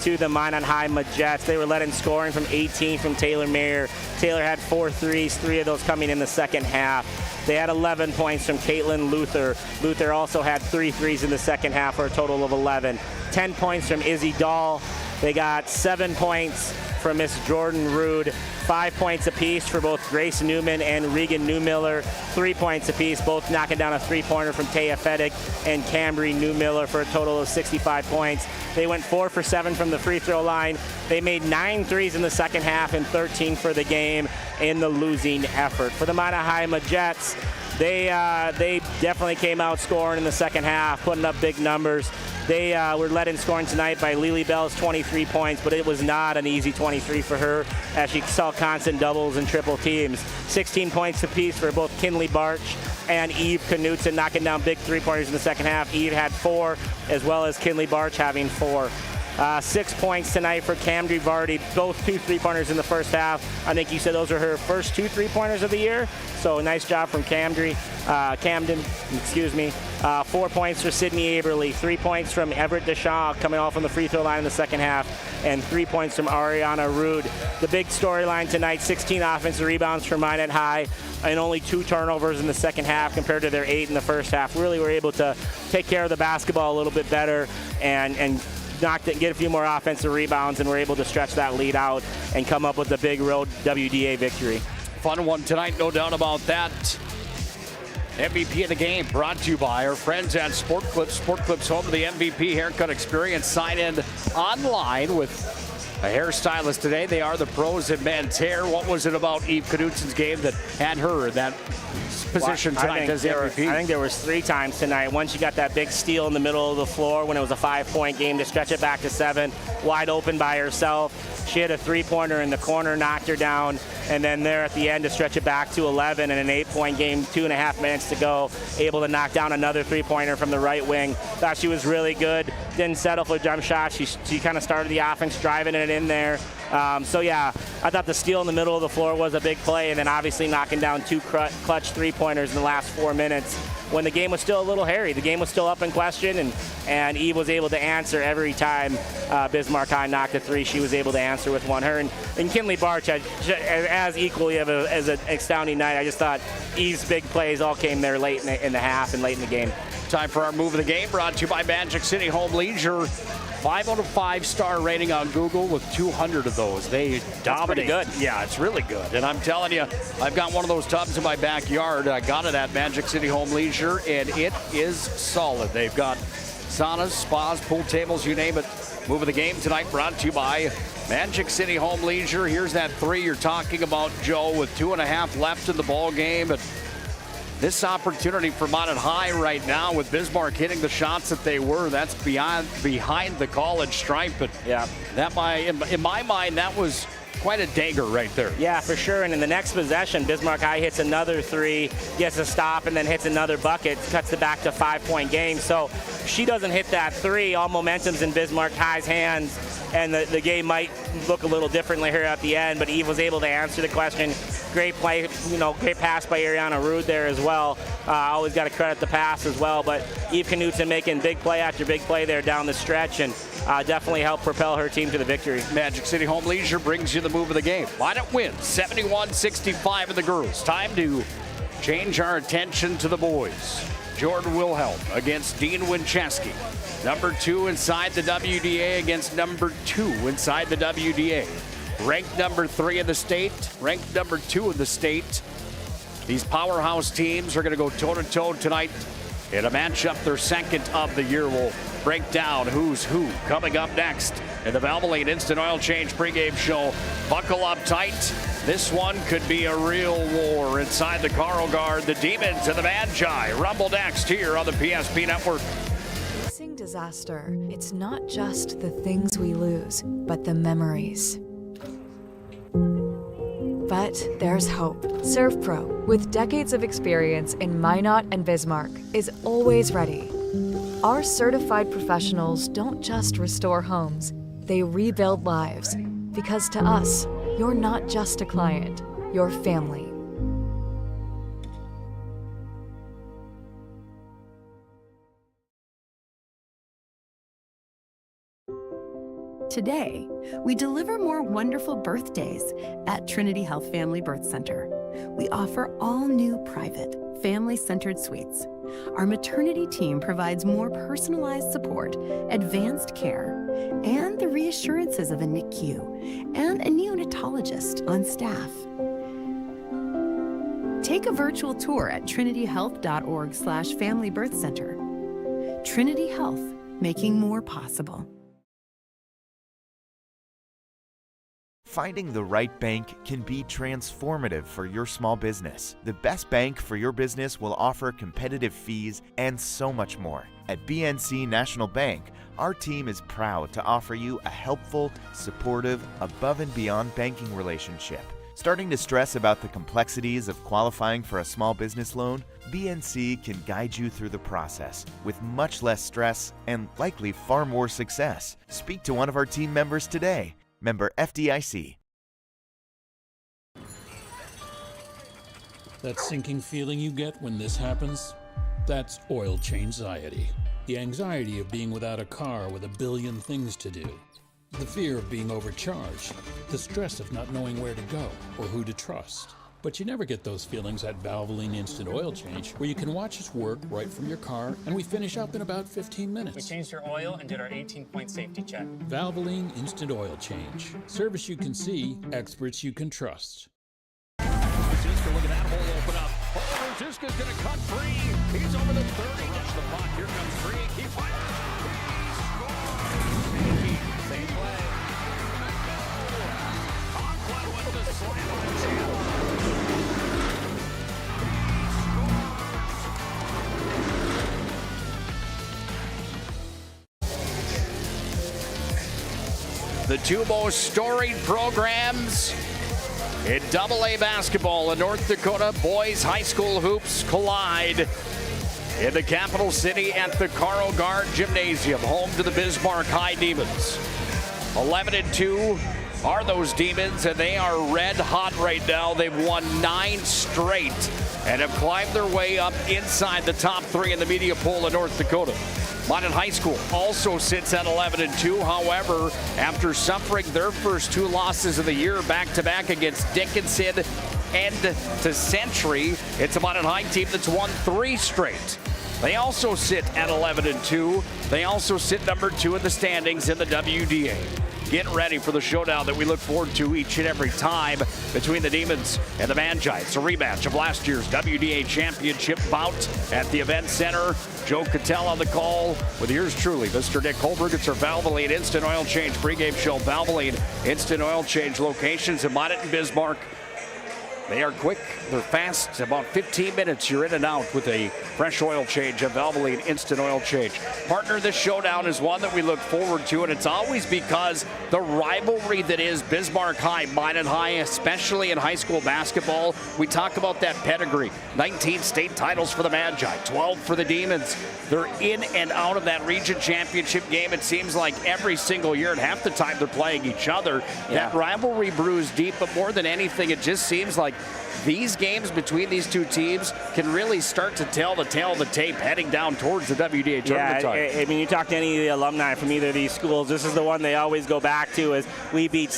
to the Minot High Jets. They were led in scoring from 18 from Taylor Mayer. Taylor had 4 threes, 3 of those coming in the second half. They had 11 points from Caitlin Luther. Luther also had 3 threes in the second half for a total of 11. 10 points from Izzy Dahl. They got 7 points from Miss Jordan Rude. 5 points apiece for both Grace Newman and Regan Newmiller. 3 points apiece, both knocking down a 3-pointer from Taya Feddick and Cambry Newmiller for a total of 65 points. They went 4 for 7 from the free throw line. They made 9 threes in the second half and 13 for the game in the losing effort. For the Minot High Jets, they definitely came out scoring in the second half, putting up big numbers. They were led in scoring tonight by Lily Bell's 23 points, but it was not an easy 23 for her, as she saw constant doubles and triple teams. 16 points apiece for both Kinley Barch and Eve Knutson knocking down big three-pointers in the second half. Eve had 4, as well as Kinley Barch having 4. 6 points tonight for Camden Vardy, both 2 three-pointers in the first half. I think you said those are her first 2 three-pointers of the year, so nice job from Camden. 4 points for Sydney Aberly, 3 points from Everett Deshaw coming off on the free throw line in the second half, and 3 points from Ariana Rude. The big storyline tonight, 16 offensive rebounds for Minot High, and only 2 turnovers in the second half compared to their 8 in the first half. Really were able to take care of the basketball a little bit better and get a few more offensive rebounds, and were able to stretch that lead out and come up with a big road WDA victory. Fun one tonight, no doubt about that. MVP of the game brought to you by our friends at Sport Clips. Sport Clips, home of the MVP haircut experience. Sign in online with a hairstylist today. They are the pros in men's hair. What was it about Eve Knutson's game that had her in that position tonight as MVP? I think there was 3 times tonight. Once she got that big steal in the middle of the floor when it was a 5-point game to stretch it back to 7, wide open by herself. She had a 3-pointer in the corner, knocked her down, and then there at the end to stretch it back to 11 in an 8-point game, 2.5 minutes to go, able to knock down another 3-pointer from the right wing. Thought she was really good. Didn't settle for jump shots. She kind of started the offense driving it in there. So yeah, I thought the steal in the middle of the floor was a big play, and then obviously knocking down 2 clutch 3-pointers in the last 4 minutes when the game was still a little hairy. The game was still up in question, and Eve was able to answer every time Bismarck High knocked a 3. She was able to answer with one. Her and Kinley Barch had as equally as an astounding night. I just thought Eve's big plays all came there late in the half and late in the game. Time for our move of the game, brought to you by Magic City Home Leisure. 5 out of 5-star rating on Google with 200 of those. They dominate. That's pretty good. Yeah, it's really good. And I'm telling you, I've got one of those tubs in my backyard. I got it at Magic City Home Leisure, and it is solid. They've got saunas, spas, pool tables, you name it. Move of the game tonight brought to you by Magic City Home Leisure. Here's that 3 you're talking about, Joe, with 2.5 left in the ball game. But this opportunity for Minot High right now with Bismarck hitting the shots that they were, that's behind the college stripe. But yeah, that in my mind, that was quite a dagger right there. Yeah, for sure. And in the next possession, Bismarck High hits another 3, gets a stop, and then hits another bucket, cuts it back to a 5-point game. So if she doesn't hit that 3, all momentum's in Bismarck High's hands, and the game might look a little differently here at the end. But Eve was able to answer the question. Great play, great pass by Ariana Rude there as well. Always got to credit the pass as well. But Eve Knutson making big play after big play there down the stretch, and definitely helped propel her team to the victory. Magic City Home Leisure brings you the move of the game. Minot wins 71-65 in the girls. Time to change our attention to the boys. Jordan Wilhelm against Dean Winchesky. Number 2 inside the WDA against number 2 inside the WDA. Ranked number 3 in the state, ranked number 2 in the state. These powerhouse teams are going to go toe-to-toe tonight in a matchup, their second of the year. We'll break down who's who coming up next in the Valvoline Instant Oil Change pregame show. Buckle up tight. This one could be a real war inside the Carl Guard. The Demons and the Magi rumble next here on the PSP Network. Facing disaster, it's not just the things we lose, but the memories. But there's hope. ServPro, with decades of experience in Minot and Bismarck, is always ready. Our certified professionals don't just restore homes, they rebuild lives. Because to us, you're not just a client, you're family. Today, we deliver more wonderful birthdays at Trinity Health Family Birth Center. We offer all new private, family-centered suites. Our maternity team provides more personalized support, advanced care, and the reassurances of a NICU and a neonatologist on staff. Take a virtual tour at trinityhealth.org/Family Birth Center. Trinity Health, making more possible. Finding the right bank can be transformative for your small business. The best bank for your business will offer competitive fees and so much more. At BNC National Bank, our team is proud to offer you a helpful, supportive, above and beyond banking relationship. Starting to stress about the complexities of qualifying for a small business loan? BNC can guide you through the process with much less stress and likely far more success. Speak to one of our team members today. Member FDIC. That sinking feeling you get when this happens? That's oil change anxiety. The anxiety of being without a car with a billion things to do. The fear of being overcharged. The stress of not knowing where to go or who to trust. But you never get those feelings at Valvoline Instant Oil Change, where you can watch us work right from your car, and we finish up in about 15 minutes. We changed your oil and did our 18-point safety check. Valvoline Instant Oil Change. Service you can see, experts you can trust. Ziska, look at that hole open up. Oh, Ziska's going to cut free. He's over the 30. Watch the puck. Here comes free. He fires. Same play. Conklin with the slam on his hand. The two most storied programs in AA basketball in North Dakota, boys high school hoops collide in the capital city at the Carl Gard Gymnasium, home to the Bismarck High Demons. 11-2 are those Demons, and they are red hot right now. They've won 9 straight and have climbed their way up inside the top 3 in the media poll in North Dakota. Minot High School also sits at 11-2. However, after suffering their first 2 losses of the year back-to-back against Dickinson and to Century, it's a Minot High team that's won 3 straight. They also sit at 11-2. They also sit number 2 in the standings in the WDA. Get ready for the showdown that we look forward to each and every time between the Demons and the Magi. It's a rematch of last year's WDA championship bout at the Event Center. Joe KITTELL on the call with yours truly, Mr. Nick HULBERG. It's our Valvoline Instant Oil Change pregame show. Valvoline Instant Oil Change locations in Minot and Bismarck. They are quick, they're fast, about 15 minutes you're in and out with a fresh oil change, a Valvoline Instant Oil Change. Partner, this showdown is one that we look forward to, and it's always because the rivalry that is Bismarck High, Minot High, especially in high school basketball. We talk about that pedigree. 19 state titles for the Magi, 12 for the Demons. They're in and out of that region championship game, it seems like every single year, and half the time they're playing each other. Yeah. That rivalry brews deep, but more than anything, it just seems like these games between these two teams can really start to tell the tale of the tape heading down towards the WDA tournament time. I mean, you talk to any of the alumni from either of these schools, this is the one they always go back to is we beat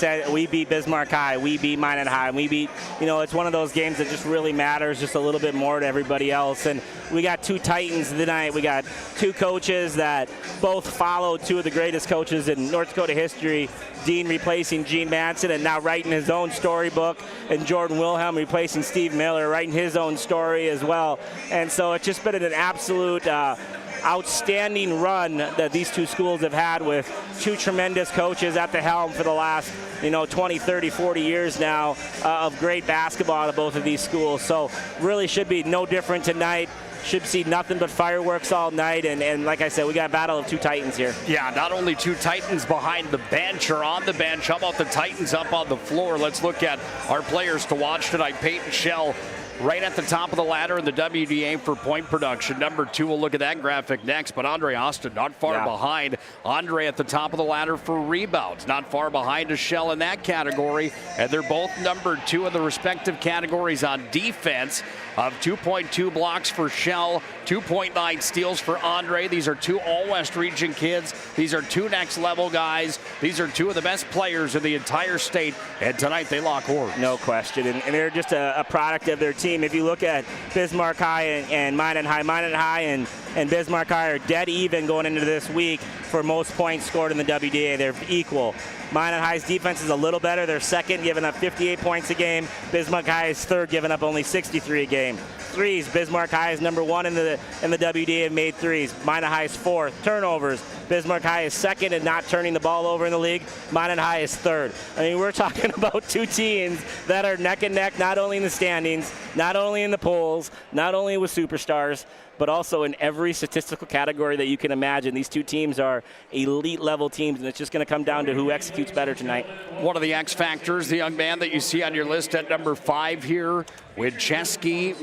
Bismarck High, we beat Minot High, and we beat, it's one of those games that just really matters just a little bit more to everybody else. And we got 2 Titans tonight. We got 2 coaches that both followed 2 of the greatest coaches in North Dakota history, Dean replacing Gene Manson and now writing his own storybook, and Jordan Wilhelm replacing Steve Miller, writing his own story as well. And so it's just been an absolute outstanding run that these 2 schools have had with 2 tremendous coaches at the helm for the last 20, 30, 40 years now of great basketball out of both of these schools. So really should be no different tonight. Should see nothing but fireworks all night, and like I said, we got a battle of 2 Titans here. Yeah, not only 2 Titans behind the bench or on the bench, how about the Titans up on the floor? Let's look at our players to watch tonight. Peyton Shell right at the top of the ladder in the WDA for point production. Number 2, we'll look at that graphic next, but Andre Austin not far behind. Andre at the top of the ladder for rebounds, not far behind a Shell in that category, and they're both number 2 in the respective categories on defense of 2.2 blocks for Shell, 2.9 steals for Andre. These are 2 All-West region kids. These are 2 next-level guys. These are 2 of the best players in the entire state, and tonight they lock horns. No question, and they're just a product of their team. If you look at Bismarck High and Minot High and Bismarck High are dead even going into this week for most points scored in the WDA. They're equal. Minot High's defense is a little better. They're second, giving up 58 points a game. Bismarck High is third, giving up only 63 a game. Threes, Bismarck High is number 1 in the WDA, have made threes. Minot High is 4th. Turnovers, Bismarck High is second in not turning the ball over in the league. Minot High is third. I mean, we're talking about two teams that are neck and neck, not only in the standings, not only in the polls, not only with superstars, but also in every statistical category that you can imagine. These two teams are elite level teams, and it's just going to come down to who executes better tonight. One of the X factors, the young man that you see on your list at number 5 here, Wincheski,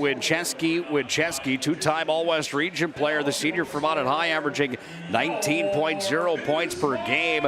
two-time All-West Region player, the senior from Minot High, averaging 19.0 points per game.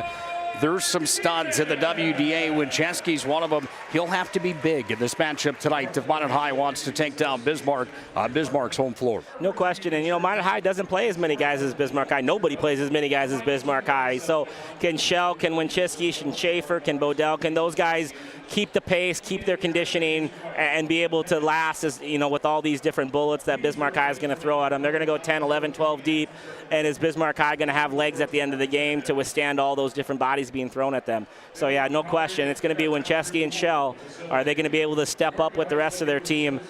There's some studs in the WDA. Wincheski's one of them. He'll have to be big in this matchup tonight if Minot High wants to take down Bismarck on Bismarck's home floor. No question. And, Minot High doesn't play as many guys as Bismarck High. Nobody plays as many guys as Bismarck High. So can Shell, can Wincheski, can Schaefer, can Bodell, can those guys keep the pace, keep their conditioning, and be able to last with all these different bullets that Bismarck High is going to throw at them? They're going to go 10, 11, 12 deep. And is Bismarck High going to have legs at the end of the game to withstand all those different bodies being thrown at them? So, yeah, no question. It's going to be Wincheski and Shell. Are they going to be able to step up with the rest of their team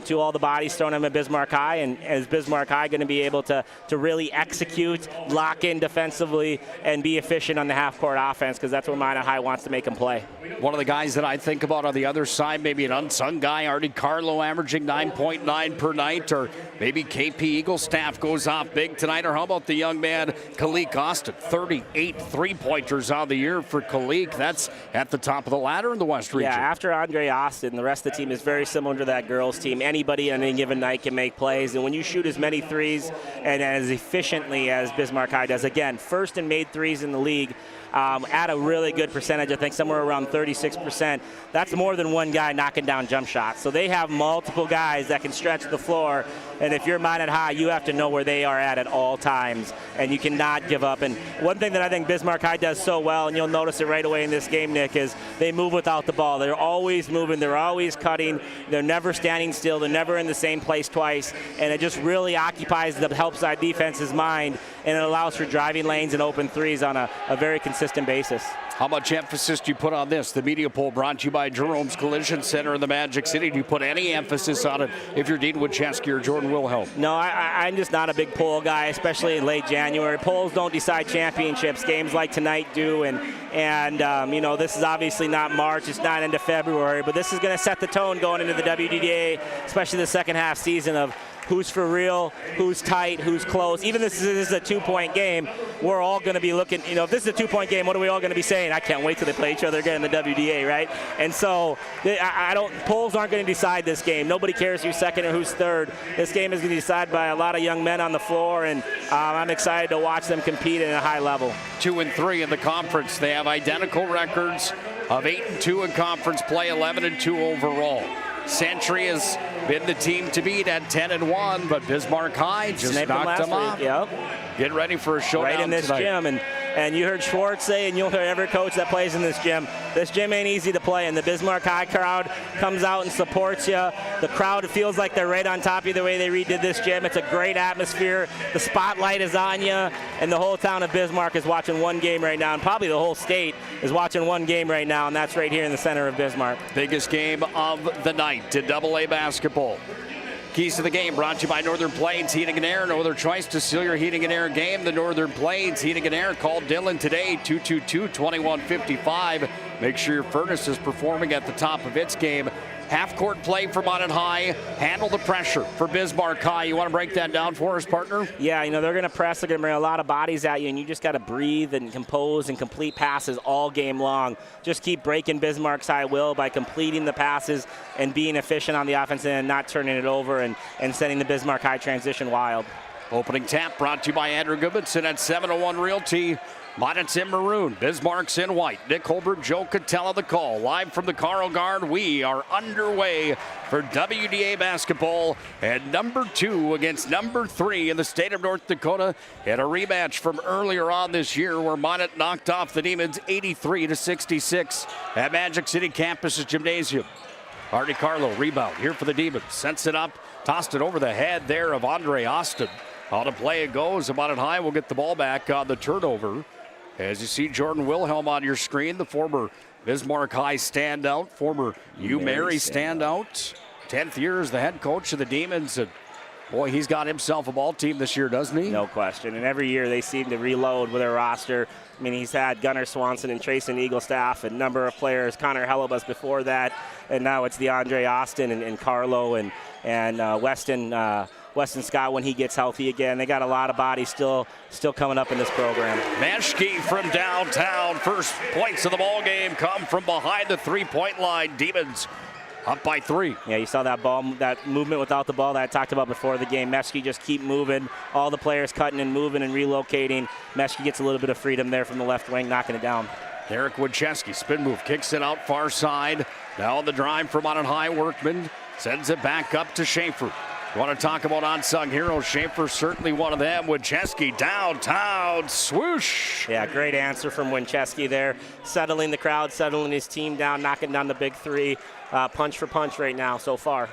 to all the bodies thrown at them at Bismarck High? And is Bismarck High going to be able to really execute, lock in defensively, and be efficient on the half-court offense? Because that's where Minot High wants to make them play. One of the guys that I think about on the other side, maybe an unsung guy, Artie Carlo, averaging 9.9 per night, or maybe KP Eaglestaff goes off big tonight, or how about the young man Kalik Austin, 38 three-pointers on the year for Kalik. That's at the top of the ladder in the West region. Yeah, after Andre Austin, the rest of the team is very similar to that girls team. Anybody on any given night can make plays, and when you shoot as many threes and as efficiently as Bismarck High does, again, first in made threes in the league, at a really good percentage, I think somewhere around 36%. That's more than one guy knocking down jump shots. So they have multiple guys that can stretch the floor, and if you're Minot High, you have to know where they are at all times, and you cannot give up. And one thing that I think Bismarck High does so well, and you'll notice it right away in this game, Nick, is they move without the ball. They're always moving. They're always cutting. They're never standing still. They're never in the same place twice, and it just really occupies the help side defense's mind, and it allows for driving lanes and open threes on a very consistent basis. How much emphasis do you put on this? The media poll brought to you by Jerome's Collision Center in the Magic City. Do you put any emphasis on it if you're Dean Wincheski or Jordan Wilhelm? No, I'm just not a big poll guy, especially in late January. Polls don't decide championships. Games like tonight do, and this is obviously not March. It's not into February, but this is going to set the tone going into the WDDA, especially the second half season of who's for real, who's tight, who's close. Even if this is a two-point game, we're all going to be looking, if this is a two-point game, what are we all going to be saying? I can't wait till they play each other again in the WDA, right? And so polls aren't going to decide this game. Nobody cares who's second or who's third. This game is going to be decided by a lot of young men on the floor, and I'm excited to watch them compete at a high level. 2-3 in the conference. They have identical records of 8-2 in conference play, 11-2 overall. Century has been the team to beat at 10-1, but Bismarck High just knocked them off. Yep. Get ready for a showdown right in this tonight. gym, and you heard Schwartz say, and you'll hear every coach that plays in this gym ain't easy to play, and the Bismarck High crowd comes out and supports you. The crowd feels like they're right on top of you the way they redid this gym. It's a great atmosphere. The spotlight is on you, and the whole town of Bismarck is watching one game right now, and probably the whole state is watching one game right now, and that's right here in the center of Bismarck. Biggest game of the night in AA basketball. Keys to the game brought to you by Northern Plains Heating and Air. No other choice to seal your heating and air game. The Northern Plains Heating and Air. Call Dylan today, 222-2155. Make sure your furnace is performing at the top of its game. Half-court play for Minot High. Handle the pressure for Bismarck High. You want to break that down for us, partner? Yeah, they're going to press. They're going to bring a lot of bodies at you, and you just got to breathe and compose and complete passes all game long. Just keep breaking Bismarck's high will by completing the passes and being efficient on the offense and not turning it over and sending the Bismarck High transition wild. Opening tap brought to you by Andrew Goodmanson at 701 Realty. Minot's in maroon, Bismarck's in white. Nick Hulberg, Joe Kittell on the call. Live from the Carl Guard, we are underway for WDA basketball at number 2 against number 3 in the state of North Dakota. And a rematch from earlier on this year where Minot knocked off the Demons 83-66 at Magic City Campus's gymnasium. Artie Carlo, rebound here for the Demons. Sends it up, tossed it over the head there of Andre Austin. On the play it goes. Minot High will get the ball back on the turnover. As you see Jordan Wilhelm on your screen, the former Bismarck High standout, former UMary standout. 10th year as the head coach of the Demons. And Boy, he's got himself a ball team this year, doesn't he? No question. And every year they seem to reload with their roster. I mean, he's had Gunnar Swanson and Trayson Eaglestaff, a number of players, Connor Hellebus before that, and now it's DeAndre Austin and Carlo and Weston Scott when he gets healthy again. They got a lot of bodies still coming up in this program. Meshke from downtown. First points of the ball game come from behind the three-point line. Demons up by 3. Yeah, you saw that ball, that movement without the ball that I talked about before the game. Meshke just keep moving. All the players cutting and moving and relocating. Meshke gets a little bit of freedom there from the left wing, knocking it down. Derek Winchesky, spin move, kicks it out far side. Now on the drive from on high, Workman sends it back up to Schaefer. You want to talk about unsung heroes? Schaefer certainly one of them. Winchesky downtown, swoosh. Yeah, great answer from Winchesky there. Settling the crowd, settling his team down, knocking down the big 3. Punch for punch right now so far.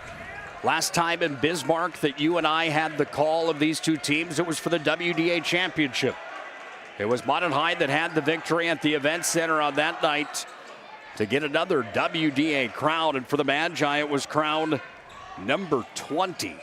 Last time in Bismarck that you and I had the call of these two teams, it was for the WDA championship. It was Minot High that had the victory at the event center on that night to get another WDA crown. And for the Magi, it was crowned number 20.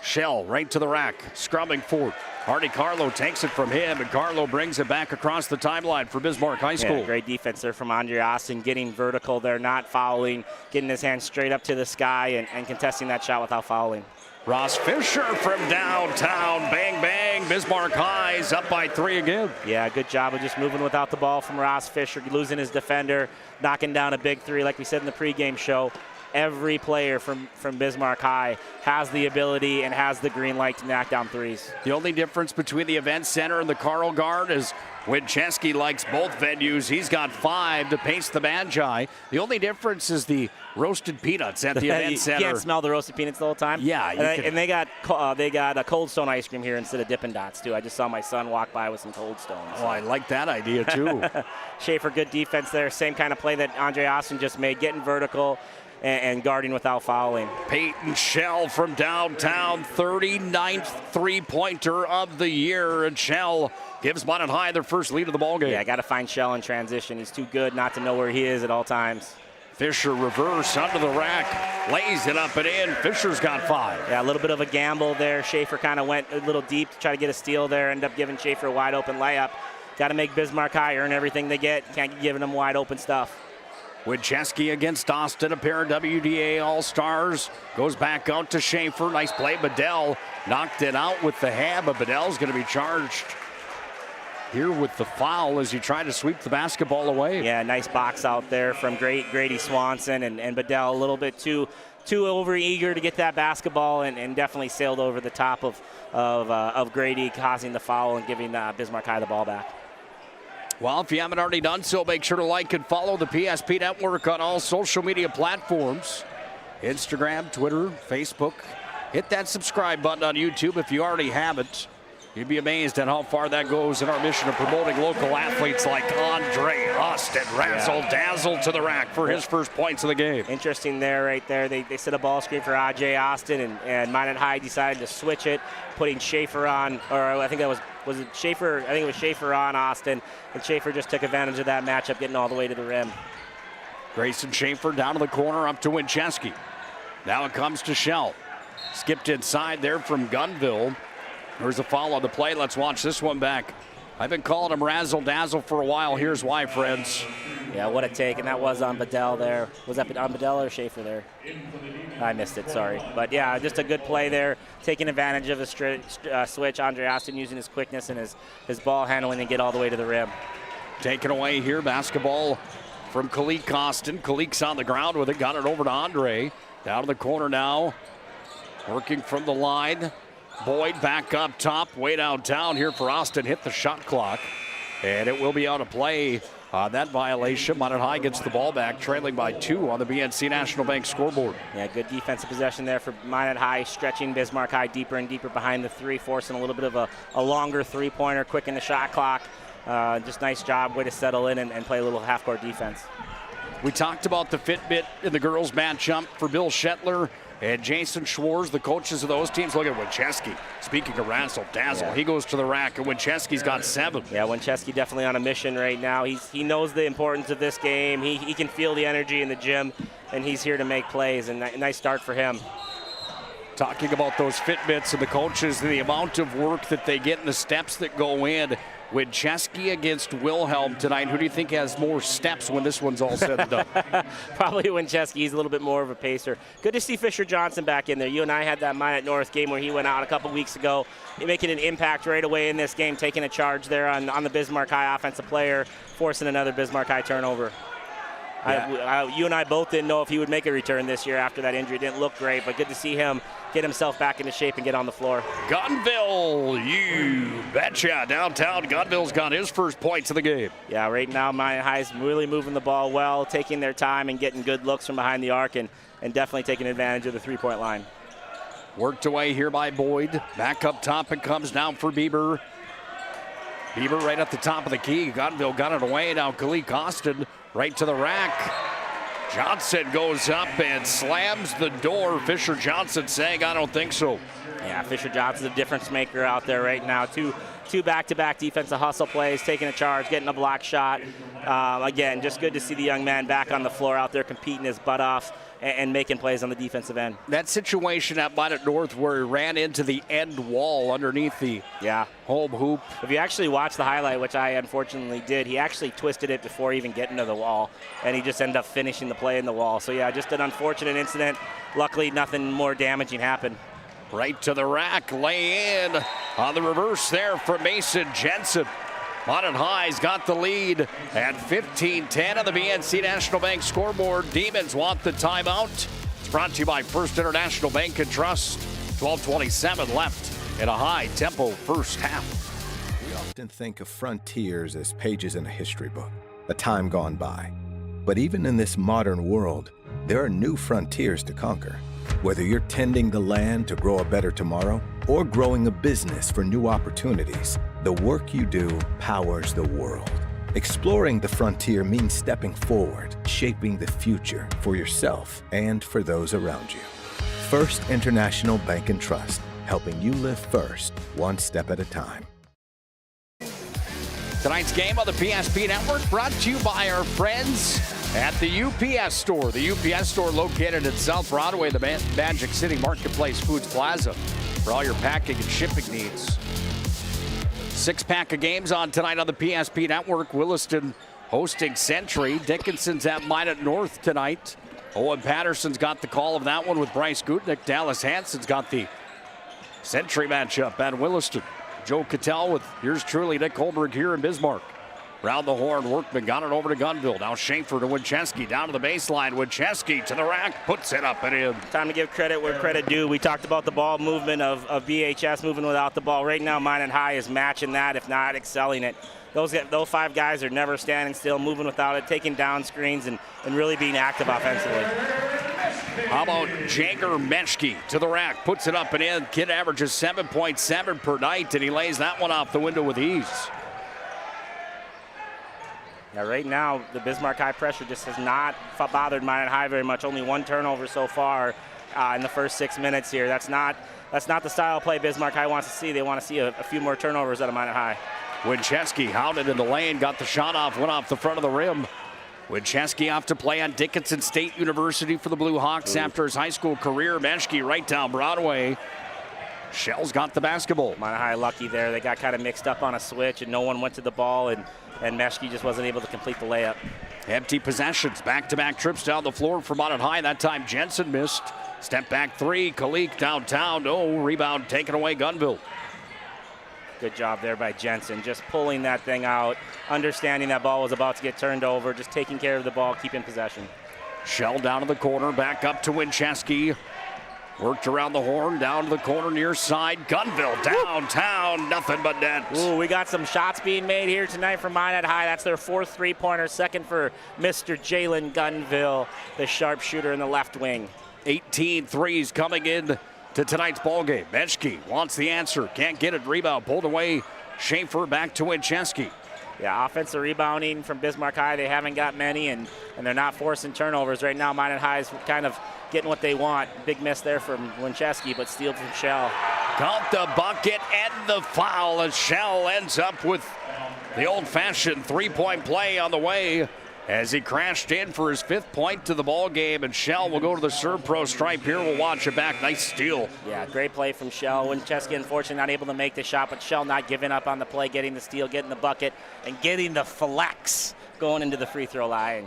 Shell right to the rack, scrubbing forward. Hardy Carlo takes it from him, and Carlo brings it back across the timeline for Bismarck High School. Yeah, great defense there from Andre Austin, getting vertical there, not fouling, getting his hand straight up to the sky and contesting that shot without fouling. Ross Fisher from downtown, bang, bang. Bismarck High's up by 3 again. Yeah, good job of just moving without the ball from Ross Fisher, losing his defender, knocking down a big 3, like we said in the pregame show. Every player from Bismarck High has the ability and has the green light to knock down 3s. The only difference between the event center and the Carl Guard is Winchesky likes both venues. He's got 5 to pace the Magi. The only difference is the roasted peanuts at the event center. You can't smell the roasted peanuts the whole time. Yeah, and they got a Cold Stone ice cream here instead of Dippin' Dots too. I just saw my son walk by with some Cold Stones. Oh, I like that idea too. Schaefer, good defense there. Same kind of play that Andre Austin just made, getting vertical and guarding without fouling. Peyton Shell from downtown, 39th three-pointer of the year, and Shell gives Minot High their first lead of the ballgame. Yeah, got to find Shell in transition. He's too good not to know where he is at all times. Fisher reverse under the rack, lays it up and in. Fisher's got 5. Yeah, a little bit of a gamble there. Schaefer kind of went a little deep to try to get a steal there, ended up giving Schaefer a wide open layup. Got to make Bismarck High earn everything they get. Can't keep giving them wide open stuff. Winchesky against Austin, a pair of WDA All-Stars. Goes back out to Schaefer. Nice play. Bedell knocked it out with the hand, but Bedell's going to be charged here with the foul as he tried to sweep the basketball away. Yeah, nice box out there from Grady Swanson, and Bedell a little bit too over-eager to get that basketball and definitely sailed over the top of Grady, causing the foul and giving Bismarck High the ball back. Well, if you haven't already done so, make sure to like and follow the PSP Network on all social media platforms. Instagram, Twitter, Facebook. Hit that subscribe button on YouTube if you already haven't. You'd be amazed at how far that goes in our mission of promoting local athletes like Andre Austin. Razzle-dazzle to the rack for his first points of the game. Interesting there, right there. They set a ball screen for Ajay Austin, and Minot High decided to switch it, putting Schaefer on, or I think that was it Schaefer? I think it was Schaefer on Austin, and Schaefer just took advantage of that matchup, getting all the way to the rim. Grayson Schaefer down to the corner, up to Winchesky. Now it comes to Shell. Skipped inside there from Gunville. There's a foul on the play. Let's watch this one back. I've been calling him razzle-dazzle for a while. Here's why, friends. Yeah, what a take, and that was on Bedell there. Was that on Bedell or Schaefer there? I missed it, sorry. But yeah, just a good play there, taking advantage of a switch. Andre Austin using his quickness and his ball handling and get all the way to the rim. Taken away here, basketball from Kalik Austin. Kalik's on the ground with it, got it over to Andre. Down to the corner now, working from the line. Boyd back up top, way downtown here for Austin. Hit the shot clock, and it will be out of play on that violation. Minot High gets the ball back, trailing by 2 on the BNC National Bank scoreboard. Yeah, good defensive possession there for Minot High, stretching Bismarck High deeper and deeper behind the 3, forcing a little bit of a longer three-pointer, quick in the shot clock. Just nice job, way to settle in and play a little half-court defense. We talked about the Fitbit in the girls' matchup for Bill Shetler and Jason Schwartz, the coaches of those teams. Look at Winchesky. Speaking of razzle-dazzle, he goes to the rack, and Winchesky's got 7. Yeah, Winchesky definitely on a mission right now. He knows the importance of this game. He can feel the energy in the gym, and he's here to make plays, and nice start for him. Talking about those Fitbits and the coaches and the amount of work that they get and the steps that go in. Wincheski against Wilhelm tonight. Who do you think has more steps when this one's all said and done? Probably Wincheski. He's a little bit more of a pacer. Good to see Fisher Johnson back in there. You and I had that Minot North game where he went out a couple weeks ago, making an impact right away in this game, taking a charge there on the Bismarck High offensive player, forcing another Bismarck High turnover. Yeah. You and I both didn't know if he would make a return this year after that injury. It didn't look great, but good to see him get himself back into shape and get on the floor. Gunville, you betcha. Downtown, Gunville's got his first points of the game. Yeah, right now Minot High's really moving the ball well, taking their time and getting good looks from behind the arc and definitely taking advantage of the three-point line. Worked away here by Boyd. Back up top it comes down for Bieber. Bieber right at the top of the key. Gunville got it away. Now Kalik Austin right to the rack. Johnson goes up and slams the door. Fisher Johnson saying, I don't think so. Yeah, Fisher Johnson's a difference maker out there right now. Two back-to-back defensive hustle plays, taking a charge, getting a block shot. Again, just good to see the young man back on the floor out there competing his butt off and making plays on the defensive end. That situation at Minot North where he ran into the end wall underneath the home hoop. If you actually watch the highlight, which I unfortunately did, he actually twisted it before even getting to the wall, and he just ended up finishing the play in the wall. So yeah, just an unfortunate incident. Luckily, nothing more damaging happened. Right to the rack, lay in on the reverse there for Mason Jensen. Minot High's got the lead at 15-10 on the BNC National Bank scoreboard. Demons want the timeout. It's brought to you by First International Bank and Trust. 12:27 left in a high-tempo first half. We often think of frontiers as pages in a history book, a time gone by. But even in this modern world, there are new frontiers to conquer. Whether you're tending the land to grow a better tomorrow or growing a business for new opportunities, the work you do powers the world. Exploring the frontier means stepping forward, shaping the future for yourself and for those around you. First International Bank and Trust, helping you live first, one step at a time. Tonight's game on the PSP Network brought to you by our friends at the UPS Store. The UPS Store located in South Broadway, the Magic City Marketplace Foods Plaza, for all your packing and shipping needs. 6-pack of games on tonight on the PSP Network. Williston hosting Century. Dickinson's at Minot North tonight. Owen Patterson's got the call of that one with Bryce Gutnick. Dallas Hansen's got the Century matchup at Williston. Joe KITTELL with yours truly, Nick Holberg here in Bismarck. Round the horn, Workman got it over to Gunville. Now Schaefer to Wincheski, down to the baseline. Wincheski to the rack, puts it up and in. Time to give credit where credit due. We talked about the ball movement of BHS moving without the ball. Right now, Minot High is matching that, if not excelling it. Those 5 guys are never standing still, moving without it, taking down screens, and really being active offensively. How about Jager Meshke to the rack, puts it up and in. Kid averages 7.7 per night, and he lays that one off the window with ease. Yeah, right now, the Bismarck High pressure just has not bothered Minot High very much. Only 1 turnover so far in the first 6 minutes here. That's not the style of play Bismarck High wants to see. They want to see a few more turnovers out of Minot High. Wincheski hounded in the lane, got the shot off, went off the front of the rim. Wincheski off to play on Dickinson State University for the Blue Hawks after his high school career. Meshke right down Broadway. Shell's got the basketball. Minot High lucky there. They got kind of mixed up on a switch, and no one went to the ball, and Meshke just wasn't able to complete the layup. Empty possessions, back-to-back trips down the floor for Minot High. That time Jensen missed. Step back 3, Kalik downtown. No, rebound taken away, Gunville. Good job there by Jensen, just pulling that thing out, understanding that ball was about to get turned over, just taking care of the ball, keeping possession. Shell down to the corner, back up to Wincheski. Worked around the horn, down to the corner near side. Gunville downtown, nothing but net. Ooh, we got some shots being made here tonight from Minot High. That's their 4th three-pointer, second for Mr. Jalen Gunville, the sharpshooter in the left wing. 18 threes coming in to tonight's ballgame. Meshke wants the answer, can't get it. Rebound pulled away. Schaefer back to Wincheski. Yeah, offensive rebounding from Bismarck High. They haven't got many, and they're not forcing turnovers. Right now, Minot High is kind of getting what they want. Big miss there from Wincheski, but steal from Shell. Count the bucket and the foul as Shell ends up with the old-fashioned three-point play on the way. as he crashed in for his 5th point to the ball game. And Shell will go to the serve pro stripe here. We'll watch it back. Nice steal. Yeah, great play from Shell. Wincheski, unfortunately, not able to make the shot, but Shell not giving up on the play, getting the steal, getting the bucket, and getting the flex going into the free throw line.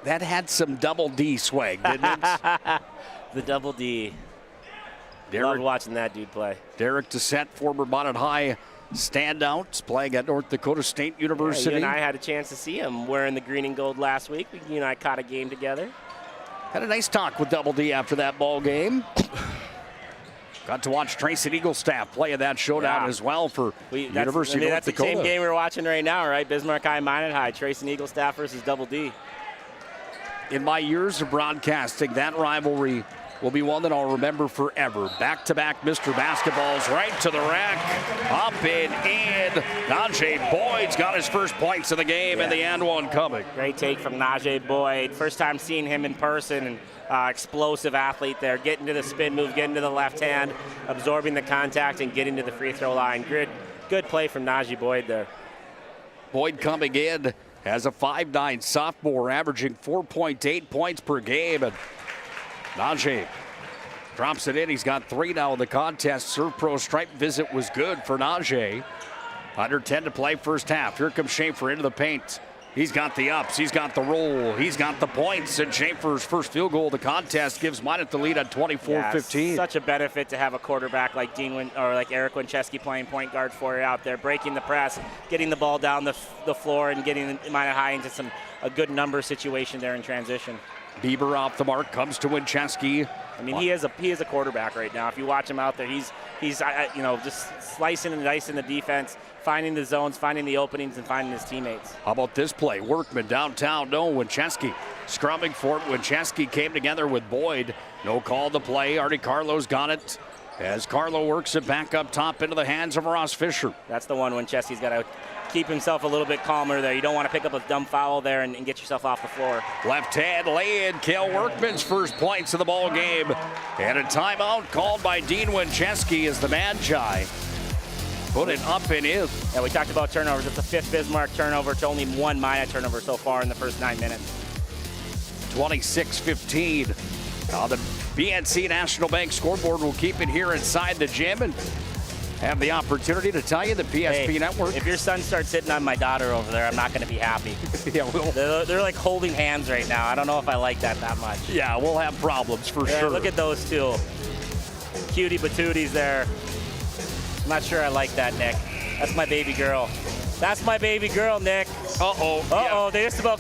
That had some double D swag, didn't it? The double D. Love watching that dude play. Derek Doucette, former Bonnet High standouts, playing at North Dakota State University. Yeah, you and I had a chance to see him wearing the green and gold last week. You and I caught a game together. Had a nice talk with Double D after that ball game. Got to watch Tracy Eaglestaff play in that showdown as well for University of North Dakota. That's the same game we're watching right now, right? Bismarck High, Minot High. Tracy Eaglestaff versus Double D. In my years of broadcasting, that rivalry will be one that I'll remember forever. Back-to-back Mr. Basketballs right to the rack. Up and in. Najee Boyd's got his first points of the game and the and one coming. Great take from Najee Boyd. First time seeing him in person. And explosive athlete there. Getting to the spin move, getting to the left hand, absorbing the contact, and getting to the free throw line. Good play from Najee Boyd there. Boyd coming in as a 5'9" sophomore, averaging 4.8 points per game. And Najee drops it in. He's got 3 now in the contest. Serve pro stripe visit was good for Najee. Under 10 to play first half. Here comes Schaefer into the paint. He's got the ups. He's got the roll. He's got the points. And Schaefer's first field goal of the contest gives Minot the lead at 24-15. Such a benefit to have a quarterback like Eric Wincheski playing point guard for you out there, breaking the press, getting the ball down the floor, and getting Minot High into a good number situation there in transition. Bieber off the mark, comes to Wincheski. I mean, he is a quarterback right now. If you watch him out there, he's just slicing and dicing the defense, finding the zones, finding the openings, and finding his teammates. How about this play? Workman downtown. No, Wincheski scrumming for it. Wincheski came together with Boyd. No call to play. Artie Carlo's got it as Carlo works it back up top into the hands of Ross Fisher. That's the one Wincheski's got to keep himself a little bit calmer there. You don't want to pick up a dumb foul there and get yourself off the floor. Left hand lay-in. Cale Workman's first points of the ball game. And a timeout called by Dean Wincheski as the Magi put it up and in. Yeah, we talked about turnovers. It's the 5th Bismarck turnover to only 1 Minot turnover so far in the first 9 minutes. 26-15. Now the BNC National Bank scoreboard will keep it here inside the gym and have the opportunity to tell you the PSP Network. If your son starts hitting on my daughter over there, I'm not going to be happy. Yeah, they're like holding hands right now. I don't know if I like that much. Yeah, we'll have problems for sure. Look at those two. Cutie patooties there. I'm not sure I like that, Nick. That's my baby girl. That's my baby girl, Nick. Uh-oh. Uh-oh, they just about,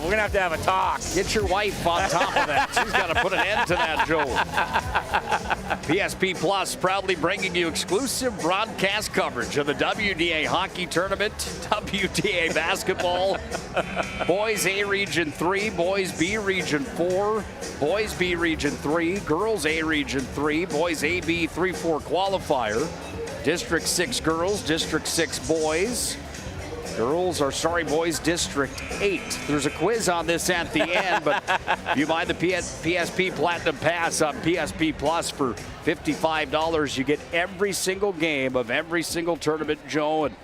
we're going to have a talk. Get your wife on top of that. She's got to put an end to that, Joe. PSP Plus proudly bringing you exclusive broadcast coverage of the WDA Hockey Tournament, WDA Basketball, Boys A Region 3, Boys B Region 4, Boys B Region 3, Girls A Region 3, Boys AB 3-4 qualifier, District 6 girls, District 6 boys. Boys District 8. There's a quiz on this at the end, but if you buy the PSP Platinum Pass on PSP Plus for $55, you get every single game of every single tournament, Joe, and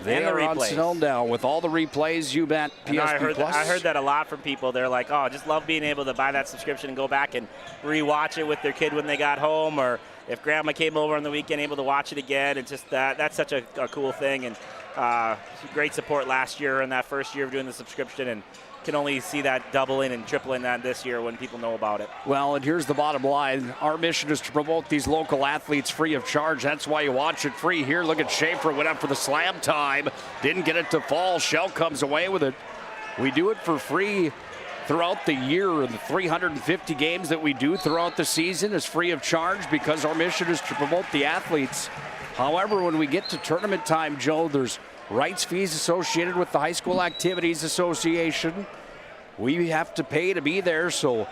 they are on sale now with all the replays. You bet. PSP Plus. I heard that a lot from people. They're like, I just love being able to buy that subscription and go back and rewatch it with their kid when they got home, or if grandma came over on the weekend, able to watch it again. It's just that's such a cool thing, and great support last year in that first year of doing the subscription, and can only see that doubling and tripling that this year when people know about it. Well, and here's the bottom line. Our mission is to promote these local athletes free of charge. That's why you watch it free here. Look at Schaefer, went up for the slam time. Didn't get it to fall. Shell comes away with it. We do it for free throughout the year, and the 350 games that we do throughout the season is free of charge because our mission is to promote the athletes. However, when we get to tournament time, Joe, there's rights fees associated with the High School Activities Association. We have to pay to be there, so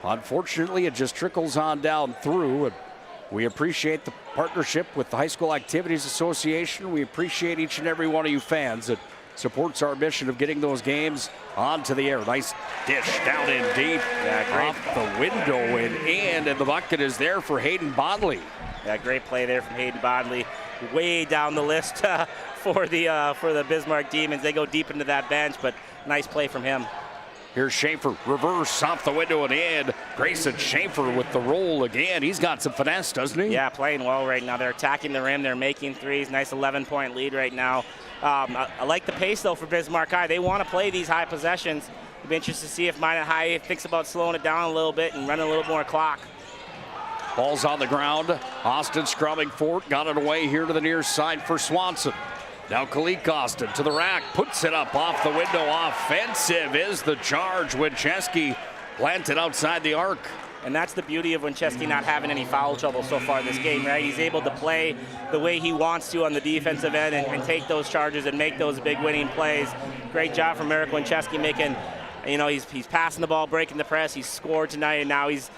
unfortunately it just trickles on down through. And we appreciate the partnership with the High School Activities Association. We appreciate each and every one of you fans that supports our mission of getting those games onto the air. Nice dish down in deep. Yeah, great. Off the window and in, and the bucket is there for Hayden Bodley. Yeah, great play there from Hayden Bodley. way down the list for the Bismarck Demons. They go deep into that bench, but nice play from him. Here's Schaefer, reverse off the window and in. Grayson Schaefer with the roll again. He's got some finesse, doesn't he? Yeah, playing well right now. They're attacking the rim. They're making threes. Nice 11-point lead right now. I like the pace, though, for Bismarck High. They want to play these high possessions. It'll be interesting to see if Minot High thinks about slowing it down a little bit and running a little more clock. Ball's on the ground. Austin scrubbing for it. Got it away here to the near side for Swanson. Now Kalik Austin to the rack, puts it up off the window. Offensive is the charge. Wincheski planted outside the arc. And that's the beauty of Wincheski not having any foul trouble so far this game, right? He's able to play the way he wants to on the defensive end and take those charges and make those big winning plays. Great job from Eric Wincheski making, he's passing the ball, breaking the press. He's scored tonight, and now he's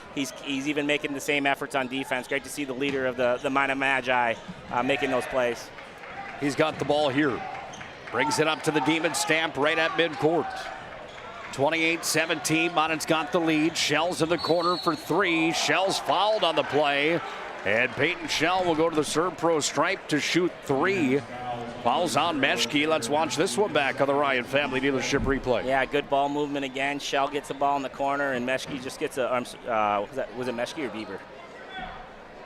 even making the same efforts on defense. Great to see the leader of the Minot Magi making those plays. He's got the ball here. Brings it up to the Demon stamp right at midcourt. 28-17, Minot's got the lead. Shell's in the corner for three. Shell's fouled on the play. And Peyton Shell will go to the serve pro stripe to shoot three. Fouls on Meshke. Let's watch this one back on the Ryan Family Dealership replay. Yeah, good ball movement again. Shell gets the ball in the corner, and Meshke just gets was it Meshke or Bieber?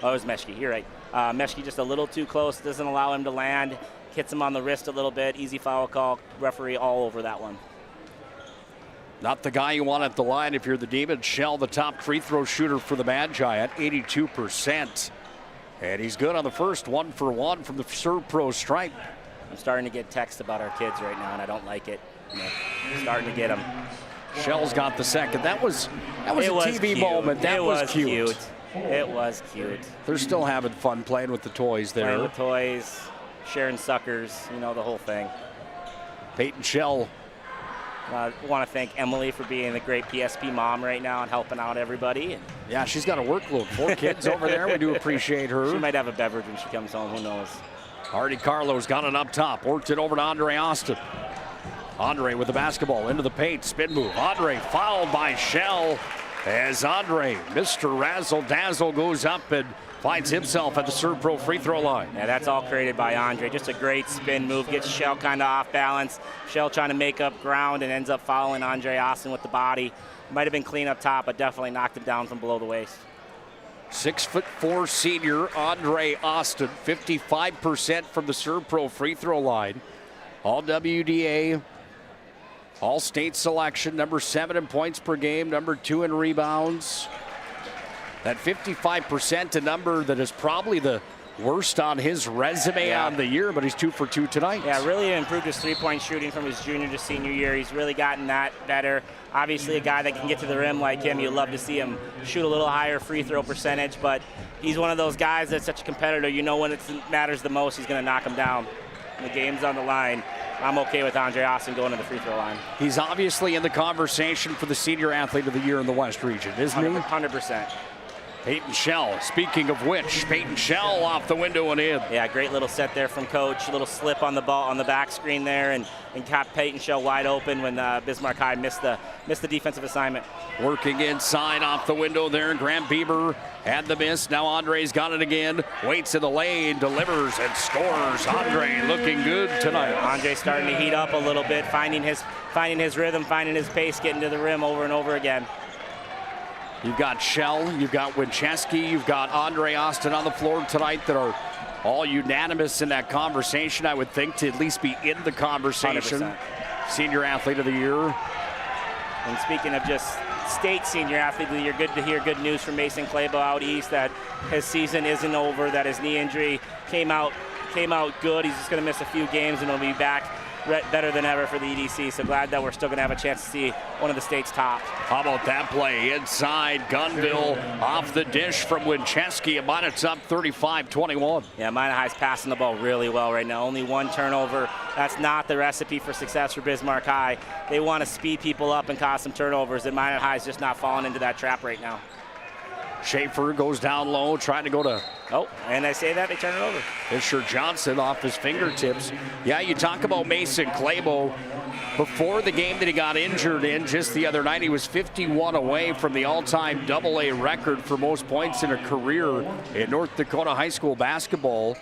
Oh, it was Meshke. You're right. Meshke just a little too close. Doesn't allow him to land. Hits him on the wrist a little bit. Easy foul call. Referee all over that one. Not the guy you want at the line if you're the Demons. Shell, the top free throw shooter for the Magi at 82%. And he's good on the first, 1 for 1 from the serve pro stripe. I'm starting to get texts about our kids right now, and I don't like it. Starting to get them. Shell's got the second. That was a TV cute. moment. That was cute. It was cute. They're still having fun playing with the toys there. Playing with toys, sharing suckers, the whole thing. Peyton Shell. I want to thank Emily for being a great PSP mom right now and helping out everybody. Yeah, she's got a workload. 4 kids over there. We do appreciate her. She might have a beverage when she comes home. Who knows? Hardy Carlos got it up top. Worked it over to Andre Austin. Andre with the basketball into the paint. Spin move. Andre fouled by Shell as Andre, Mr. Razzle Dazzle, goes up and finds himself at the serve pro free throw line. Yeah, that's all created by Andre. Just a great spin move. Gets Shell kind of off balance. Shell trying to make up ground and ends up fouling Andre Austin with the body. Might have been clean up top, but definitely knocked him down from below the waist. 6'4" senior Andre Austin, 55% from the serve pro free throw line. All WDA, all state selection, number 7 in points per game, number 2 in rebounds. That 55%, a number that is probably the worst on his resume on the year, but he's 2 for 2 tonight. Yeah, really improved his three-point shooting from his junior to senior year. He's really gotten that better. Obviously, a guy that can get to the rim like him, you'd love to see him shoot a little higher free throw percentage, but he's one of those guys that's such a competitor. When it matters the most, he's going to knock him down. The game's on the line. I'm okay with Andre Austin going to the free throw line. He's obviously in the conversation for the senior athlete of the year in the West region, isn't he? 100%. Peyton Shell, speaking of which, Peyton Shell off the window and in. Yeah, great little set there from Coach. A little slip on the ball on the back screen there, and kept Peyton Shell wide open when Bismarck High missed the defensive assignment. Working inside off the window there, Grant Bieber had the miss. Now Andre's got it again. Waits in the lane, delivers and scores. Andre looking good tonight. Andre starting to heat up a little bit, finding his rhythm, finding his pace, getting to the rim over and over again. You've got Shell, you've got Wincheski, you've got Andre Austin on the floor tonight that are all unanimous in that conversation, I would think, to at least be in the conversation. 100%. Senior athlete of the year. And speaking of just state senior athlete of the year, good to hear good news from Mason Claybo out east that his season isn't over, that his knee injury came out good. He's just going to miss a few games and he'll be back better than ever for the EDC. So glad that we're still going to have a chance to see one of the state's top. How about that play inside? Gunville off the dish from Wincheski, and Minot's up 35-21. Yeah, Minot High's passing the ball really well right now. Only 1 turnover. That's not the recipe for success for Bismarck High. They want to speed people up and cause some turnovers, and Minot High's just not falling into that trap right now. Schaefer goes down low, trying to go to... Oh, and I say that, they turn it over. Fisher Johnson off his fingertips. Yeah, you talk about Mason Claybo. Before the game that he got injured in just the other night, he was 51 away from the all-time AA record for most points in a career in North Dakota high school basketball.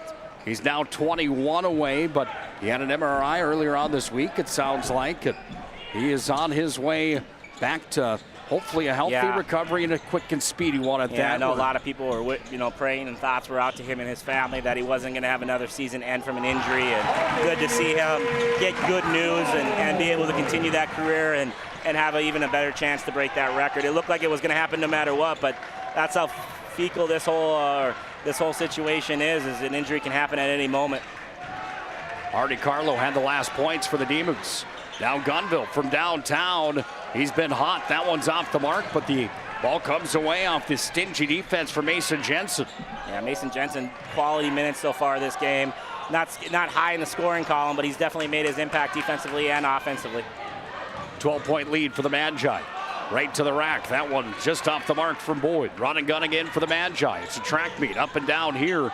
He's now 21 away, but he had an MRI earlier on this week, it sounds like. He is on his way back to hopefully a healthy recovery and a quick and speedy one at that. I know a lot of people were, praying, and thoughts were out to him and his family that he wasn't going to have another season end from an injury. And good to see him get good news and be able to continue that career and have even a better chance to break that record. It looked like it was going to happen no matter what, but that's how fecal this whole situation is an injury can happen at any moment. Artie Carlo had the last points for the Demons. Now Gunville from downtown. He's been hot. That one's off the mark, but the ball comes away off the stingy defense for Mason Jensen. Yeah, Mason Jensen, quality minutes so far this game. Not high in the scoring column, but he's definitely made his impact defensively and offensively. 12-point lead for the Magi. Right to the rack. That one just off the mark from Boyd. Run and gun again for the Magi. It's a track meet up and down here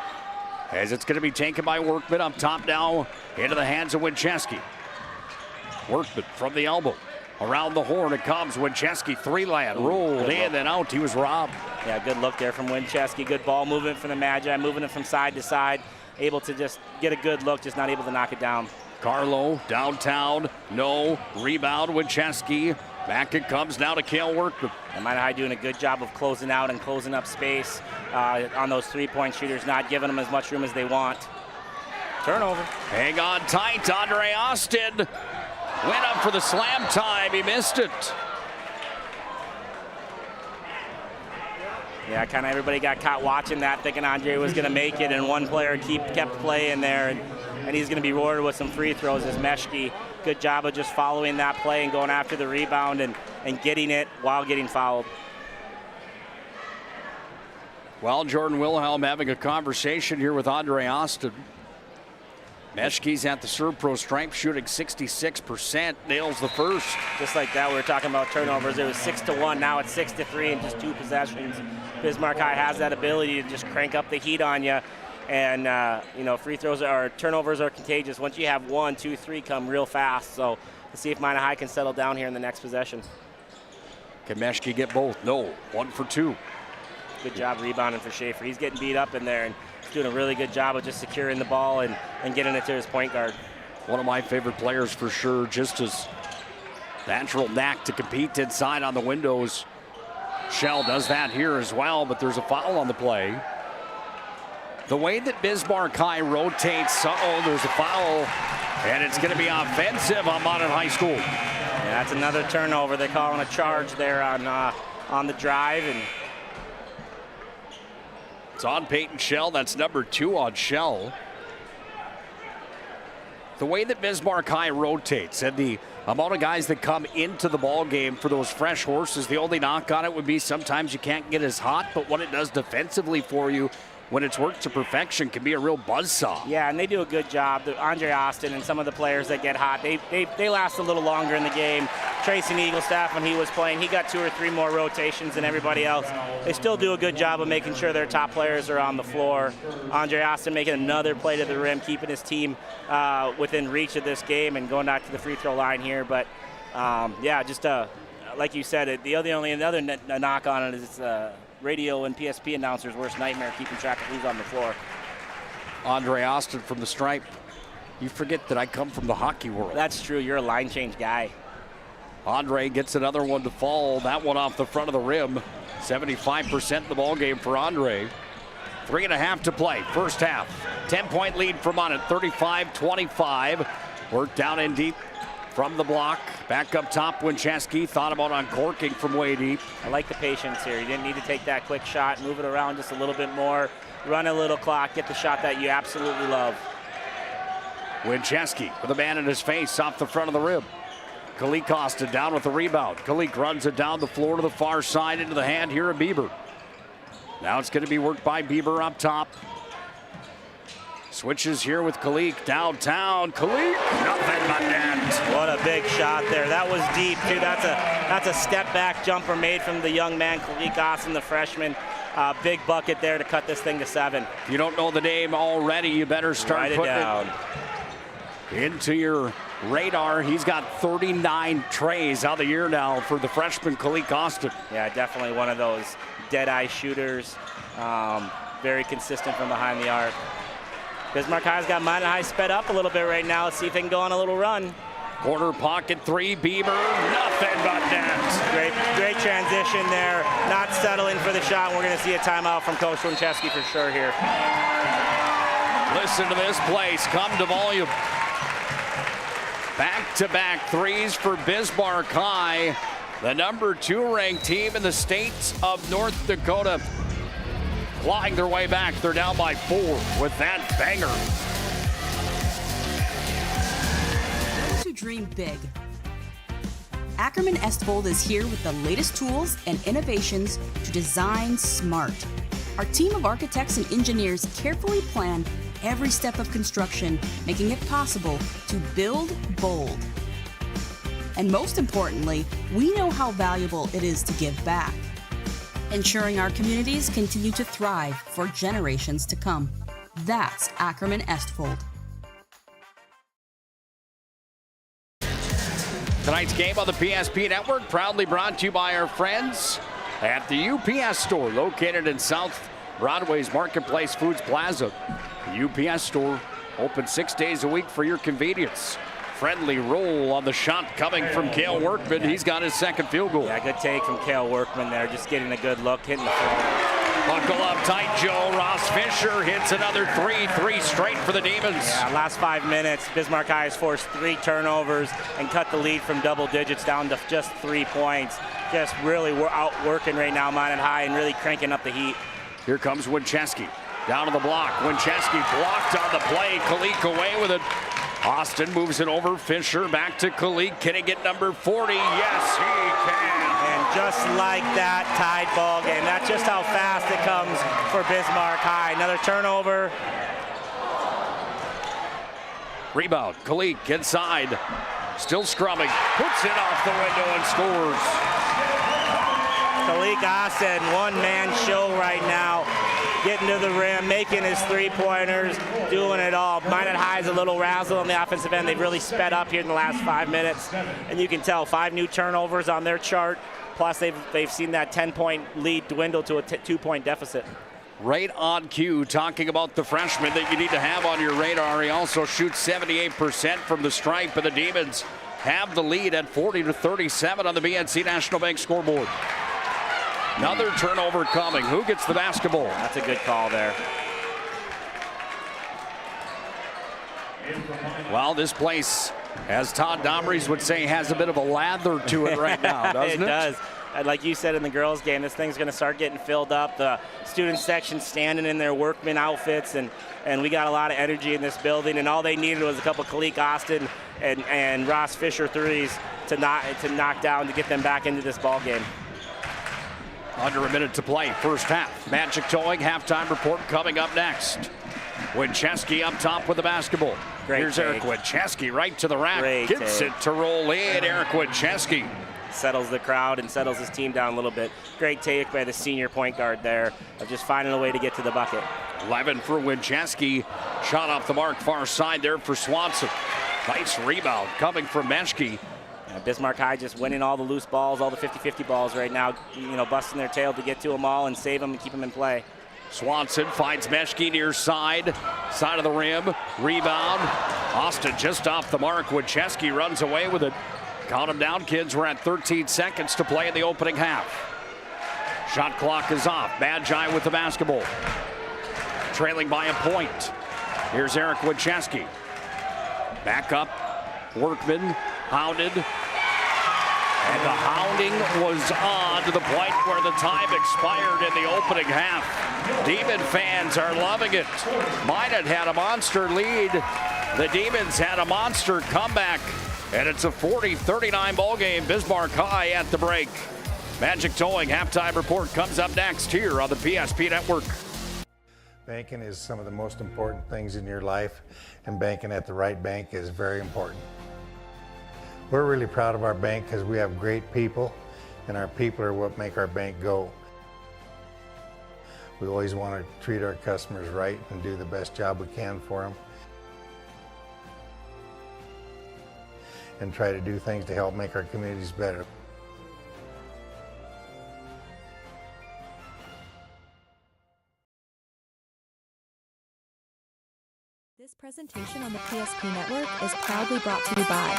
as it's going to be taken by Workman up top now into the hands of Winchesky. Workman from the elbow. Around the horn it comes. Winchesky three-land. Rolled in and out. He was robbed. Yeah, good look there from Winchesky. Good ball movement from the Magi, moving it from side to side. Able to just get a good look, just not able to knock it down. Carlo downtown. No. Rebound Winchesky. Back it comes now to Cale Workman. And Minot High doing a good job of closing out and closing up space on those three-point shooters, not giving them as much room as they want. Turnover. Hang on tight. Andre Austin went up for the slam time. He missed it. Yeah, kind of everybody got caught watching that, thinking Andre was going to make it, and one player kept playing there, and he's going to be rewarded with some free throws as Meshke. Good job of just following that play and going after the rebound and getting it while getting fouled. Well, Jordan Wilhelm having a conversation here with Andre Austin. Meshke's at the Serve Pro stripe, shooting 66%, nails the first. Just like that, we were talking about turnovers. It was 6-1, now it's 6-3 in just 2 possessions. Bismarck High has that ability to just crank up the heat on you. And, free throws or turnovers are contagious. Once you have 1, 2, 3 come real fast. So let's see if Minot High can settle down here in the next possession. Can Meshke get both? No, 1 for 2. Good job rebounding for Schaefer. He's getting beat up in there and he's doing a really good job of just securing the ball and getting it to his point guard. One of my favorite players for sure, just his natural knack to compete inside on the windows. Shell does that here as well, but there's a foul on the play. The way that Bismarck High rotates, there's a foul, and it's going to be offensive on Minot High School. Yeah, that's another turnover. They're calling a charge there on the drive, and it's on Peyton Shell. That's number 2 on Shell. The way that Bismarck High rotates and the amount of guys that come into the ball game for those fresh horses, the only knock on it would be sometimes you can't get as hot, but what it does defensively for you when it's worked to perfection can be a real buzzsaw. Yeah, and they do a good job. Andre Austin and some of the players that get hot, they last a little longer in the game. Tracy Eaglestaff, when he was playing, he got 2 or 3 more rotations than everybody else. They still do a good job of making sure their top players are on the floor. Andre Austin making another play to the rim, keeping his team within reach of this game and going back to the free throw line here. But just like you said, the only other knock on it is radio and PSP announcers' worst nightmare, keeping track of who's on the floor. Andre Austin from the stripe. You forget that I come from the hockey world. That's true. You're a line change guy. Andre gets another one to fall. That one off the front of the rim. 75% in the ball game for Andre. 3.5 to play. First half. 10-point lead for Minot. 35-25. Work down in deep from the block. Back up top, Winchesky thought about uncorking from way deep. I like the patience here. You didn't need to take that quick shot. Move it around just a little bit more. Run a little clock. Get the shot that you absolutely love. Winchesky with a man in his face off the front of the rim. Kalik Austin down with the rebound. Kalik runs it down the floor to the far side into the hand here of Bieber. Now it's going to be worked by Bieber up top. Switches here with Kalik downtown. Kalik, nothing but net. What a big shot there. That was deep, too. That's a step-back jumper made from the young man, Kalik Austin, the freshman. Big bucket there to cut this thing to 7. If you don't know the name already, you better start Write it putting down. it into your radar. He's got 39 trays on the year now for the freshman Kalik Austin. Yeah, definitely one of those dead-eye shooters. Very consistent from behind the arc. Bismarck High's got Minot High sped up a little bit right now. Let's see if they can go on a little run. Corner pocket three, Bieber, nothing but net. Great transition there. Not settling for the shot. We're going to see a timeout from Coach Winchesky for sure here. Listen to this place come to volume. Back-to-back threes for Bismarck High, the number 2 ranked team in the state of North Dakota. Clawing their way back, they're down by 4 with that banger. Those who dream big. Ackerman Estvold is here with the latest tools and innovations to design smart. Our team of architects and engineers carefully plan every step of construction, making it possible to build bold. And most importantly, we know how valuable it is to give back, ensuring our communities continue to thrive for generations to come. That's Ackerman Estvold. Tonight's game on the PSP Network proudly brought to you by our friends at the UPS store located in South Broadway's Marketplace Foods Plaza. The UPS store open 6 days a week for your convenience. Friendly roll on the shot coming from Cale Workman. He's got his second field goal. Yeah, good take from Cale Workman there. Just getting a good look, hitting the floor. Buckle up tight, Joe. Ross Fisher hits another 3 straight for the Demons. Yeah, last 5 minutes, Bismarck High has forced 3 turnovers and cut the lead from double digits down to just 3 points. Just really outworking right now, Minot High, and really cranking up the heat. Here comes Winchesky. Down to the block. Winchesky blocked on the play. Kalik away with it. Austin moves it over. Fisher back to Kalik. Can he get number 40? Yes, he can. And just like that, tied ball game. That's just how fast it comes for Bismarck High. Another turnover. Rebound. Kalik inside. Still scrumming. Puts it off the window and scores. Kalik Austin, one-man show right now. Getting to the rim, making his 3-pointers, doing it all. Minot High's a little razzle on the offensive end. They've really sped up here in the last 5 minutes. And you can tell 5 new turnovers on their chart. Plus, they've seen that 10-point lead dwindle to a 2-point deficit. Right on cue, talking about the freshman that you need to have on your radar. He also shoots 78% from the stripe, and the Demons have the lead at 40-37 on the BNC National Bank scoreboard. Another turnover coming. Who gets the basketball? That's a good call there. Well, this place, as Todd Domries would say, has a bit of a lather to it right now, doesn't it? It does. And like you said in the girls' game, this thing's going to start getting filled up. The student section standing in their workman outfits, and we got a lot of energy in this building. And all they needed was a couple Kalik Austin and Ross Fisher threes to knock down to get them back into this ball game. Under a minute to play, first half. Magic Towing halftime report coming up next. Winchesky up top with the basketball. Here's Eric Winchesky right to the rack. Gets it to roll in. Eric Winchesky settles the crowd and settles his team down a little bit. Great take by the senior point guard there of just finding a way to get to the bucket. 11 for Winchesky. Shot off the mark far side there for Swanson. Nice rebound coming from Meshke. Bismarck High just winning all the loose balls, all the 50-50 balls right now, busting their tail to get to them all and save them and keep them in play. Swanson finds Meshke near side of the rim, rebound. Austin just off the mark. Winchesky runs away with it. Count them down, kids. We're at 13 seconds to play in the opening half. Shot clock is off. Magi with the basketball. Trailing by a point. Here's Eric Winchesky. Back up. Workman hounded. And the hounding was on to the point where the time expired in the opening half. Demon fans are loving it. Minot had a monster lead. The Demons had a monster comeback. And it's a 40-39 ball game. Bismarck High at the break. Magic Towing halftime report comes up next here on the PSP Network. Banking is some of the most important things in your life, and banking at the right bank is very important. We're really proud of our bank because we have great people, and our people are what make our bank go. We always want to treat our customers right and do the best job we can for them, and try to do things to help make our communities better. presentation on the PSP Network is proudly brought to you by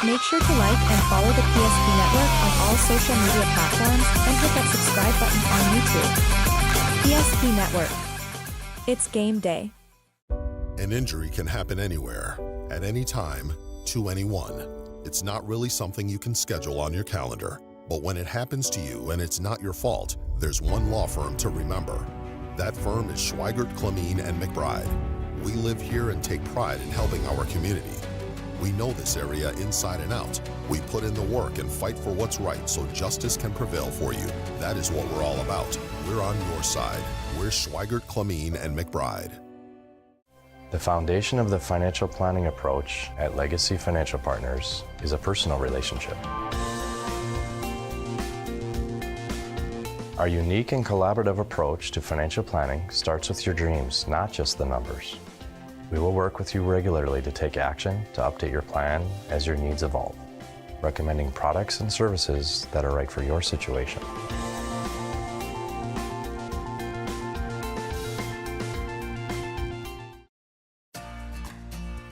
Make sure to like and follow the PSP Network on all social media platforms and hit that subscribe button on YouTube. PSP Network. It's game day. An injury can happen anywhere, at any time, to anyone. It's not really something you can schedule on your calendar. But when it happens to you and it's not your fault, there's one law firm to remember. That firm is Schweigert, Clemene, and McBride. We live here and take pride in helping our community. We know this area inside and out. We put in the work and fight for what's right so justice can prevail for you. That is what we're all about. We're on your side. We're Schweigert, Clemene, and McBride. The foundation of the financial planning approach at Legacy Financial Partners is a personal relationship. Our unique and collaborative approach to financial planning starts with your dreams, not just the numbers. We will work with you regularly to take action to update your plan as your needs evolve, recommending products and services that are right for your situation.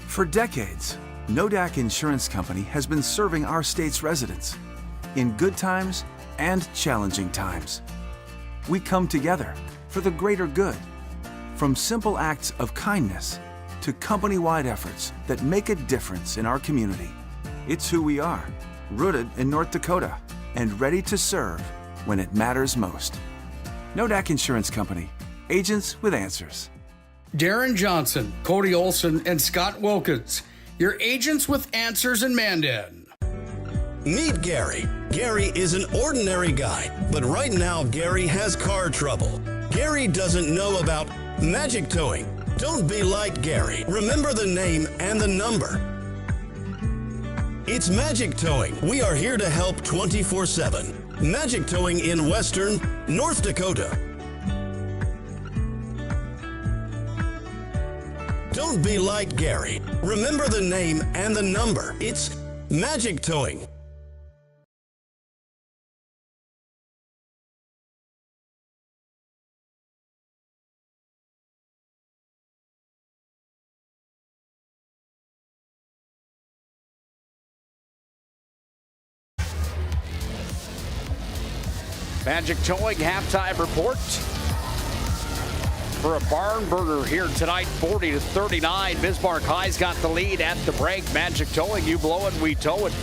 For decades, Nodak Insurance Company has been serving our state's residents in good times and challenging times. We come together for the greater good, from simple acts of kindness to company-wide efforts that make a difference in our community. It's who we are, rooted in North Dakota and ready to serve when it matters most. Nodak Insurance Company, agents with answers. Darren Johnson, Cody Olson, and Scott Wilkins, your agents with answers in Mandan. Meet Gary. Gary is an ordinary guy, but right now Gary has car trouble. Gary doesn't know about magic towing. Don't be like Gary. Remember the name and the number. It's Magic Towing. We are here to help 24/7. Magic Towing in Western North Dakota. Don't be like Gary. Remember the name and the number. It's Magic Towing. Magic Towing halftime report for a barn burner here tonight, 40-39. Bismarck High's got the lead at the break. Magic Towing, you blow it, we tow it.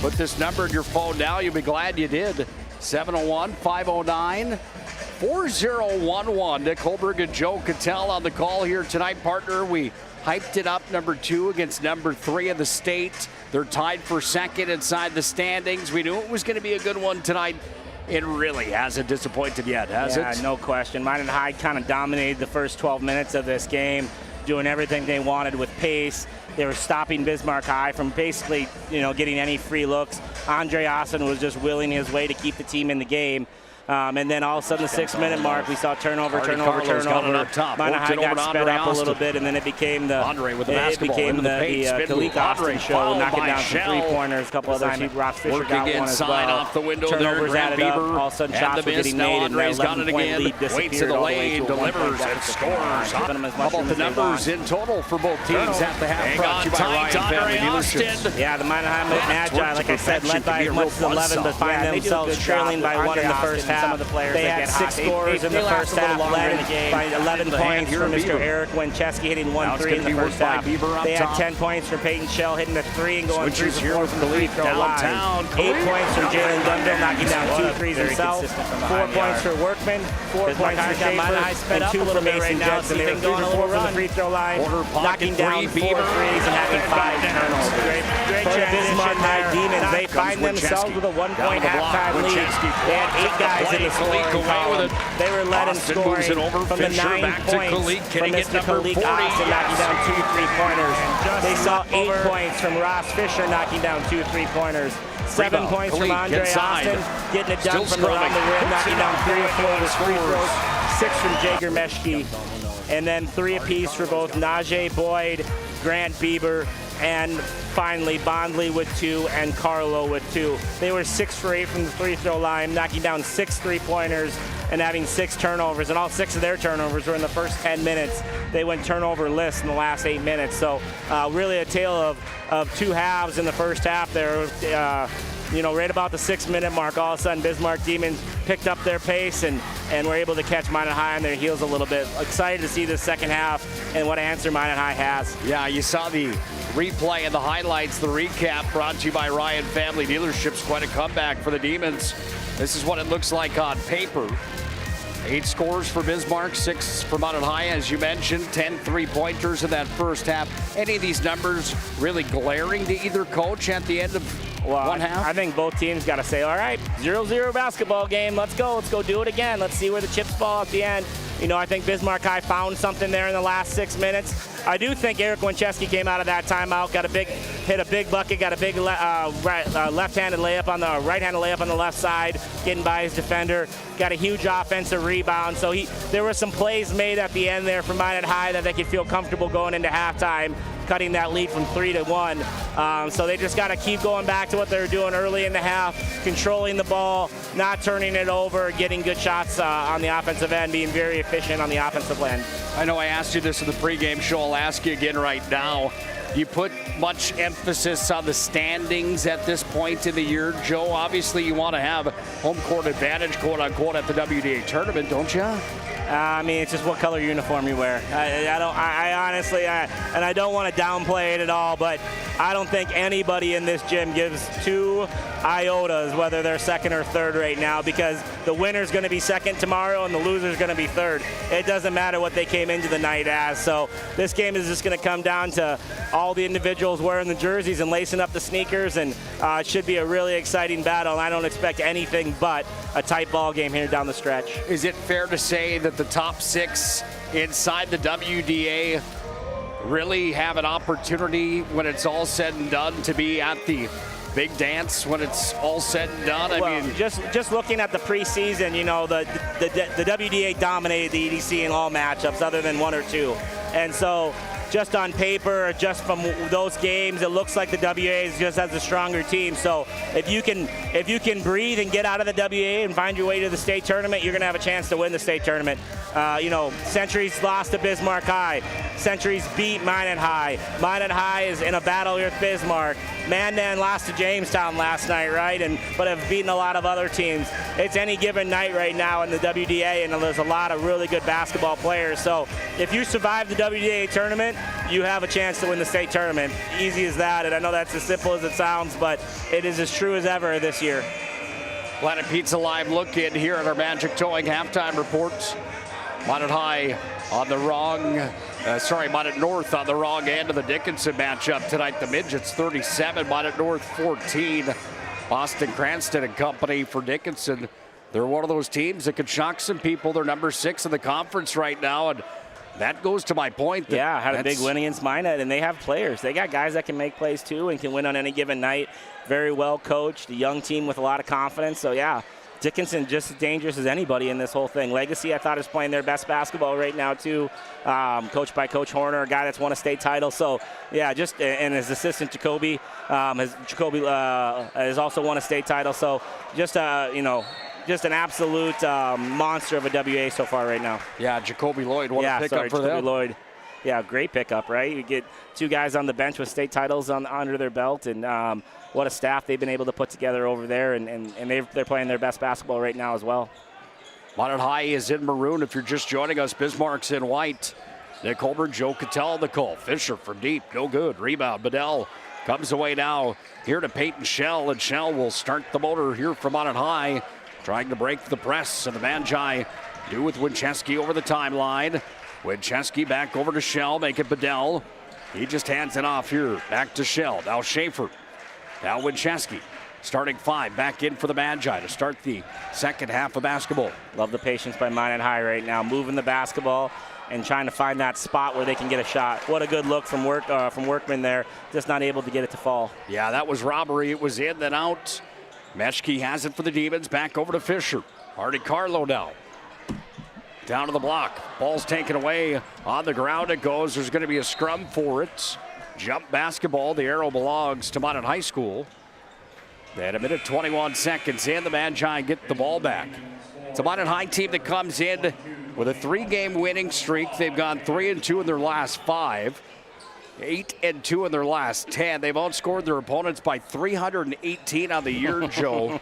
Put this number in your phone now. You'll be glad you did. 701-509-4011. Nick HULBERG and Joe KITTELL on the call here tonight, partner. We hyped it up, number 2 against number 3 of the state. They're tied for second inside the standings. We knew it was going to be a good one tonight. It really hasn't disappointed yet, has it? Yeah, no question. Minot High kind of dominated the first 12 minutes of this game, doing everything they wanted with pace. They were stopping Bismarck High from basically, getting any free looks. Andre Austin was just willing his way to keep the team in the game. And then all of a sudden, the 6-minute mark, we saw turnover. Minot High got sped up a little bit, and then it became the Kalik Austin show, knocking down some 3-pointers. A couple other teams. Ross Fisher got one as well. Off the window Turnovers there, added up. All of a sudden, shots were getting made, and that 11-point lead disappeared all the way to a 1-point deficit. How about the numbers in total for both teams at the half? Brought to you by Ryan Family Dealerships. Yeah, the Minot Magi, like I said, led by as much as 11, but find themselves trailing by 1 in the first half. They had 6 scorers in the first half, led by 11 points from Mr. Eric Winchesky hitting 1 3 in the first half. They had 10 points from Peyton Shell hitting the 3 and going 3 for 4 from the free throw line. 8 points from Jalen Dunville knocking down 2 threes himself. 4 points for Workman, 4 points for Schaefer, and 2 for Mason Jets. And they were 3 for 4 from the free throw line, knocking down 4 threes and having 5 turnovers. Great For the Bismarck High Demons, they find themselves with a 1-point halftime lead. They had 8 guys in the scoring column. They were led in scoring from the 9 points from Mr. Kalik Austin knocking down 2 3-pointers. They saw 8 points from Ross Fisher knocking down 2 3-pointers. 7 points from Andre Austin, getting it done from around the rim, knocking down 3 or 4 with free throws. 6 from Jager Meshke, and then 3 apiece for both Najee Boyd, Grant Bieber, and finally Bondley with 2 and Carlo with 2. They were 6 for 8 from the free throw line, knocking down 6 3-pointers and having 6 turnovers, and all 6 of their turnovers were in the first 10 minutes. They went turnover-less in the last 8 minutes. So really a tale of 2 halves in the first half there. Right about the 6-minute mark, all of a sudden Bismarck Demons picked up their pace and were able to catch Minot High on their heels a little bit. Excited to see the second half and what answer Minot High has. Yeah, you saw the replay and the highlights, the recap brought to you by Ryan Family Dealerships. Quite a comeback for the Demons. This is what it looks like on paper. 8 scores for Bismarck, 6 for Minot High, as you mentioned, 10 3-pointers in that first half. Any of these numbers really glaring to either coach at the end of one half? I think both teams got to say, all right, 0-0 basketball game. Let's go do it again. Let's see where the chips fall at the end. I think Bismarck High found something there in the last 6 minutes. I do think Eric Winchesky came out of that timeout, hit a big bucket, got a big left-handed layup on the right-handed layup on the left side, getting by his defender, got a huge offensive rebound. So there were some plays made at the end there for Minot High that they could feel comfortable going into halftime, cutting that lead from 3 to 1. So they just got to keep going back to what they were doing early in the half, controlling the ball, not turning it over, getting good shots on the offensive end, being very efficient on the offensive end. I know I asked you this in the pregame show. I'll ask you again right now. You put much emphasis on the standings at this point in the year, Joe. Obviously, you want to have home court advantage, quote unquote, at the WDA tournament, don't you? It's just what color uniform you wear. I honestly, and I don't want to downplay it at all, but I don't think anybody in this gym gives 2 iotas whether they're second or third right now, because the winner's going to be second tomorrow and the loser's going to be third. It doesn't matter what they came into the night as. So this game is just going to come down to all the individuals wearing the jerseys and lacing up the sneakers, and it should be a really exciting battle, and I don't expect anything but a tight ball game here down the stretch. Is it fair to say that the top 6 inside the WDA really have an opportunity when it's all said and done to be at the big dance when it's all said and done? Just looking at the preseason, the WDA dominated the EDC in all matchups other than 1 or 2. And so just on paper, just from those games, it looks like the WA just has a stronger team. So if you can breathe and get out of the WA and find your way to the state tournament, you're going to have a chance to win the state tournament. Centuries lost to Bismarck High. Centuries beat Minot High. Minot High is in a battle with Bismarck. Mandan lost to Jamestown last night, right? But have beaten a lot of other teams. It's any given night right now in the WDA, and there's a lot of really good basketball players. So if you survive the WDA tournament, you have a chance to win the state tournament. Easy as that, and I know that's as simple as it sounds, but it is as true as ever this year. Planet Pizza Live look in here at our Magic Towing halftime reports. Minot High on the Minot North on the wrong end of the Dickinson matchup tonight. The Midgets 37, Minot North 14. Boston Cranston and company for Dickinson. They're one of those teams that could shock some people. They're number 6 in the conference right now, and that goes to my point. Had a big win against Minot, and they have players. They got guys that can make plays too and can win on any given night. Very well coached, a young team with a lot of confidence. So Dickinson just as dangerous as anybody in this whole thing. Legacy, I thought, is playing their best basketball right now, too. Coached by Coach Horner, a guy that's won a state title. So, yeah, and his assistant, Jacoby, has also won a state title. So, just an absolute monster of a WA so far right now. Yeah, Jacoby Lloyd, what a pickup for them. Lloyd. Yeah, great pickup, right? You get 2 guys on the bench with state titles under their belt, and what a staff they've been able to put together over there, and they're playing their best basketball right now as well. Minot High is in maroon. If you're just joining us, Bismarck's in white. Nick HULBERG, Joe KITTELL the call. Fisher from deep, no good. Rebound, Bedell comes away now here to Peyton Shell, and Shell will start the motor here from Minot High, trying to break the press, and the Magi do with Winchesky over the timeline. Winchesky back over to Shell, make it Bedell. He just hands it off here, back to Shell. Now Schaefer, now Winchesky. Starting 5, back in for the Magi to start the second half of basketball. Love the patience by Minot High right now, moving the basketball and trying to find that spot where they can get a shot. What a good look from Workman there, just not able to get it to fall. Yeah, that was robbery. It was in, then out. Meshke has it for the Demons, back over to Fisher. Hardy Carlo now. Down to the block. Ball's taken away. On the ground it goes. There's going to be a scrum for it. Jump basketball. The arrow belongs to Minot High School. Then 1:21 seconds in. The Magi get the ball back. It's a Minot High team that comes in with a 3-game winning streak. They've gone 3-2 in their last 5. 8-2 in their last 10. They've outscored their opponents by 318 on the year, Joe.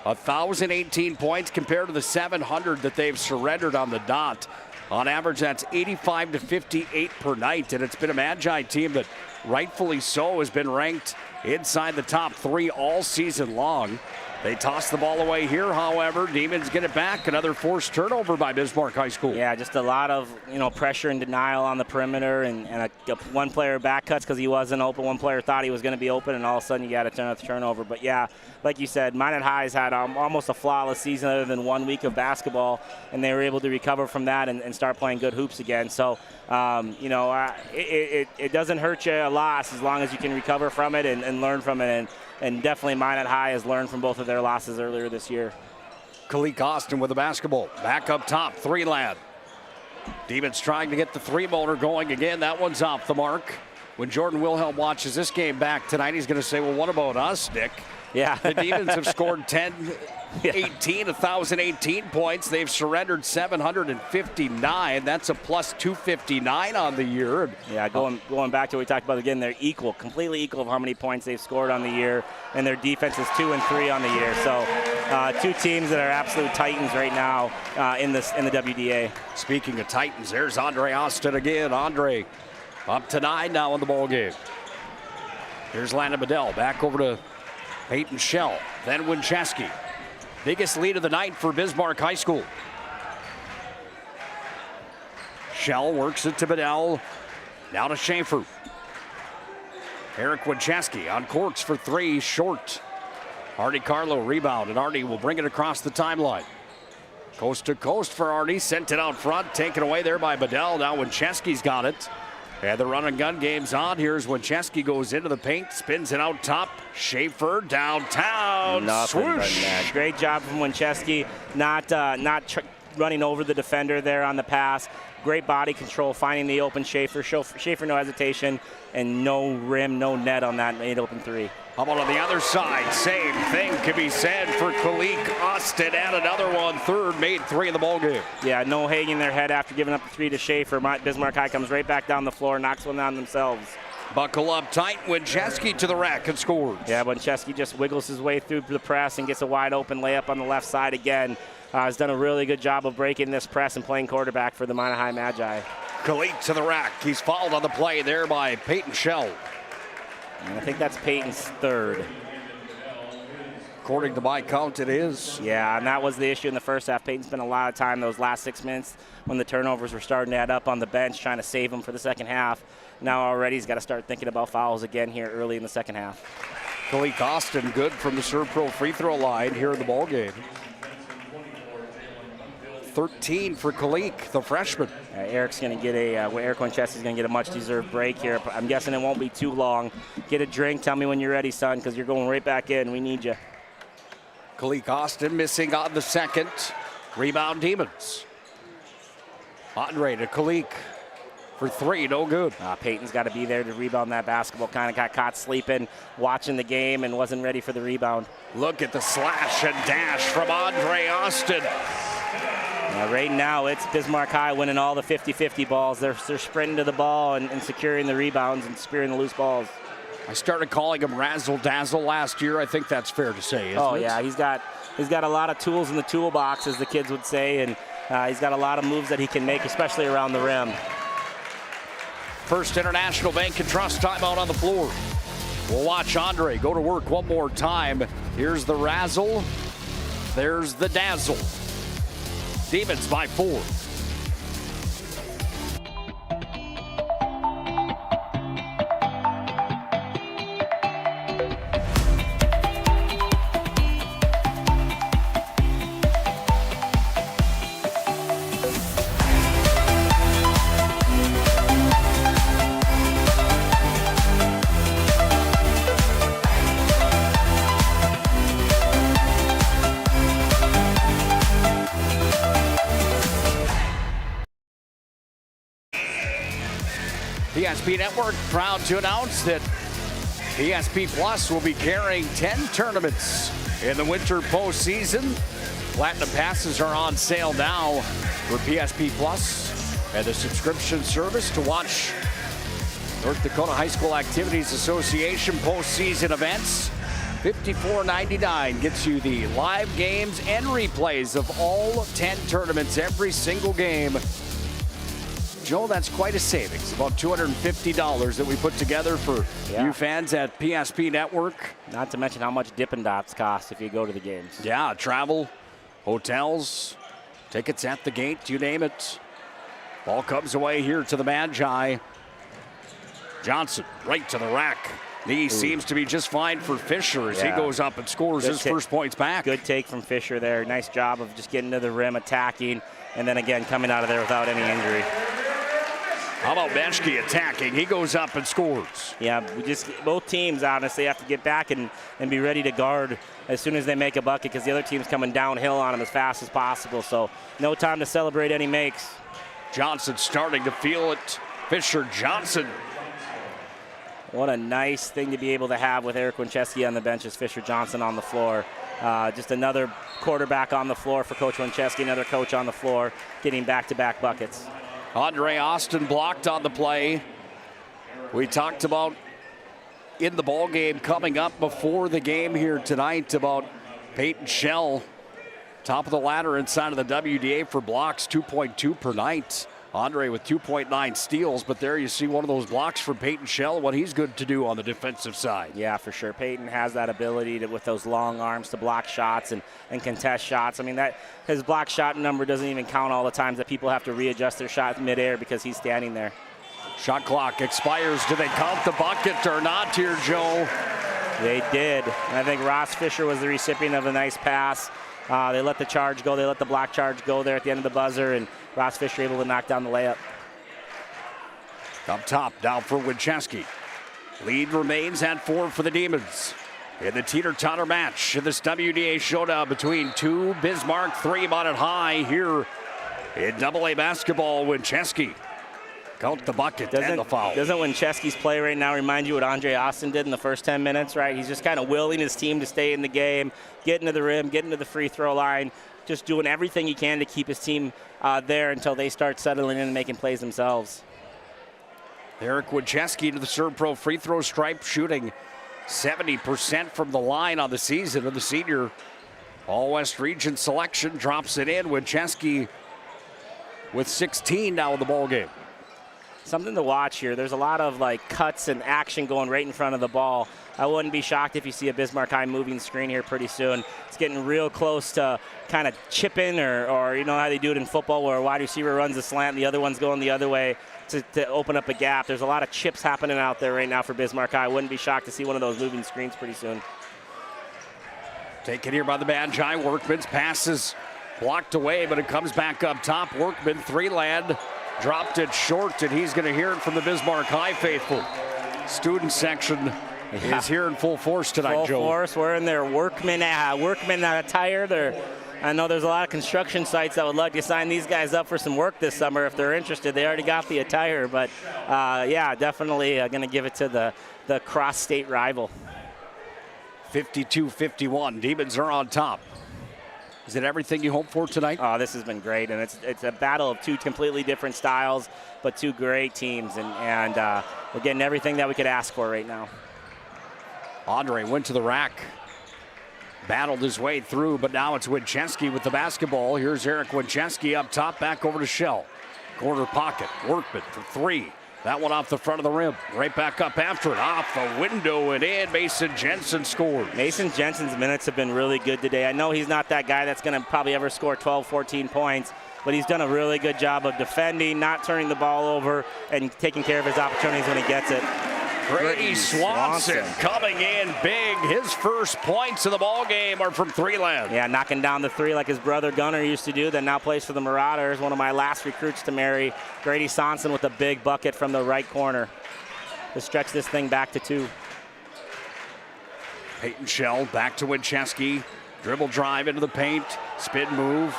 1,018 points compared to the 700 that they've surrendered on the dot. On average, that's 85 to 58 per night, and it's been a Magi team that rightfully so has been ranked inside the top 3 all season long. They toss the ball away here, however. Demons get it back. Another forced turnover by Bismarck High School. Yeah, just a lot of pressure and denial on the perimeter, and one player back cuts because he wasn't open. One player thought he was going to be open, and all of a sudden you got a turnover. But yeah, like you said, Minot High's had almost a flawless season other than 1 week of basketball, and they were able to recover from that and start playing good hoops again. So, it doesn't hurt you a loss as long as you can recover from it and learn from it. And definitely Minot High has learned from both of their losses earlier this year. Kalik Austin with the basketball. Back up top, 3-lad. Demons trying to get the 3-motor going again. That one's off the mark. When Jordan Wilhelm watches this game back tonight, he's going to say, well, what about us, Nick? Yeah. The Demons have scored 1,018 points. They've surrendered 759. That's a plus 259 on the year. Yeah, going back to what we talked about again, they're completely equal of how many points they've scored on the year, and their defense is 2 and 3 on the year. So 2 teams that are absolute titans right now in the WDA. Speaking of titans, there's Andre Austin again. Andre up to 9 now in the ball game. Here's Landon Bedell back over to Peyton Shell, then Winchesky. Biggest lead of the night for Bismarck High School. Shell works it to Bedell. Now to Schaefer. Eric Winchesky on courts for 3, short. Artie Carlo rebound, and Artie will bring it across the timeline. Coast to coast for Artie, sent it out front, taken away there by Bedell. Now Winchesky's got it. And the run and gun game's on. Here's Winchesky goes into the paint, spins it out top. Schaefer downtown. Swoosh. Great job from Winchesky, not running over the defender there on the pass. Great body control, finding the open Schaefer. Schaefer no hesitation, and no rim, no net on that made open 3. How about on the other side? Same thing can be said for Kalik Austin. And another one, third, made 3 in the ballgame. Yeah, no hanging their head after giving up the 3 to Schaefer. Bismarck High comes right back down the floor, knocks one down themselves. Buckle up tight. Winchesky to the rack and scores. Yeah, Winchesky just wiggles his way through the press and gets a wide open layup on the left side again. Has done a really good job of breaking this press and playing quarterback for the Minot High Magi. Kalik to the rack. He's fouled on the play there by Peyton Shell. And I think that's Peyton's 3rd. According to my count, it is. Yeah, and that was the issue in the first half. Peyton spent a lot of time those last 6 minutes when the turnovers were starting to add up on the bench, trying to save them for the second half. Now already he's got to start thinking about fouls again here early in the second half. Kalik Austin good from the Serve Pro free throw line here in the ballgame. 13 for Kalik, the freshman. Eric's going to get Eric Winchesty's going to get a much-deserved break here. I'm guessing it won't be too long. Get a drink. Tell me when you're ready, son, because you're going right back in. We need you. Kalik Austin missing on the second. Rebound Demons. Andre to Kalik for three, no good. Peyton's got to be there to rebound that basketball. Kind of got caught sleeping, watching the game, and wasn't ready for the rebound. Look at the slash and dash from Andre Austin. Right now, it's Bismarck High winning all the 50-50 balls. They're sprinting to the ball and securing the rebounds and spearing the loose balls. I started calling him Razzle Dazzle last year. I think that's fair to say, isn't it? Yeah, he's got a lot of tools in the toolbox, as the kids would say, and he's got a lot of moves that he can make, especially around the rim. First International Bank and Trust timeout on the floor. We'll watch Andre go to work one more time. Here's the Razzle. There's the Dazzle. Demons by 4. PSP Network proud to announce that PSP Plus will be carrying 10 tournaments in the winter postseason. Platinum passes are on sale now for PSP Plus and the subscription service to watch North Dakota High School Activities Association postseason events. $54.99 gets you the live games and replays of all 10 tournaments, every single game. Joe, that's quite a savings. About $250 that we put together for you fans at PSP Network. Not to mention how much Dippin' Dots cost if you go to the games. Yeah, travel, hotels, tickets at the gate, you name it. Ball comes away here to the Magi. Johnson right to the rack. Knee seems to be just fine for Fisher as he goes up and scores his first points back. Good take from Fisher there. Nice job of just getting to the rim, attacking, and then again coming out of there without any injury. How about Beshke attacking? He goes up and scores. Yeah, both teams honestly have to get back and be ready to guard as soon as they make a bucket, because the other team's coming downhill on them as fast as possible. So no time to celebrate any makes. Johnson starting to feel it. Fisher Johnson. What a nice thing to be able to have with Eric Winchesky on the bench as Fisher Johnson on the floor. Just another quarterback on the floor for Coach Winchesky, another coach on the floor, getting back-to-back buckets. Andre Austin blocked on the play. We talked about in the ball game coming up before the game here tonight about Peyton Shell, top of the ladder inside of the WDA for blocks, 2.2 per night. Andre with 2.9 steals, but there you see one of those blocks from Peyton Shell, what he's good to do on the defensive side. Yeah, for sure. Peyton has that ability to, with those long arms, to block shots and contest shots. I mean, that his block shot number doesn't even count all the times that people have to readjust their shot midair because he's standing there. Shot clock expires. Do they count the bucket or not here, Joe? They did. And I think Ross Fisher was the recipient of a nice pass. They let the charge go. They let the block charge go there at the end of the buzzer, and Ross Fisher able to knock down the layup. Up top now for Winchesky. Lead remains at 4 for the Demons. In the teeter-totter match in this WDA showdown between two Bismarck 3 Minot High here in AA basketball. Winchesky count the bucket and the foul. Doesn't Winchesky's play right now remind you what Andre Austin did in the first 10 minutes, right? He's just kind of willing his team to stay in the game, getting to the rim, getting to the free throw line, just doing everything he can to keep his team there until they start settling in and making plays themselves. Eric Winchesky to the Serve-Pro free throw stripe, shooting 70% from the line on the season. And the senior All-West Region selection drops it in. Winchesky with 16 now in the ball game. Something to watch here. There's a lot of cuts and action going right in front of the ball. I wouldn't be shocked if you see a Bismarck High moving screen here pretty soon. It's getting real close to kind of chipping, or you know how they do it in football where a wide receiver runs a slant and the other one's going the other way to open up a gap. There's a lot of chips happening out there right now for Bismarck High. I wouldn't be shocked to see one of those moving screens pretty soon. Taken here by the Magi. Workman's pass is blocked away, but it comes back up top. Workman, three-land, dropped it short, and he's going to hear it from the Bismarck High faithful. Student section is here in full force tonight, full Joe. Full force. We're in their workman attire. I know there's a lot of construction sites that would love to sign these guys up for some work this summer if they're interested. They already got the attire, but yeah, definitely going to give it to the cross-state rival. 52-51. Demons are on top. Is it everything you hope for tonight? Oh, this has been great, and it's a battle of two completely different styles, but two great teams, and we're getting everything that we could ask for right now. Andre went to the rack, battled his way through, but now it's Winchesky with the basketball. Here's Eric Winchesky up top, back over to Shell. Corner pocket, Workman for three. That one off the front of the rim. Right back up after it. Off the window and in. Mason Jensen scored. Mason Jensen's minutes have been really good today. I know he's not that guy that's going to probably ever score 12, 14 points, but he's done a really good job of defending, not turning the ball over, and taking care of his opportunities when he gets it. Grady Swanson coming in big. His first points of the ball game are from three-land. Yeah, knocking down the three like his brother Gunnar used to do, that now plays for the Marauders. One of my last recruits to marry. Grady Swanson with a big bucket from the right corner to stretch this thing back to 2. Peyton Shell back to Winchesky. Dribble drive into the paint. Spin move.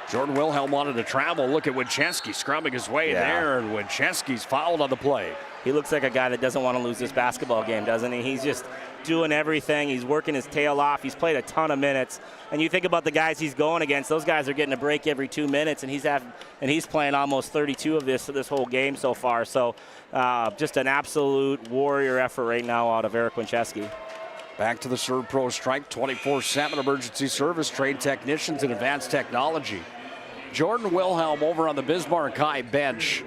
Jordan Wilhelm wanted to travel. Look at Winchesky scrubbing his way there, and Winchesky's fouled on the play. He looks like a guy that doesn't want to lose this basketball game, doesn't he? He's just doing everything. He's working his tail off. He's played a ton of minutes. And you think about the guys he's going against, those guys are getting a break every 2 minutes, and he's playing almost 32 of this whole game so far. So just an absolute warrior effort right now out of Eric Winchesky. Back to the Serve Pro Strike 24/7 emergency service, trained technicians and advanced technology. Jordan Wilhelm over on the Bismarck High bench.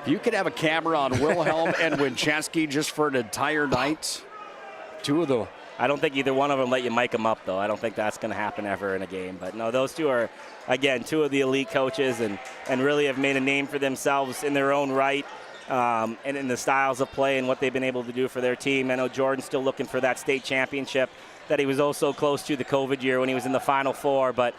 If you could have a camera on Wilhelm and Winchesky just for an entire night, two of the... I don't think either one of them let you mic them up, though. I don't think that's going to happen ever in a game. But no, those two are, again, two of the elite coaches and really have made a name for themselves in their own right and in the styles of play and what they've been able to do for their team. I know Jordan's still looking for that state championship that he was oh so close to the COVID year when he was in the Final Four, but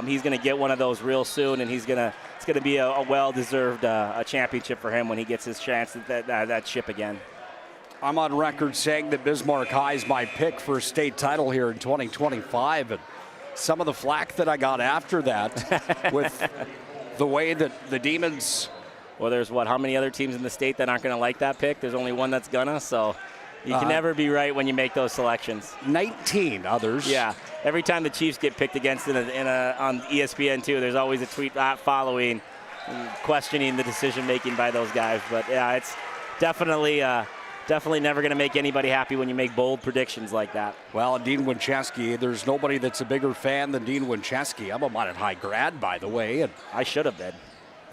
he's going to get one of those real soon, and it's going to be a well-deserved a championship for him when he gets his chance at that ship again. I'm on record saying that Bismarck High is my pick for a state title here in 2025, and some of the flack that I got after that with the way that the Demons... Well, there's how many other teams in the state that aren't going to like that pick? There's only one that's gonna, so... You can never be right when you make those selections. 19 others. Yeah. Every time the Chiefs get picked against on ESPN, too, there's always a tweet following questioning the decision-making by those guys. But, yeah, it's definitely never going to make anybody happy when you make bold predictions like that. Well, Dean Winchesky, there's nobody that's a bigger fan than Dean Winchesky. I'm a Minot High grad, by the way. And I should have been.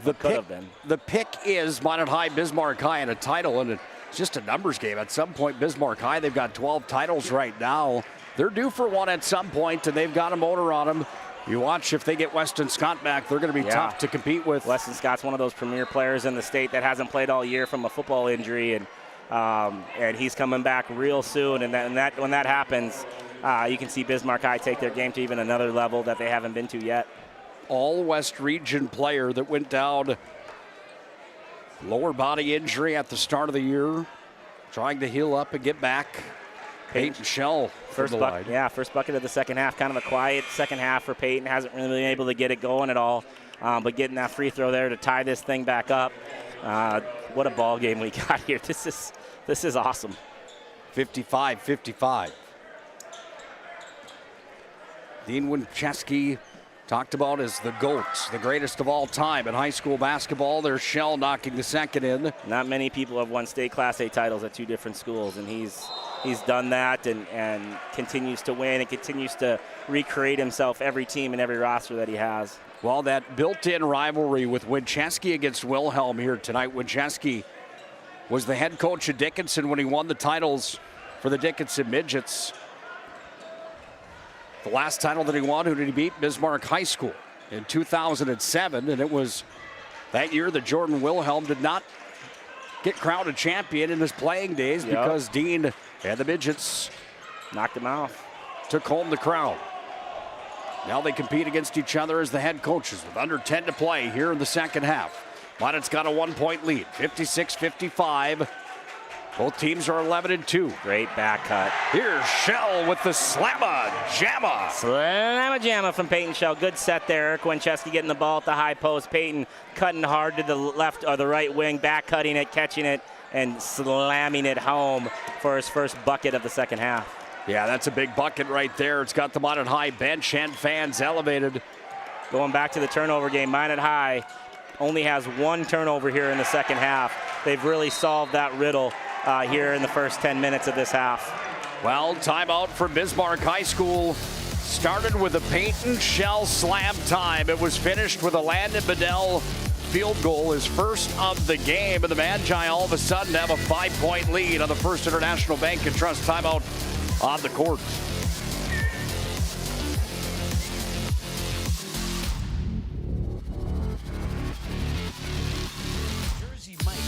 The pick is Minot High, Bismarck High, and a title, and it's just a numbers game. At some point, Bismarck High, they've got 12 titles right now. They're due for one at some point, and they've got a motor on them. You watch if they get Weston Scott back, they're going to be tough to compete with. Weston Scott's one of those premier players in the state that hasn't played all year from a football injury, and he's coming back real soon. And when that happens, you can see Bismarck High take their game to even another level that they haven't been to yet. All West Region player that went down. Lower body injury at the start of the year, trying to heal up and get back. Peyton Shell first bucket of the second half. Kind of a quiet second half for Peyton. Hasn't really been able to get it going at all. But getting that free throw there to tie this thing back up. What a ball game we got here. This is awesome. 55-55. Dean Winchesky talked about as the GOAT, the greatest of all time in high school basketball. There's Shell knocking the second in. Not many people have won state Class A titles at two different schools, and he's done that and continues to win and continues to recreate himself every team and every roster that he has. Well, that built-in rivalry with Winchesky against Wilhelm here tonight. Winchesky was the head coach at Dickinson when he won the titles for the Dickinson Midgets. The last title that he won, who did he beat? Bismarck High School in 2007. And it was that year that Jordan Wilhelm did not get crowned a champion in his playing days because Dean and the Midgets knocked him out. Took home the crown. Now they compete against each other as the head coaches with under 10 to play here in the second half. Minot's got a 1-point lead, 56-55. Both teams are 11-2. Great back cut. Here's Shell with the slamma jamma. Slamma jamma from Peyton Shell. Good set there. Eric Winchesky getting the ball at the high post. Peyton cutting hard to the left or the right wing, back cutting it, catching it, and slamming it home for his first bucket of the second half. Yeah, that's a big bucket right there. It's got the Minot High bench and fans elevated. Going back to the turnover game, Minot High only has one turnover here in the second half. They've really solved that riddle here in the first 10 minutes of this half. Well, timeout for Bismarck High School. Started with a Peyton Shell slam time. It was finished with a Landon Bedell field goal, his first of the game. And the Magi all of a sudden have a 5-point lead on the First International Bank and Trust timeout on the court.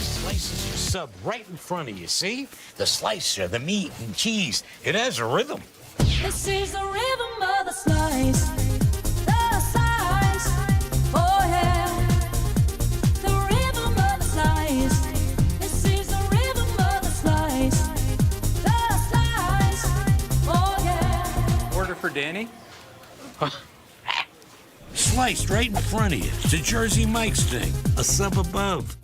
Slices your sub right in front of you, see? The slicer, the meat and cheese, it has a rhythm. This is the rhythm of the slice. The slice. Oh yeah. The rhythm of the slice. This is the rhythm of the slice. The slice. Oh yeah. Order for Danny? Sliced right in front of you. It's a Jersey Mike's thing. A sub above.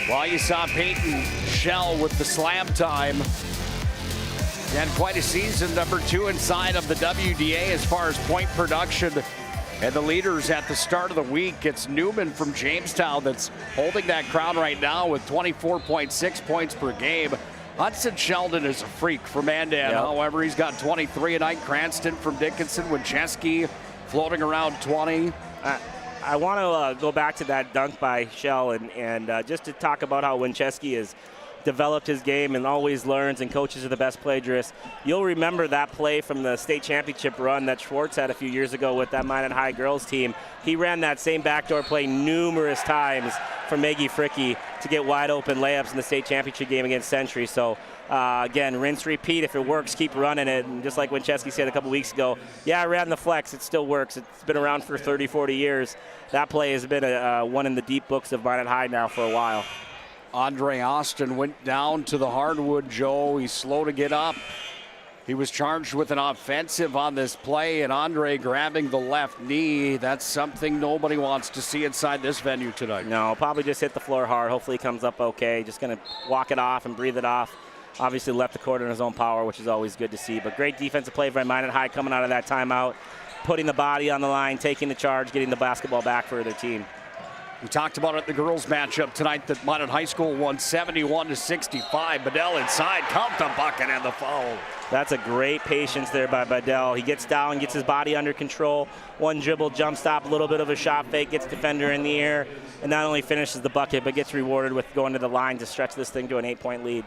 Well, you saw Peyton Shell with the slam time. He had quite a season, number 2 inside of the WDA as far as point production. And the leaders at the start of the week, it's Newman from Jamestown that's holding that crown right now with 24.6 points per game. Hudson Sheldon is a freak from Mandan. Yep. However, he's got 23 a night. Cranston from Dickinson, Winchesky floating around 20. I want to go back to that dunk by Shell and just to talk about how Winchesky has developed his game and always learns, and coaches are the best plagiarists. You'll remember that play from the state championship run that Schwartz had a few years ago with that Minot High girls team. He ran that same backdoor play numerous times for Maggie Fricky to get wide open layups in the state championship game against Century. So again, rinse, repeat. If it works, keep running it. And just like Winchesky said a couple weeks ago, yeah, I ran the flex. It still works. It's been around for 30, 40 years. That play has been one in the deep books of Minot High now for a while. Andre Austin went down to the hardwood, Joe. He's slow to get up. He was charged with an offensive on this play, and Andre grabbing the left knee. That's something nobody wants to see inside this venue tonight. No, probably just hit the floor hard. Hopefully he comes up okay. Just going to walk it off and breathe it off. Obviously left the court in his own power, which is always good to see. But great defensive play by Minot High coming out of that timeout, putting the body on the line, taking the charge, getting the basketball back for their team. We talked about it in the girls matchup tonight that Minot High School won 71-65. Bedell inside, count the bucket and the foul. That's a great patience there by Bedell. He gets down, gets his body under control. One dribble, jump stop, a little bit of a shot fake, gets defender in the air, and not only finishes the bucket, but gets rewarded with going to the line to stretch this thing to an 8-point lead.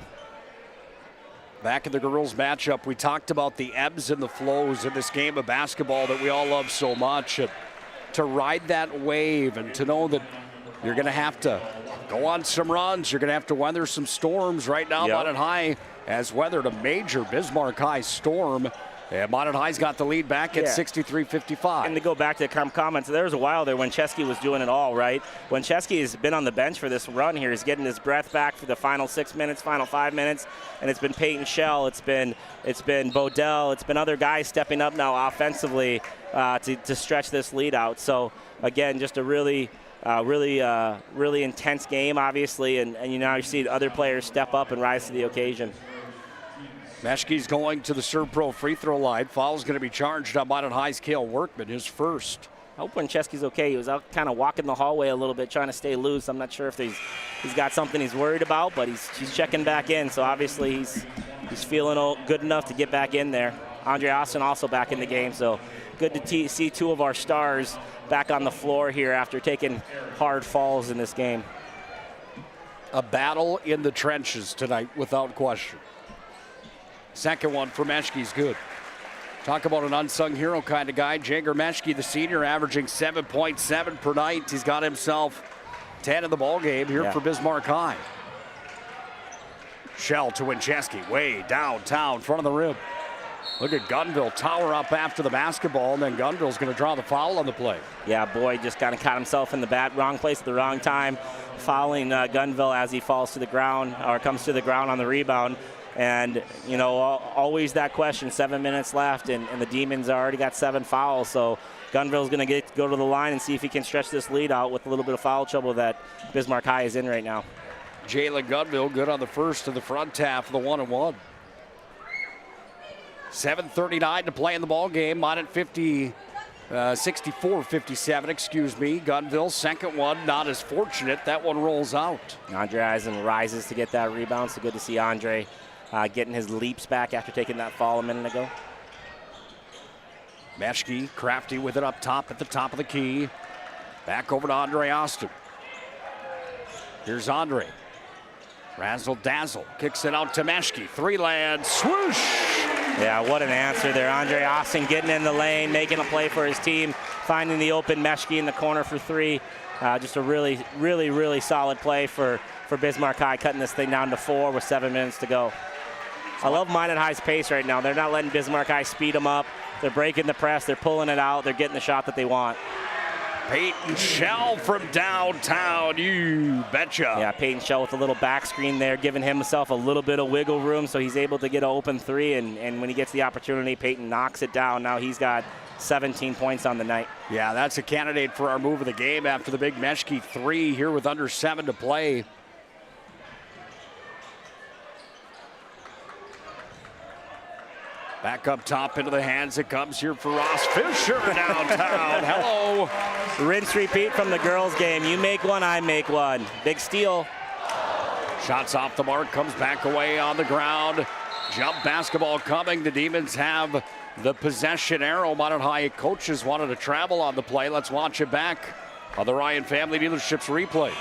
Back in the girls matchup, we talked about the ebbs and the flows in this game of basketball that we all love so much. And to ride that wave and to know that you're going to have to go on some runs, you're going to have to weather some storms. Right now, Minot High has weathered a major Bismarck High storm. And Minot High's got the lead back at 63-55. And to go back to the comments, there was a while there when Chesky was doing it all, right? When Chesky has been on the bench for this run here, he's getting his breath back for the final 6 minutes, final 5 minutes, and it's been Peyton Shell, it's been Bodell, it's been other guys stepping up now offensively to stretch this lead out. So again, just a really intense game, obviously, and you see other players step up and rise to the occasion. Meshke's going to the Serve Pro free throw line. Foul's going to be charged on Minot High's Cale Workman, his first. I hope Winchesky's okay. He was out kind of walking the hallway a little bit, trying to stay loose. I'm not sure if he's got something he's worried about, but he's checking back in. So obviously he's feeling good enough to get back in there. Andre Austin also back in the game, so good to see two of our stars back on the floor here after taking hard falls in this game. A battle in the trenches tonight, without question. Second one for Meshke's good. Talk about an unsung hero kind of guy. Jager Meshke, the senior, averaging 7.7 per night. He's got himself 10 in the ball game here for Bismarck High. Shell to Winchesky, way downtown, front of the rim. Look at Gunville tower up after the basketball, and then Gunville's going to draw the foul on the play. Yeah, Boyd just kind of caught himself in the wrong place at the wrong time, fouling Gunville as he falls to the ground, or comes to the ground on the rebound. And, you know, always that question, 7 minutes left, and the Demons already got 7 fouls. So Gunville's going to go to the line and see if he can stretch this lead out with a little bit of foul trouble that Bismarck High is in right now. Jalen Gunville good on the first of the front half of the 1-1. 7:39 to play in the ball game. Minot 64-57, excuse me. Gunville, second one, not as fortunate. That one rolls out. Andre Eisen rises to get that rebound, so good to see Andre getting his leaps back after taking that fall a minute ago. Meschke, crafty with it up top at the top of the key. Back over to Andre Austin. Here's Andre. Razzle dazzle, kicks it out to Meschke. Three-land, swoosh! Yeah, what an answer there. Andre Austin getting in the lane, making a play for his team, finding the open Meschke in the corner for 3. Just a really, really, really solid play for Bismarck High, cutting this thing down to 4 with 7 minutes to go. I love Minot High's pace right now. They're not letting Bismarck High speed them up. They're breaking the press. They're pulling it out. They're getting the shot that they want. Peyton Shell from downtown, you betcha. Yeah, Peyton Shell with a little back screen there, giving himself a little bit of wiggle room so he's able to get an open 3, and when he gets the opportunity, Peyton knocks it down. Now he's got 17 points on the night. Yeah, that's a candidate for our move of the game after the big Meschke 3 here with under 7 to play. Back up top into the hands it comes here for Ross Fisher downtown. Hello. Rinse repeat from the girls game. You make one, I make one. Big steal. Shots off the mark, comes back away on the ground. Jump basketball coming. The Demons have the possession arrow. Minot High coaches wanted to travel on the play. Let's watch it back on the Ryan Family Dealerships replay.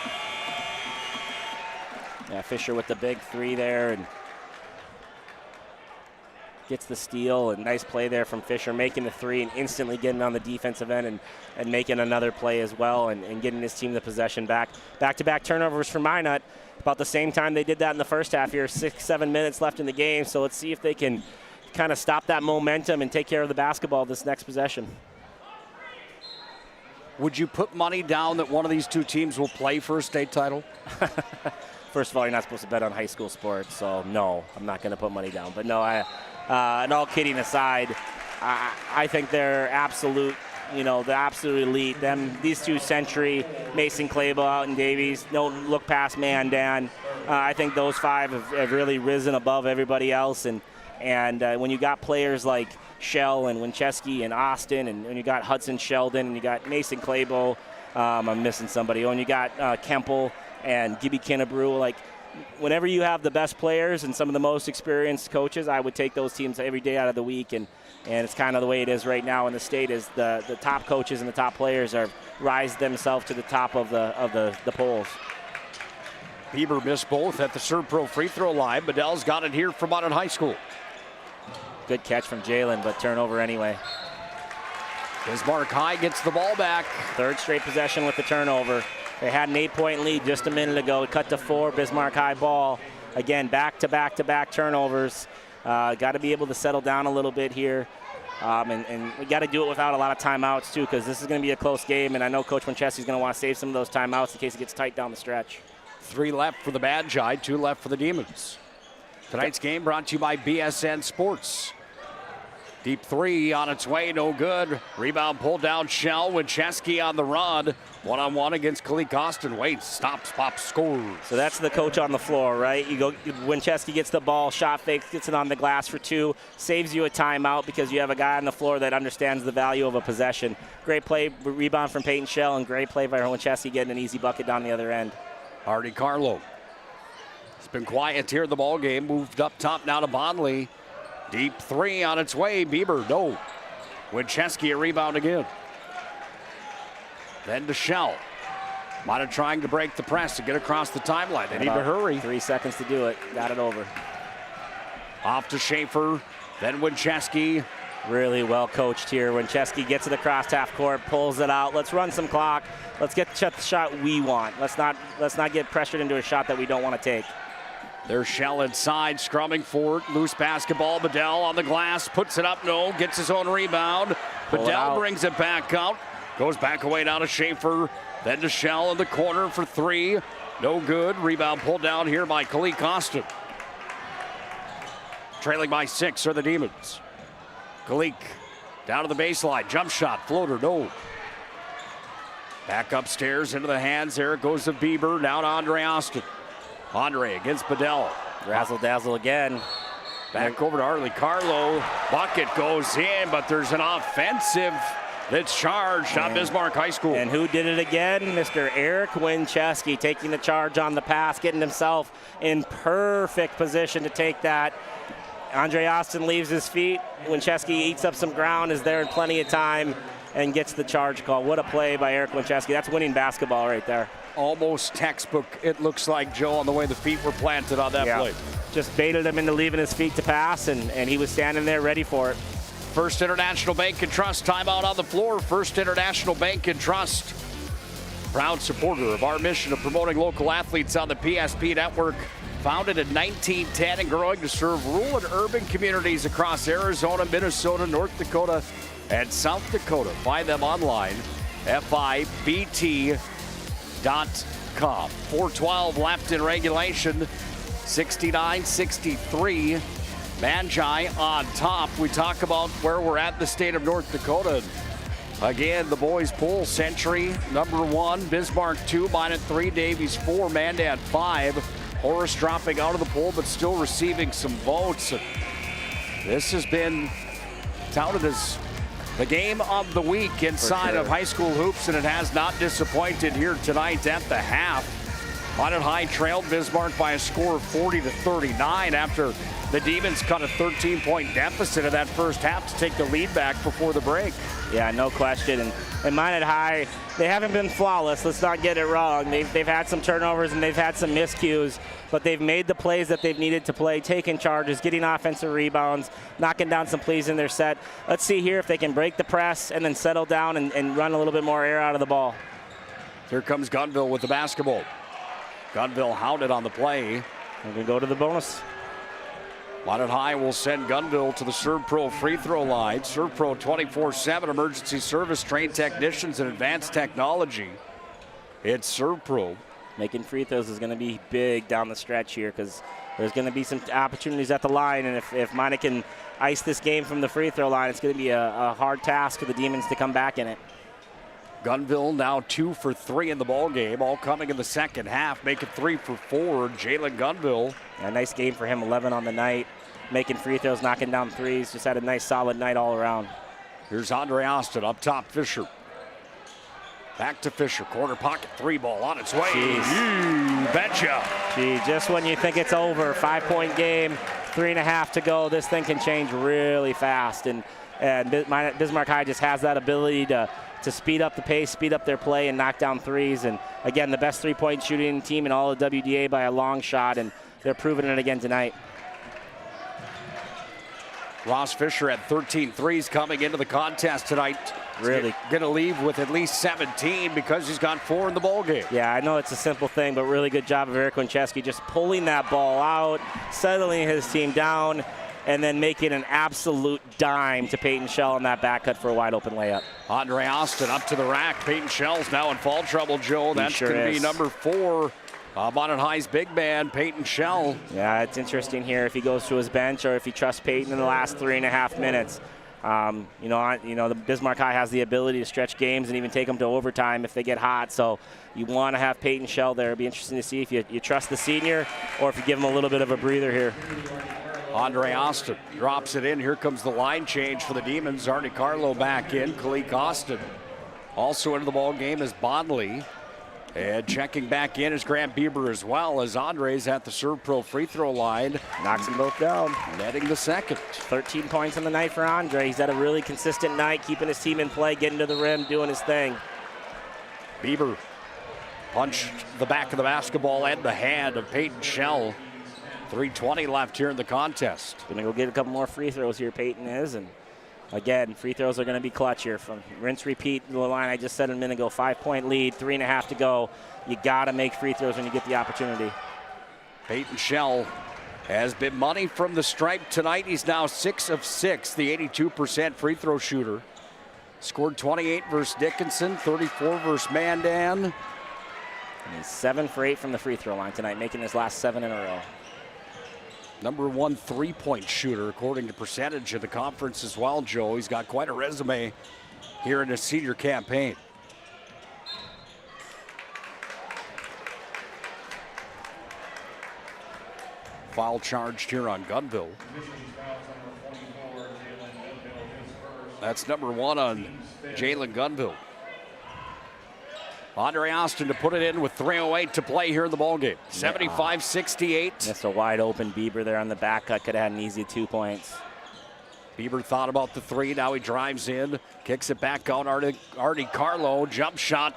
Yeah, Fisher with the big 3 there, and gets the steal, and nice play there from Fisher, making the 3 and instantly getting on the defensive end and making another play as well, and getting his team the possession back. Back-to-back turnovers for Minot, about the same time they did that in the first half here. 6-7 minutes left in the game, so let's see if they can kind of stop that momentum and take care of the basketball this next possession. Would you put money down that one of these two teams will play for a state title? First of all, you're not supposed to bet on high school sports, so no, I'm not going to put money down. But no, and all kidding aside, I think they're absolute, the absolute elite. These two, Century, Mason Clable out in Davies, don't look past Mandan. I think those 5 have really risen above everybody else. And when you got players like Shell and Winchesky and Austin, and when you got Hudson Sheldon, and you got Mason Clable, I'm missing somebody. When you got Kemple and Gibby Kinnebrew, like, whenever you have the best players and some of the most experienced coaches, I would take those teams every day out of the week, and it's kind of the way it is right now in the state. Is the top coaches and the top players are rise themselves to the top of the polls. Bieber missed both at the Serve-Pro free throw line. Bedell's got it here from Minot High School. Good catch from Jalen, but turnover anyway. Bismarck High gets the ball back. 3rd straight possession with the turnover. They had an 8-point lead just a minute ago. It cut to 4. Bismarck High ball. Again, back-to-back turnovers. Got to be able to settle down a little bit here. And we got to do it without a lot of timeouts, too, because this is going to be a close game. And I know Coach Winchesty's going to want to save some of those timeouts in case it gets tight down the stretch. 3 left for the Magi, 2 left for the Demons. Tonight's game brought to you by BSN Sports. Deep 3 on its way, no good. Rebound pulled down Shell. Winchesky on the run. One-on-one against Kalik Austin. Waits, stops, pops, scores. So that's the coach on the floor, right? Winchesky gets the ball, shot fakes, gets it on the glass for 2, saves you a timeout because you have a guy on the floor that understands the value of a possession. Great play, rebound from Peyton Shell, and great play by Winchesky getting an easy bucket down the other end. Hardy Carlo. It's been quiet here in the ball game. Moved up top now to Bondley. Deep 3 on its way. Bieber, no. Winchesky, a rebound again. Then to Shell. Minot trying to break the press to get across the timeline. They need to hurry. 3 seconds to do it. Got it over. Off to Schaefer. Then Winchesky. Really well coached here. Winchesky gets it across half court, pulls it out. Let's run some clock. Let's get the shot we want. Let's not get pressured into a shot that we don't want to take. There's Shell inside, scrumming for it. Loose basketball. Bedell on the glass, puts it up, no, gets his own rebound. Bedell brings it back out. Goes back away now to Schaefer. Then to Shell in the corner for three. No good. Rebound pulled down here by Kalik Austin. Trailing by 6 are the Demons. Kalik down to the baseline. Jump shot, floater, no. Back upstairs into the hands. There it goes to Bieber. Now to Andre Austin. Andre against Bedell. Razzle dazzle again. Back over to Arlie Carlo. Bucket goes in, but there's an offensive that's charged on Bismarck High School. And who did it again? Mr. Eric Winchesky taking the charge on the pass, getting himself in perfect position to take that. Andre Austin leaves his feet. Winchesky eats up some ground, is there in plenty of time, and gets the charge call. What a play by Eric Winchesky. That's winning basketball right there. Almost textbook, it looks like, Joe, on the way the feet were planted on that play. Just baited him into leaving his feet to pass, and he was standing there ready for it. First International Bank and Trust timeout on the floor. First International Bank and Trust, proud supporter of our mission of promoting local athletes on the PSP network. Founded in 1910 and growing to serve rural and urban communities across Arizona, Minnesota, North Dakota, and South Dakota. Find them online, FIBT.com. 4:12 left in regulation, 69-63. Manjai on top. We talk about where we're at in the state of North Dakota. Again, the boys poll: Century number 1, Bismarck 2, Minot 3, Davies 4, Mandan 5. Horace dropping out of the poll, but still receiving some votes. This has been touted as the game of the week inside of high school hoops, and it has not disappointed here tonight at the half. Minot High trailed Bismarck by a score of 40-39 after the Demons cut a 13-point deficit in that first half to take the lead back before the break. Yeah, no question. And Minot High, they haven't been flawless. Let's not get it wrong. They've had some turnovers and they've had some miscues, but they've made the plays that they've needed to play, taking charges, getting offensive rebounds, knocking down some plays in their set. Let's see here if they can break the press and then settle down and run a little bit more air out of the ball. Here comes Gunville with the basketball. Gunville hounded on the play. We're going to go to the bonus. Minot High will send Gunville to the ServPro free throw line. ServPro 24/7 emergency service, trained technicians, and advanced technology. It's ServPro. Making free throws is going to be big down the stretch here because there's going to be some opportunities at the line, and if Minot can ice this game from the free throw line, it's going to be a hard task for the Demons to come back in it. Gunville now 2 for 3 in the ball game, all coming in the second half, making 3 for 4. Jalen Gunville. A nice game for him, 11 on the night, making free throws, knocking down threes. Just had a nice, solid night all around. Here's Andre Austin up top, Fisher. Back to Fisher, corner pocket, 3 ball on its way. Jeez. You betcha. Gee, just when you think it's over, 5-point game, 3.5 to go, this thing can change really fast. And Bismarck High just has that ability to speed up the pace, speed up their play, and knock down threes. And again, the best 3-point shooting team in all of WDA by a long shot, and they're proving it again tonight. Ross Fisher had 13 threes coming into the contest tonight. Really going to leave with at least 17 because he's got 4 in the ball game. Yeah, I know it's a simple thing, but really good job of Eric Winchesky just pulling that ball out, settling his team down, and then making an absolute dime to Peyton Shell on that back cut for a wide open layup. Andre Austin up to the rack. Peyton Shell's now in foul trouble, Joe. That's going to be number 4. Minot High's big man, Peyton Shell. Yeah, it's interesting here if he goes to his bench or if he trusts Peyton in the last 3.5 minutes. The Bismarck High has the ability to stretch games and even take them to overtime if they get hot. So you want to have Peyton Shell there. It'll be interesting to see if you trust the senior or if you give him a little bit of a breather here. Andre Austin drops it in. Here comes the line change for the Demons. Arnie Carlo back in. Kalik Austin also into the ball game is Bondley. And checking back in is Grant Bieber as well, as Andre's at the ServPro free throw line. Knocks them both down. Netting the second. 13 points on the night for Andre. He's had a really consistent night, keeping his team in play, getting to the rim, doing his thing. Bieber punched the back of the basketball and the hand of Peyton Shell. 3:20 left here in the contest. Gonna go get a couple more free throws here, Peyton is, and again, free throws are going to be clutch here. From rinse, repeat, the line I just said a minute ago, 5-point lead, 3.5 to go. You got to make free throws when you get the opportunity. Peyton Shell has been money from the stripe tonight. He's now 6 of 6, the 82% free throw shooter. Scored 28 versus Dickinson, 34 versus Mandan. And he's 7 for 8 from the free throw line tonight, making his last 7 in a row. Number 1 3-point shooter, according to percentage of the conference as well, Joe. He's got quite a resume here in his senior campaign. Foul charged here on Gunville. That's number 1 on Jalen Gunville. Andre Austin to put it in with 3:08 to play here in the ballgame. 75-68. That's a wide open Bieber there on the back cut. Could have had an easy 2 points. Bieber thought about the 3. Now he drives in, kicks it back out. Artie Carlo, jump shot.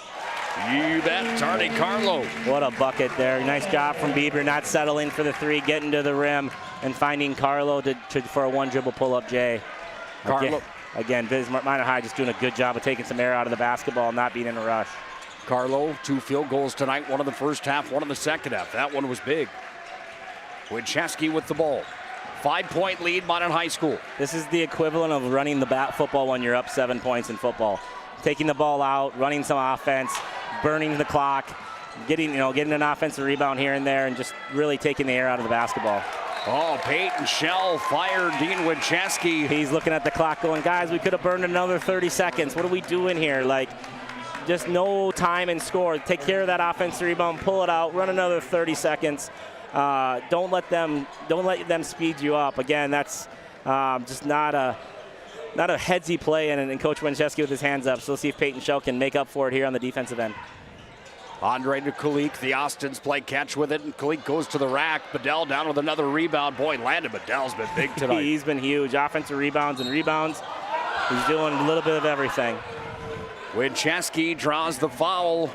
You bet, Artie Carlo. What a bucket there. Nice job from Bieber, not settling for the 3, getting to the rim, and finding Carlo for a 1-dribble pull-up J. Carlo. Again, Bismarck Minot High just doing a good job of taking some air out of the basketball and not being in a rush. Carlo, 2 field goals tonight, 1 in the first half, 1 in the second half. That one was big. Winchesky with the ball. 5-point lead, Minot High School. This is the equivalent of running the football when you're up 7 points in football. Taking the ball out, running some offense, burning the clock, getting an offensive rebound here and there, and just really taking the air out of the basketball. Oh, Peyton Shell fired Dean Winchesky. He's looking at the clock going, guys, we could have burned another 30 seconds. What are we doing here? Like, just no time and score. Take care of that offensive rebound, pull it out, run another 30 seconds. Don't let them speed you up. Again, that's just not a headsy play, and Coach Winchesky with his hands up. So let's see if Peyton Shell can make up for it here on the defensive end. Andre to Kulik. The Austins play catch with it, and Kulik goes to the rack. Bedell down with another rebound. Boy, Landon Bedell's been big tonight. He's been huge. Offensive rebounds. He's doing a little bit of everything. Winchesky draws the foul.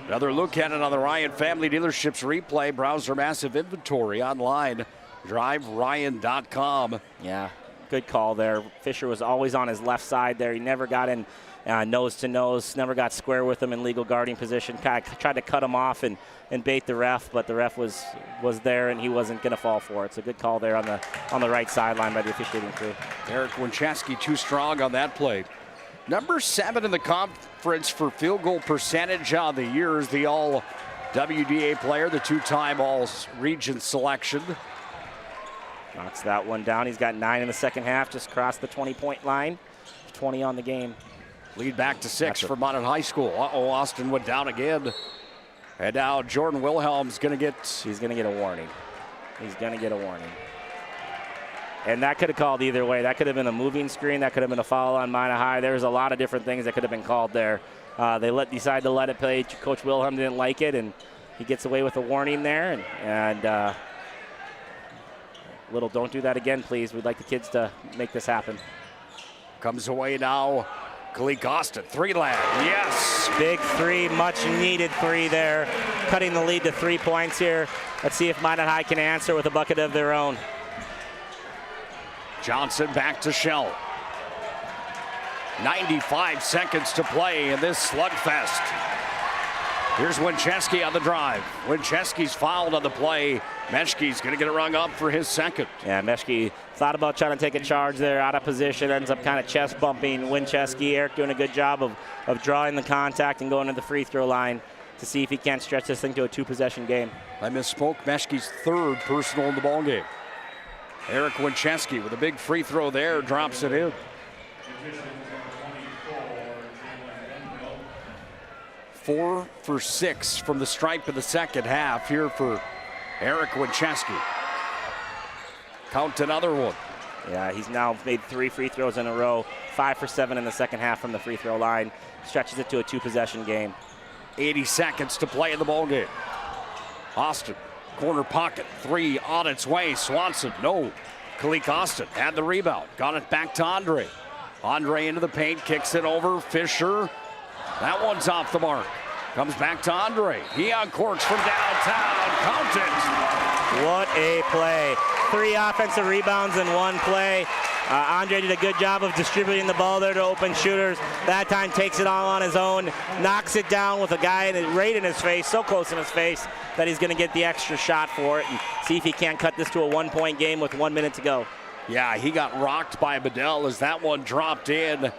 Another look at it on the Ryan Family Dealerships replay. Browse their massive inventory online. DriveRyan.com. Yeah, good call there. Fisher was always on his left side there. He never got in nose to nose, never got square with him in legal guarding position. Kind of tried to cut him off and bait the ref, but the ref was there and he wasn't going to fall for it. So good call there on the right sideline by the officiating crew. Eric Winchesky too strong on that play. Number 7 in the conference for field goal percentage on the year is the all-WDA player, the 2-time all-region selection. Knocks that one down. He's got 9 in the second half, just crossed the 20-point line. 20 on the game. Lead back to 6 for Minot High School. Austin went down again. And now Jordan Wilhelm's going to get... He's going to get a warning. He's going to get a warning. And that could have called either way. That could have been a moving screen. That could have been a foul on Minot High. There's a lot of different things that could have been called there. They decided to let it play. Coach Wilhelm didn't like it, and he gets away with a warning there. And little, don't do that again, please. We'd like the kids to make this happen. Comes away now. Kalik Austin, 3-land. Yes! Big 3, much needed 3 there. Cutting the lead to 3 points here. Let's see if Minot High can answer with a bucket of their own. Johnson back to Shell. 95 seconds to play in this slugfest. Here's Winchesky on the drive. Winchesky's fouled on the play. Meshke's going to get it rung up for his second. Yeah, Meshke thought about trying to take a charge there, out of position, ends up kind of chest bumping Winchesky. Eric doing a good job of drawing the contact and going to the free throw line to see if he can't stretch this thing to a 2-possession game. I misspoke. Meshke's 3rd personal in the ballgame. Eric Winchesky with a big free throw there, drops it in. 4 for 6 from the stripe in the second half here for Eric Winchesky. Count another one. Yeah, he's now made 3 free throws in a row, 5 for 7 in the second half from the free throw line. Stretches it to a 2-possession game. 80 seconds to play in the ballgame. Austin, corner pocket, 3 on its way. Swanson, no. Kalik Austin had the rebound, got it back to Andre. Andre into the paint, kicks it over. Fisher, that one's off the mark. Comes back to Andre. He uncorks from downtown. Count it. What a play. 3 offensive rebounds in 1 play. Andre did a good job of distributing the ball there to open shooters. That time takes it all on his own, knocks it down with a guy right in his face, so close in his face that he's going to get the extra shot for it and see if he can't cut this to a 1-point game with 1 minute to go. Yeah, he got rocked by Bedell as that one dropped in.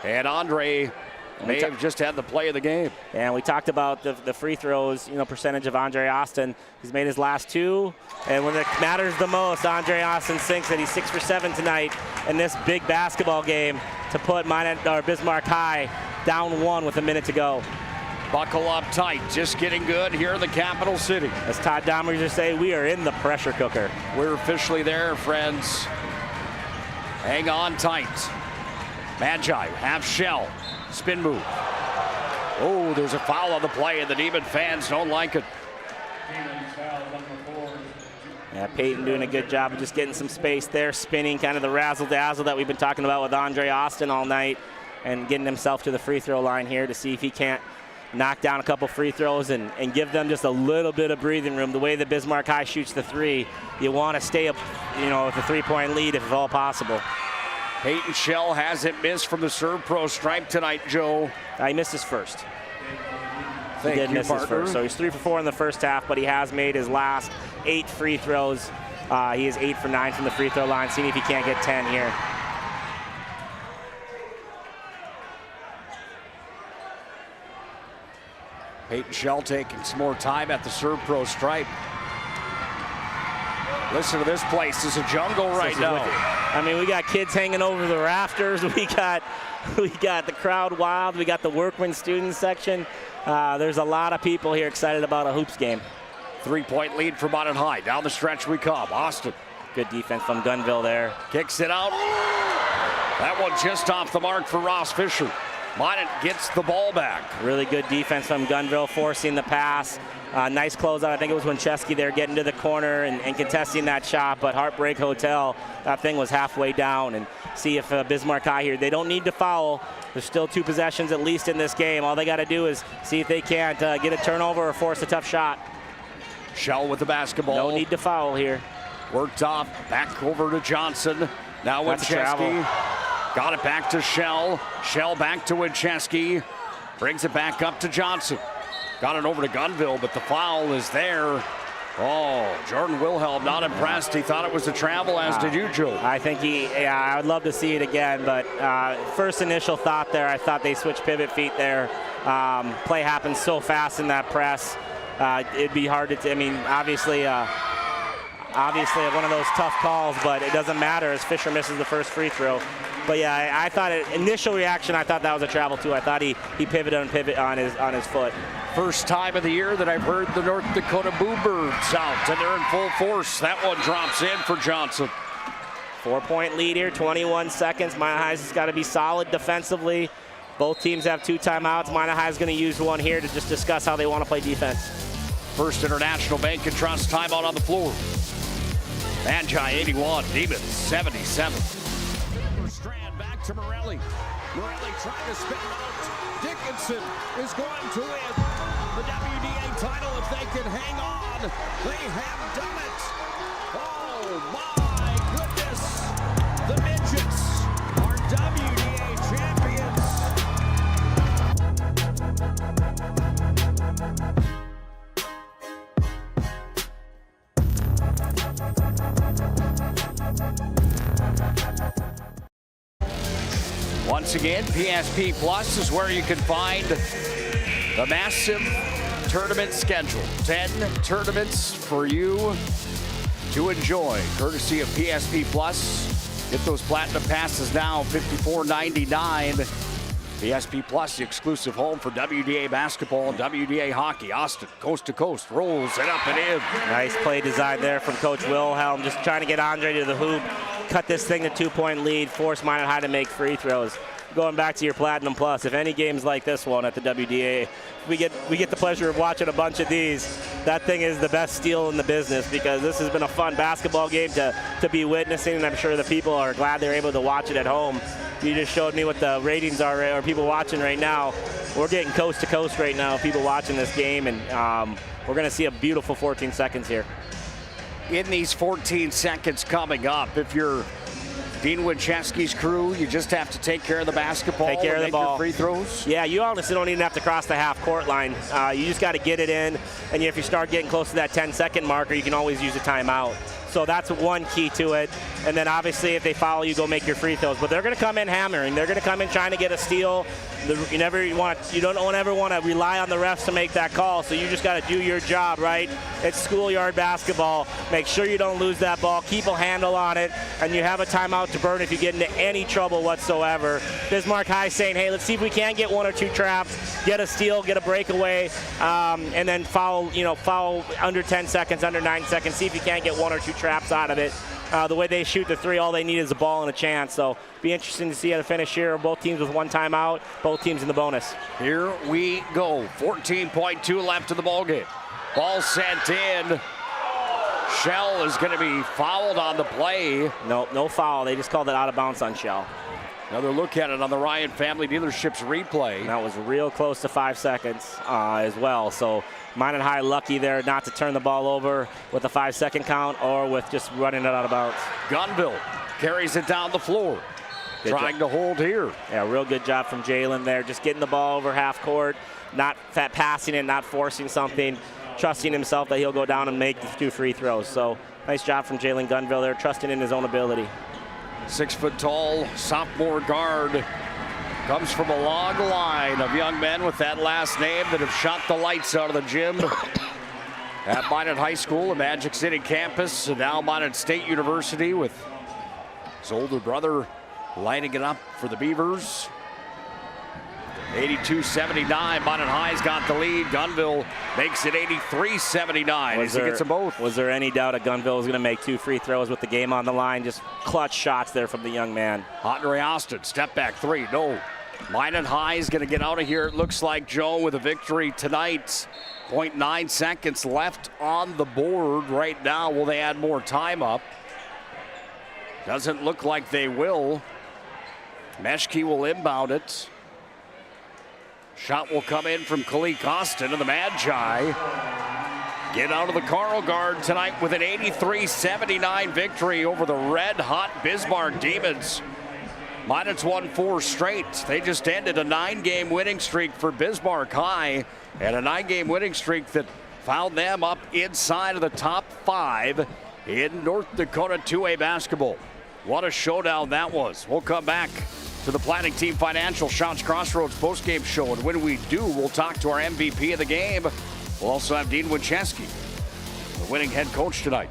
And Andre may have just had the play of the game. And we talked about the free throws, percentage of Andre Austin. He's made his last 2, and when it matters the most, Andre Austin sinks it. He's 6 for 7 tonight in this big basketball game to put Bismarck High down 1 with a minute to go. Buckle up tight, just getting good here in the capital city. As Todd Domers would say, we are in the pressure cooker. We're officially there, friends. Hang on tight. Magi, half shell, spin move. Oh, there's a foul on the play, and the Demon fans don't like it. Yeah, Peyton doing a good job of just getting some space there, spinning kind of the razzle-dazzle that we've been talking about with Andre Austin all night, and getting himself to the free throw line here to see if he can't knock down a couple free throws and give them just a little bit of breathing room. The way that Bismarck High shoots the 3, you want to stay up, with a 3-point lead if at all possible. Peyton Shell hasn't missed from the serve pro stripe tonight, Joe. He missed his first. He did miss his first. So he's 3 for 4 in the first half, but he has made his last 8 free throws. He is 8 for 9 from the free throw line, seeing if he can't get 10 here. Peyton Shell taking some more time at the serve pro stripe. Listen to this place. It's a jungle right now. I mean, we got kids hanging over the rafters. We got the crowd wild. We got the workman student section. There's a lot of people here excited about a hoops game. 3-point lead for Minot High. Down the stretch we come. Austin. Good defense from Gunville there. Kicks it out. That one just off the mark for Ross Fisher. Minot gets the ball back. Really good defense from Gunville, forcing the pass. Nice closeout. I think it was Winchesky there getting to the corner and contesting that shot, but Heartbreak Hotel, that thing was halfway down. And see if Bismarck High here, they don't need to foul. There's still 2 possessions at least in this game. All they got to do is see if they can't get a turnover or force a tough shot. Shell with the basketball. No need to foul here. Worked off, back over to Johnson. Now Winchesky. Got it back to Shell. Shell back to Winchesky. Brings it back up to Johnson. Got it over to Gunville, but the foul is there. Oh, Jordan Wilhelm not impressed. He thought it was a travel, as did you, Joe. I think I would love to see it again, but first initial thought there, I thought they switched pivot feet there. Play happens so fast in that press. It'd be hard to, obviously one of those tough calls, but it doesn't matter as Fisher misses the first free throw. But yeah, I thought initial reaction, I thought that was a travel too. I thought he pivoted on his foot. First time of the year that I've heard the North Dakota Bluebirds out, and they're in full force. That one drops in for Johnson. 4-point lead here, 21 seconds. Minot High's has got to be solid defensively. Both teams have 2 timeouts. Minot High's going to use one here to just discuss how they want to play defense. First International Bank and Trust timeout on the floor. Magi 81, Demons 77. Strand back to Morelli. Morelli trying to spin it out. Dickinson is going to win the WDA title if they can hang on. They have done it. Oh my goodness. The Midgets are WDA champions. Once again, PSP Plus is where you can find the massive tournament schedule. 10 tournaments for you to enjoy, courtesy of PSP Plus. Get those platinum passes now, $54.99. PSP Plus, the exclusive home for WDA basketball and WDA hockey. Austin, coast to coast, rolls it up and in. Nice play design there from Coach Wilhelm, just trying to get Andre to the hoop, cut this thing to 2-point lead, force Minot High to make free throws. Going back to your Platinum Plus, if any games like this one at the WDA, we get the pleasure of watching a bunch of these. That thing is the best steal in the business, because this has been a fun basketball game to be witnessing, and I'm sure the people are glad they're able to watch it at home. You just showed me what the ratings are, or people watching right now. we're getting coast to coast right now, people watching this game, and we're going to see a beautiful 14 seconds here. In these 14 seconds coming up, if you're Dean Winchesky's crew, you just have to take care of the basketball. Take care of the ball. Your free throws. Yeah, you honestly don't even have to cross the half-court line. You just got to get it in, and if you start getting close to that 10-second marker, you can always use a timeout. So that's one key to it. And then obviously if they foul you, go make your free throws. But they're going to come in hammering. They're going to come in trying to get a steal. You don't ever want to rely on the refs to make that call. So you just got to do your job, right? It's schoolyard basketball. Make sure you don't lose that ball. Keep a handle on it. And you have a timeout to burn if you get into any trouble whatsoever. Bismarck High saying, hey, let's see if we can get 1 or 2 traps, get a steal, get a breakaway, and then foul under 10 seconds, under 9 seconds. See if you can't get 1 or 2 traps out of it. The way they shoot the three, all they need is a ball and a chance. So be interesting to see how to finish here. Both teams with 1 timeout, both teams in the bonus. Here we go. 14.2 left in the ballgame. Ball sent in. Shell is going to be fouled on the play. No foul. They just called it out of bounds on Shell. Another look at it on the Ryan Family Dealerships replay. That was real close to 5 seconds as well. So Minot High lucky there not to turn the ball over with a 5-second count or with just running it out of bounds. Gunville carries it down the floor. Trying to hold here. Yeah, real good job from Jalen there. Just getting the ball over half court, not passing it, not forcing something, trusting himself that he'll go down and make the 2 free throws. So nice job from Jalen Gunville there, trusting in his own ability. 6 foot tall sophomore guard comes from a long line of young men with that last name that have shot the lights out of the gym at Minot High School, a Magic City campus, and now Minot State University with his older brother lighting it up for the Beavers. 82-79, Minot High's got the lead. Gunville makes it 83-79 as he gets them both. Was there any doubt that Gunville was going to make 2 free throws with the game on the line? Just clutch shots there from the young man. Andre Austin, step back 3, no. Minot High is going to get out of here, it looks like, Joe, with a victory tonight. 0.9 seconds left on the board right now. Will they add more time up? Doesn't look like they will. Meshke will inbound it. Shot will come in from Kalik Austin, and the Magi get out of the Carl Guard tonight with an 83-79 victory over the red-hot Bismarck Demons. Minot's won 4 straight. They just ended a 9-game winning streak for Bismarck High, and a 9-game winning streak that found them up inside of the top 5 in North Dakota 2A basketball. What a showdown that was. We'll come back to the Planning Team Financial Shots Crossroads postgame show, and when we do, we'll talk to our MVP of the game. We'll also have Dean Winchesky, the winning head coach tonight.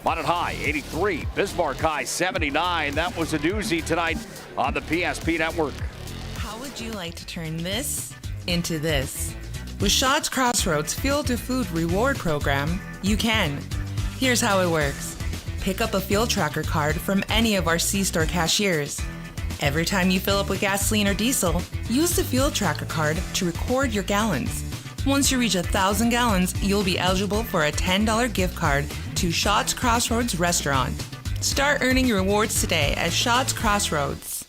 Minot High 83, Bismarck High 79. That was a doozy tonight on the PSP Network. How would you like to turn this into this? With Shots Crossroads Fuel to Food Reward Program, you can. Here's how it works. Pick up a fuel tracker card from any of our C-Store cashiers. Every time you fill up with gasoline or diesel, use the fuel tracker card to record your gallons. Once you reach 1,000 gallons, you'll be eligible for a $10 gift card to Shots Crossroads Restaurant. Start earning your rewards today at Shots Crossroads.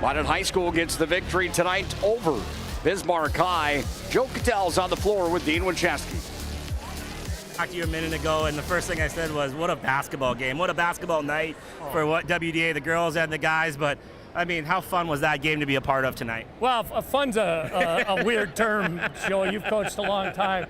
Minot High School gets the victory tonight over Bismarck High. Joe KITTELL's on the floor with Dean Winchesky. I talked to you a minute ago, and the first thing I said was, what a basketball game. What a basketball night for what WDA, the girls and the guys. But, I mean, how fun was that game to be a part of tonight? Well, fun's a weird term, Joe. You've coached a long time.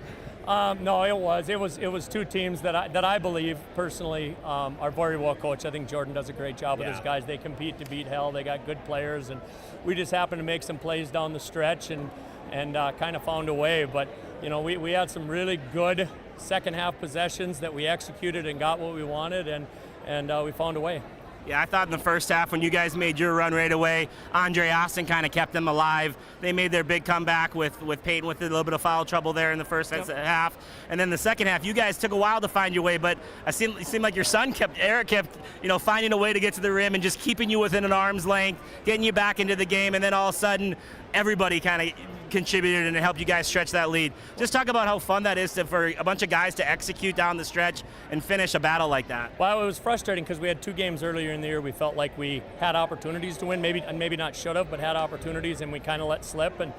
No, it was. It was 2 teams that I believe, personally, are very well coached. I think Jordan does a great job with his guys. They compete to beat hell. They got good players, and we just happened to make some plays down the stretch and kind of found a way. But, you know, we had some really good second half possessions that we executed and got what we wanted, and we found a way. Yeah, I thought in the first half when you guys made your run right away, Andre Austin kind of kept them alive. They made their big comeback with Peyton with a little bit of foul trouble there in the first half. And then the second half, you guys took a while to find your way, but it seemed like your son Eric kept, finding a way to get to the rim and just keeping you within an arm's length, getting you back into the game, and then all of a sudden, everybody kind of contributed and it helped you guys stretch that lead. Just talk about how fun that is for a bunch of guys to execute down the stretch and finish a battle like that. Well, it was frustrating because we had 2 games earlier in the year. We felt like we had opportunities to win, maybe not should have, but had opportunities, and we kind of let slip. And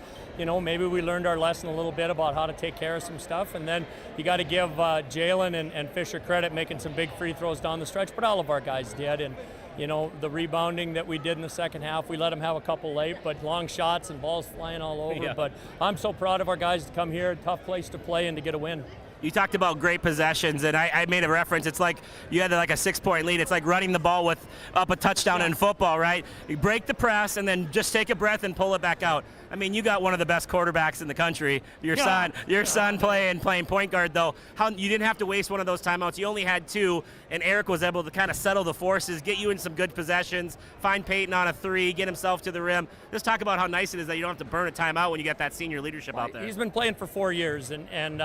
maybe we learned our lesson a little bit about how to take care of some stuff. And then you got to give Jalen and Fisher credit making some big free throws down the stretch, but all of our guys did. And the rebounding that we did in the second half, we let them have a couple late, but long shots and balls flying all over. Yeah. But I'm so proud of our guys to come here, tough place to play and to get a win. You talked about great possessions, and I made a reference. It's like you had like a 6-point lead. It's like running the ball up a touchdown in football, right? You break the press and then just take a breath and pull it back out. I mean, you got one of the best quarterbacks in the country. Your son playing point guard, though. You didn't have to waste one of those timeouts. You only had 2, and Eric was able to kind of settle the forces, get you in some good possessions, find Peyton on a 3, get himself to the rim. Just talk about how nice it is that you don't have to burn a timeout when you get that senior leadership out there. He's been playing for 4 years, and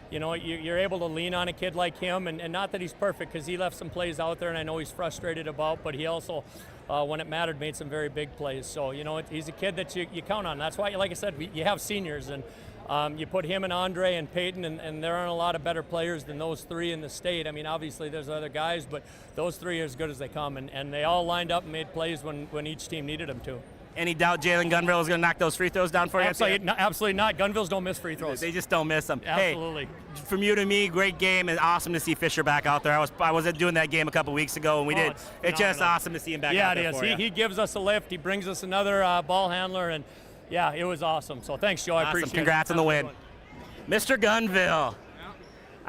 you're able to lean on a kid like him, and not that he's perfect, because he left some plays out there and I know he's frustrated about, but he also, when it mattered, made some very big plays. So, he's a kid that you count on. That's why, like I said, you have seniors, and you put him and Andre and Peyton, and there aren't a lot of better players than those 3 in the state. I mean, obviously there's other guys, but those 3 are as good as they come, and they all lined up and made plays when each team needed them to. Any doubt Jalen Gunville is going to knock those free throws down for you? Absolutely not. Gunvilles don't miss free throws. They just don't miss them. Absolutely. Hey, from you to me, great game, and awesome to see Fisher back out there. I was doing that game a couple weeks ago, and it's just awesome to see him back out there. Yeah, it is. He gives us a lift. He brings us another ball handler, and yeah, it was awesome. So thanks, Joe. I appreciate it. Congrats on the win. Mr. Gunville.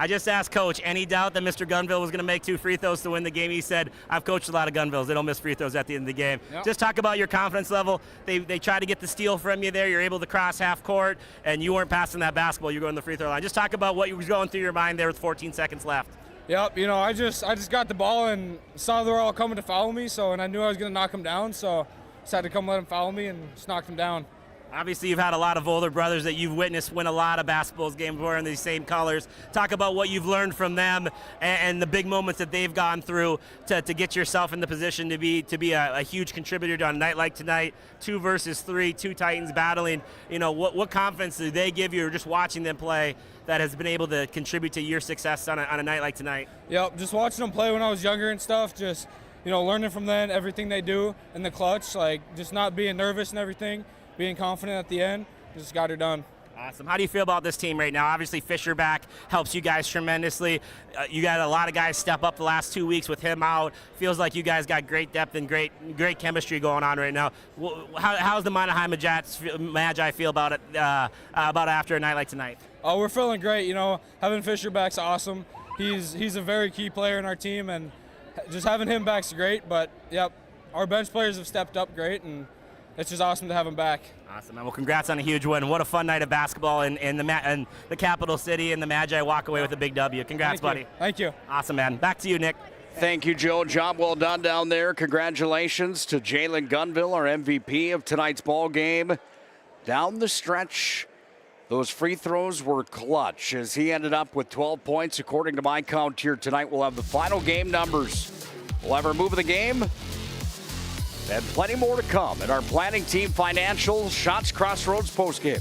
I just asked Coach, any doubt that Mr. Gunville was going to make 2 free throws to win the game? He said, I've coached a lot of Gunvilles. They don't miss free throws at the end of the game. Yep. Just talk about your confidence level. They try to get the steal from you there. You're able to cross half court, and you weren't passing that basketball. You're going to the free throw line. Just talk about what was going through your mind there with 14 seconds left. Yep, I just got the ball and saw they were all coming to foul me, and I knew I was going to knock them down, so I just had to come let them foul me and just knocked them down. Obviously, you've had a lot of older brothers that you've witnessed win a lot of basketball games wearing these same colors. Talk about what you've learned from them and the big moments that they've gone through to get yourself in the position to be a huge contributor on a night like tonight. 2 versus 3, 2 Titans battling. What confidence do they give you, or just watching them play, that has been able to contribute to your success on a night like tonight? Yep, just watching them play when I was younger and stuff. Just learning from them everything they do in the clutch, like just not being nervous and everything. Being confident at the end, just got her done. Awesome. How do you feel about this team right now? Obviously, Fisher back helps you guys tremendously. You got a lot of guys step up the last 2 weeks with him out. Feels like you guys got great depth and great chemistry going on right now. How's the Magi feel about it after a night like tonight? Oh, we're feeling great. Having Fisher back's awesome. He's a very key player in our team, and just having him back's great. But yep, our bench players have stepped up great, and it's just awesome to have him back. Awesome, man. Well, congrats on a huge win. What a fun night of basketball in the capital city, and the Magi walk away with a big W. Congrats, buddy. Thank you. Awesome, man. Back to you, Nick. Thank you, Joe. Job well done down there. Congratulations to Jalen Gunville, our MVP of tonight's ball game. Down the stretch, those free throws were clutch as he ended up with 12 points. According to my count here tonight, we'll have the final game numbers. We'll have our move of the game. And plenty more to come at our Planning Team Financial Shots Crossroads postgame.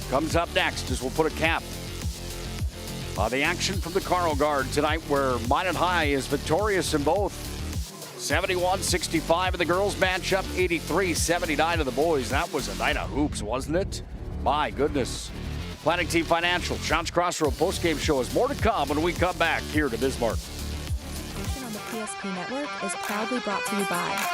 Comes up next as we'll put a cap on the action from the Carl Guard tonight, where Minot High is victorious in both. 71-65 in the girls matchup, 83-79 in the boys. That was a night of hoops, wasn't it? My goodness. Planning Team Financial Shots Crossroads postgame show has more to come when we come back here to Bismarck. On the PSP Network is proudly brought to you by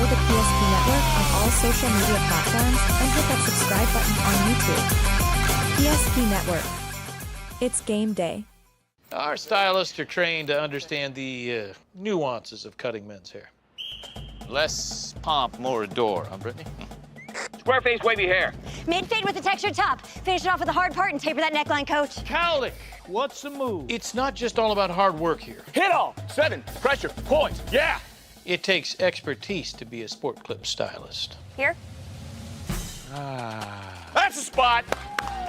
follow the PSP Network on all social media platforms and hit that subscribe button on YouTube. PSP Network. It's game day. Our stylists are trained to understand the nuances of cutting men's hair. Less pomp, more adore, huh, Brittany? Square face, wavy hair. Mid-fade with a textured top. Finish it off with the hard part and taper that neckline, coach. Cowlick, what's the move? It's not just all about hard work here. Hit all. 7. Pressure. Point. Yeah. It takes expertise to be a sport clip stylist. Here? That's the spot.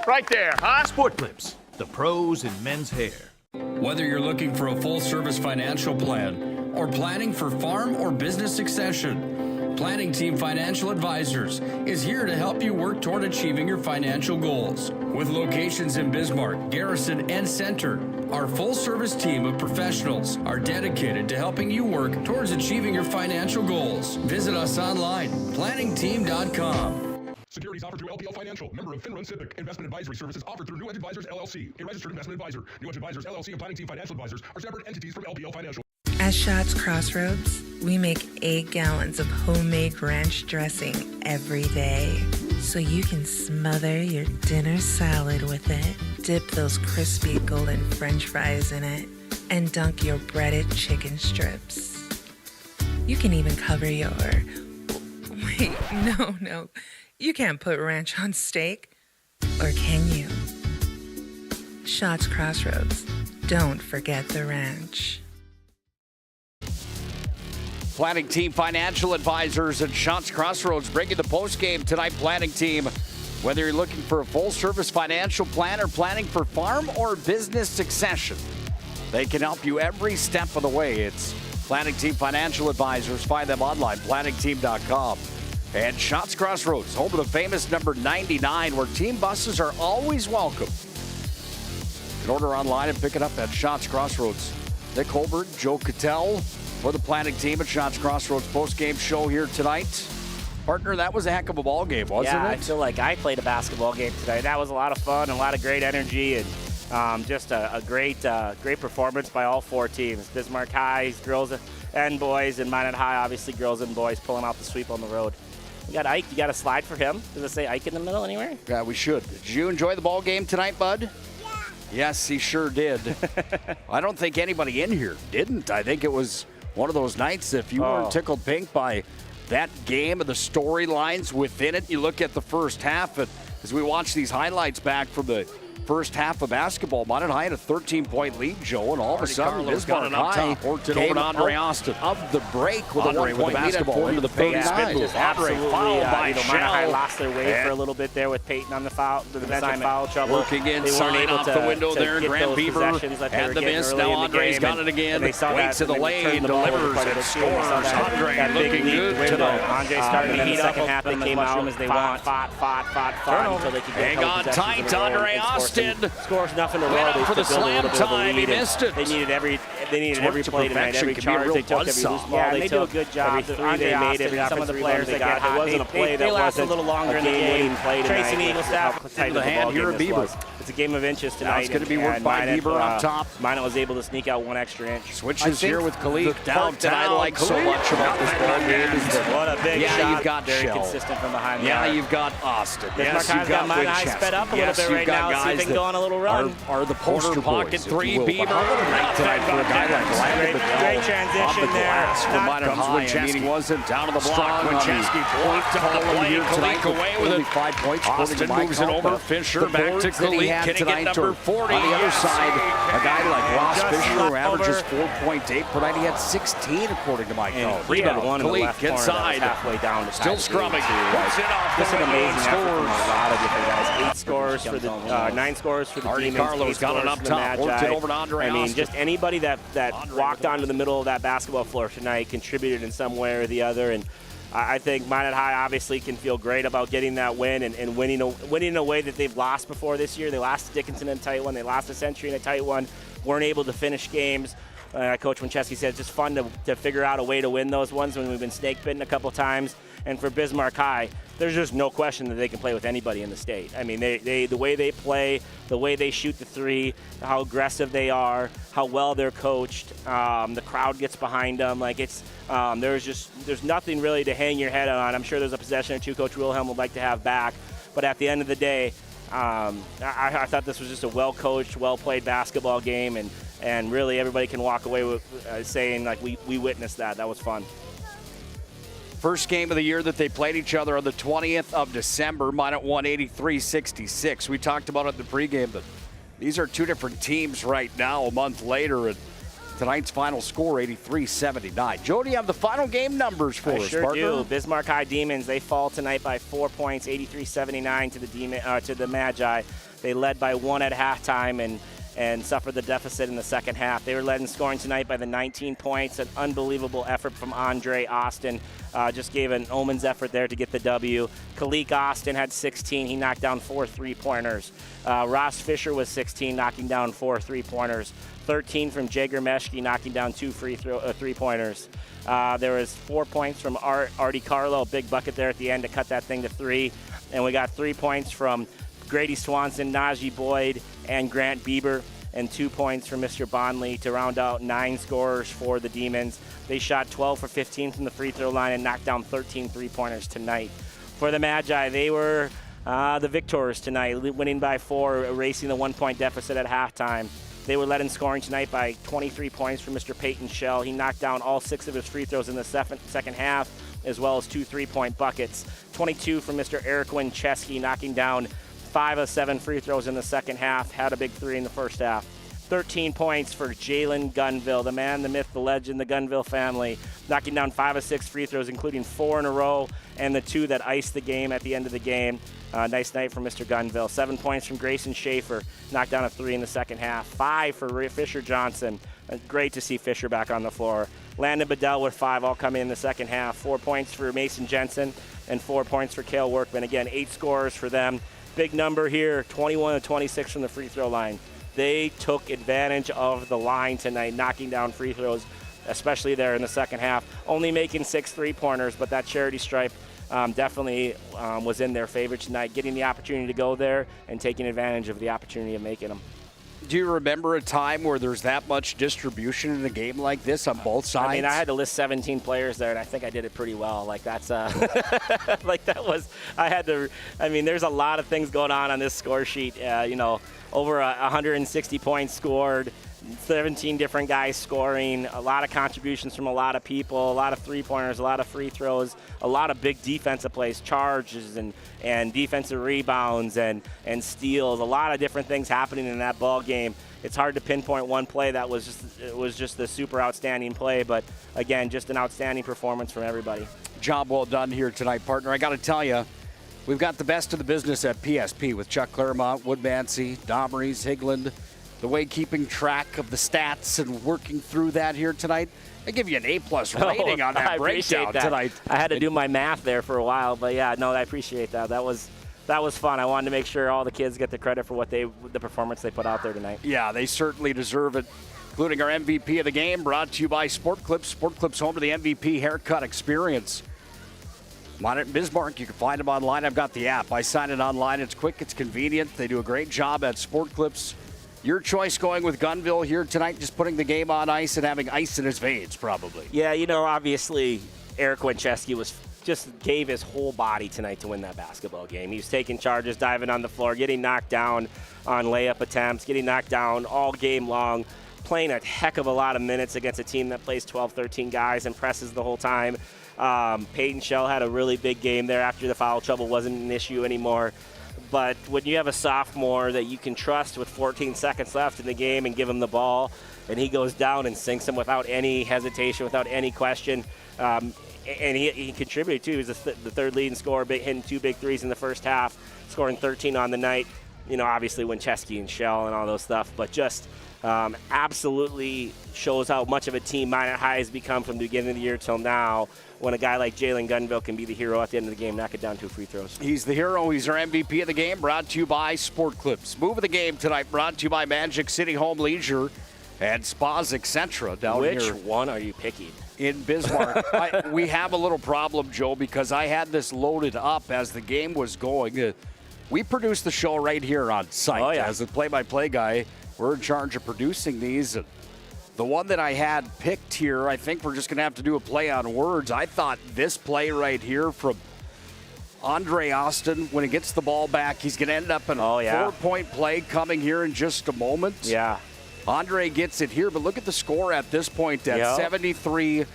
Right there, huh? Sport Clips, the pros in men's hair. Whether you're looking for a full-service financial plan or planning for farm or business succession, Planning Team Financial Advisors is here to help you work toward achieving your financial goals. With locations in Bismarck, Garrison, and Center, our full-service team of professionals are dedicated to helping you work towards achieving your financial goals. Visit us online, planningteam.com. Securities offered through LPL Financial, member of FINRA SIPC. Investment advisory services offered through New Edge Advisors, LLC, a registered investment advisor. New Edge Advisors, LLC, and Planning Team Financial Advisors are separate entities from LPL Financial. At Shots Crossroads, we make 8 gallons of homemade ranch dressing every day, so you can smother your dinner salad with it, dip those crispy golden French fries in it, and dunk your breaded chicken strips. You can even cover your... Wait, no. You can't put ranch on steak, or can you? Shots Crossroads. Don't forget the ranch. Planning Team Financial Advisors and Shots Crossroads bringing the postgame tonight. Planning Team, whether you're looking for a full-service financial plan or planning for farm or business succession, they can help you every step of the way. It's Planning Team Financial Advisors. Find them online, planningteam.com. And Shots Crossroads, home of the famous number 99, where team buses are always welcome. You can order online and pick it up at Shots Crossroads. Nick Hulberg, Joe KITTELL for the Planning Team at Shots Crossroads post-game show here tonight. Partner, that was a heck of a ball game, wasn't it? Yeah, I feel like I played a basketball game tonight. That was a lot of fun, a lot of great energy, and just a great performance by all 4 teams. Bismarck High, girls and boys, and Minot High, obviously girls and boys, pulling out the sweep on the road. We got Ike. You got a slide for him? Does it say Ike in the middle anywhere? Yeah, we should. Did you enjoy the ball game tonight, bud? Yeah. Yes, he sure did. I don't think anybody in here didn't. I think it was one of those nights, if you weren't tickled pink by that game and the storylines within it. You look at the first half, and as we watch these highlights back from the first half of basketball, Minot High had a 13-point lead, Joe, and all of a sudden, Bismarck High came over Austin of the break with a 1-point basketball into the paint. Just absolutely, Minot High lost their way for a little bit there with Peyton on the defensive foul trouble. Working inside off the window there, Grant Beaver had the miss. Now Andre's got it again. Waits in the lane, delivers and scores. Andre looking good tonight. Andre starting to heat up. Second half, they came out as they want. Fought until they could get hang on tight, Andre Austin. Scores nothing to roll. For the slam time, he missed it. They needed every play tonight, every charge they took, every loose ball they do a good job. Every 3 they made, every some of the players they got. It wasn't a play that wasn't a little longer in the game. Tracy Eaglestaff the hand here at Beaver. It's a game of inches tonight. It's going to be worked by Beaver up top. Minot was able to sneak out 1 extra inch. Switches here with Kalik downtown. That I like so much about this ball game is that what a big shot. You've got very consistent from behind. Yeah, you've got Austin. Yes, you've got Minot High sped up a little bit right now. See if they can go on a little run. Are the poster pocket 3 Beaver tonight for a guy like Landon. Great transition there. From Minot High. I mean, he wasn't down to the block. Winchesky point to the play. Kalik away with it. 5 points. Austin moves it over. Fisher back to Kalik. Can he get number 40? On the other side, a guy like Ross Fisher who averages 4.8 per night. He had 16 according to my count. Rebound one in the left corner. Inside. Halfway down. Still scrumming. Puts it off. Just an amazing effort from a lot of different guys. 8 scores for the 9 scores for the Artie Demons. Carlos got it up top. Worked it over to Andre Austin. Just anybody that walked onto the middle of that basketball floor tonight contributed in some way or the other. And I think Minot High obviously can feel great about getting that win and winning in a way that they've lost before this year. They lost to Dickinson in a tight one. They lost to Century in a tight one. Weren't able to finish games. Coach Winchesky said it's just fun to figure out a way to win those ones when we've been snake bitten a couple times. And for Bismarck High, there's just no question that they can play with anybody in the state. I mean, the way they play, the way they shoot the three, how aggressive they are, how well they're coached, the crowd gets behind them. Like there's nothing really to hang your head on. I'm sure there's a possession or two Coach Wilhelm would like to have back, but at the end of the day, I thought this was just a well-coached, well-played basketball game, and really everybody can walk away with saying, like, we witnessed that. That was fun. First game of the year that they played each other on the 20th of December. Minot won 83-66. We talked about it in the pregame, but these are two different teams right now a month later, and tonight's final score, 83-79. Joe, do you have the final game numbers for us, I sure partner? do. Bismarck High Demons, they fall tonight by 4 points, 83-79 to the Magi. They led by 1 at halftime and suffered the deficit in the second half. They were led in scoring tonight by the 19 points. An unbelievable effort from Andre Austin. Just gave an Omens effort there to get the W. Kalik Austin had 16. He knocked down 4 3-pointers. Ross Fisher was 16, knocking down 4 3-pointers. 13 from Jager Meshke, knocking down 2 3-pointers. There was 4 points from Artie Carlo, a big bucket there at the end to cut that thing to 3. And we got 3 points from Grady Swanson, Najee Boyd, and Grant Bieber, and 2 points from Mr. Bondley to round out 9 scorers for the Demons. They shot 12 for 15 from the free throw line and knocked down 13 3-pointers tonight. For the Magi, they were the victors tonight, winning by 4, erasing the 1-point deficit at halftime. They were led in scoring tonight by 23 points from Mr. Peyton Shell. He knocked down all 6 of his free throws in the second half, as well as 2 3-point buckets. 22 from Mr. Eric Winchesky, knocking down 5 of 7 free throws in the second half, had a big 3 in the first half. 13 points for Jalen Gunville, the man, the myth, the legend, the Gunville family, knocking down 5 of 6 free throws, including 4 in a row, and the 2 that iced the game at the end of the game. Nice night from Mr. Gunville. 7 points from Grayson Schaefer, knocked down a 3 in the second half. 5 for Fisher Johnson. Great to see Fisher back on the floor. Landon Bedell with 5, all coming in the second half. 4 points for Mason Jensen and 4 points for Cale Workman. Again, 8 scorers for them. Big number here, 21 of 26 from the free throw line. They took advantage of the line tonight, knocking down free throws, especially there in the second half. Only making 6 3-pointers, but that charity stripe definitely was in their favor tonight, getting the opportunity to go there and taking advantage of the opportunity of making them. Do you remember a time where there's that much distribution in a game like this on both sides? I mean, I had to list 17 players there, and I think I did it pretty well. Like, that's, like, that was, I had to, I mean, there's a lot of things going on this score sheet. You know, over 160 points scored, 17 different guys scoring, a lot of contributions from a lot of people, a lot of 3-pointers, a lot of free throws, a lot of big defensive plays, charges and defensive rebounds and steals, a lot of different things happening in that ball game. It's hard to pinpoint one play that was just the super outstanding play, but again, just an outstanding performance from everybody. Job well done here tonight, partner. I got to tell you, we've got the best of the business at PSP with Chuck Claremont, Woodmansey, Domrys, Higland. The way keeping track of the stats and working through that here tonight. I give you an A+ rating on that breakdown tonight. I had to do my math there for a while, but yeah, no, I appreciate that. That was fun. I wanted to make sure all the kids get the credit for the performance they put out there tonight. Yeah, they certainly deserve it, including our MVP of the game, brought to you by Sport Clips. Sport Clips, home to the MVP haircut experience. Minot and Bismarck, you can find them online. I've got the app. I sign it online. It's quick, it's convenient. They do a great job at Sport Clips. Your choice going with Gunville here tonight, just putting the game on ice and having ice in his veins, probably. Yeah, you know, obviously, Eric Winchesky just gave his whole body tonight to win that basketball game. He was taking charges, diving on the floor, getting knocked down on layup attempts, getting knocked down all game long, playing a heck of a lot of minutes against a team that plays 12, 13 guys and presses the whole time. Peyton Shell had a really big game there after the foul trouble wasn't an issue anymore. But when you have a sophomore that you can trust with 14 seconds left in the game and give him the ball, and he goes down and sinks him without any hesitation, without any question, and he contributed too. He was the third leading scorer, hitting 2 big threes in the first half, scoring 13 on the night. You know, obviously Winchesky and Shell and all those stuff, but just absolutely shows how much of a team Minot High has become from the beginning of the year till now, when a guy like Jalen Gunville can be the hero at the end of the game, knock it down 2 free throws. He's the hero. He's our MVP of the game, brought to you by Sport Clips. Move of the game tonight, brought to you by Magic City Home Leisure and Spas Etc. down here. Which one are you picking? in Bismarck. We have a little problem, Joe, because I had this loaded up as the game was going. We produce the show right here on site. Oh, yeah. As the play-by-play guy, we're in charge of producing these. And the one that I had picked here, I think we're just going to have to do a play on words. I thought this play right here from Andre Austin, when he gets the ball back, he's going to end up in a 4-point play coming here in just a moment. Yeah. Andre gets it here, but look at the score at this point at 73-78.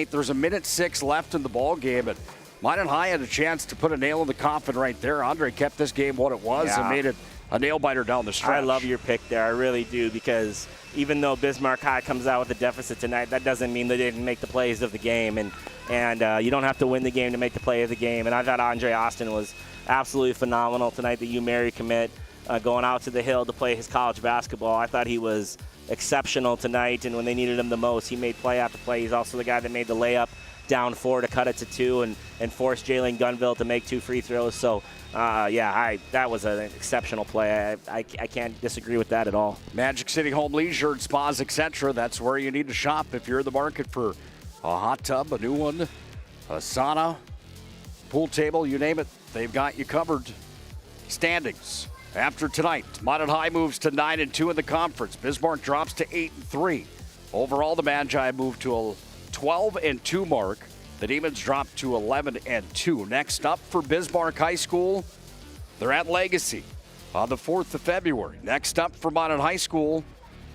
There's 1:06 left in the ball game, and Minot High had a chance to put a nail in the coffin right there. Andre kept this game what it was and made it a nail-biter down the stretch. I love your pick there. I really do, because even though Bismarck High comes out with a deficit tonight, that doesn't mean they didn't make the plays of the game. And you don't have to win the game to make the play of the game. And I thought Andre Austin was absolutely phenomenal tonight, the UMary commit, going out to the Hill to play his college basketball. I thought he was exceptional tonight, and when they needed him the most, he made play after play. He's also the guy that made the layup down 4 to cut it to 2 and force Jalen Gunville to make 2 free throws. So, that was an exceptional play. I can't disagree with that at all. Magic City Home Leisure, spas, etc. That's where you need to shop if you're in the market for a hot tub, a new one, a sauna, pool table, you name it. They've got you covered. Standings after tonight, Minot High moves to 9-2 in the conference. Bismarck drops to 8-3. Overall, the Magi move to a 12-2 mark. The Demons drop to 11-2. Next up for Bismarck High School, they're at Legacy on the 4th of February. Next up for Minot High School,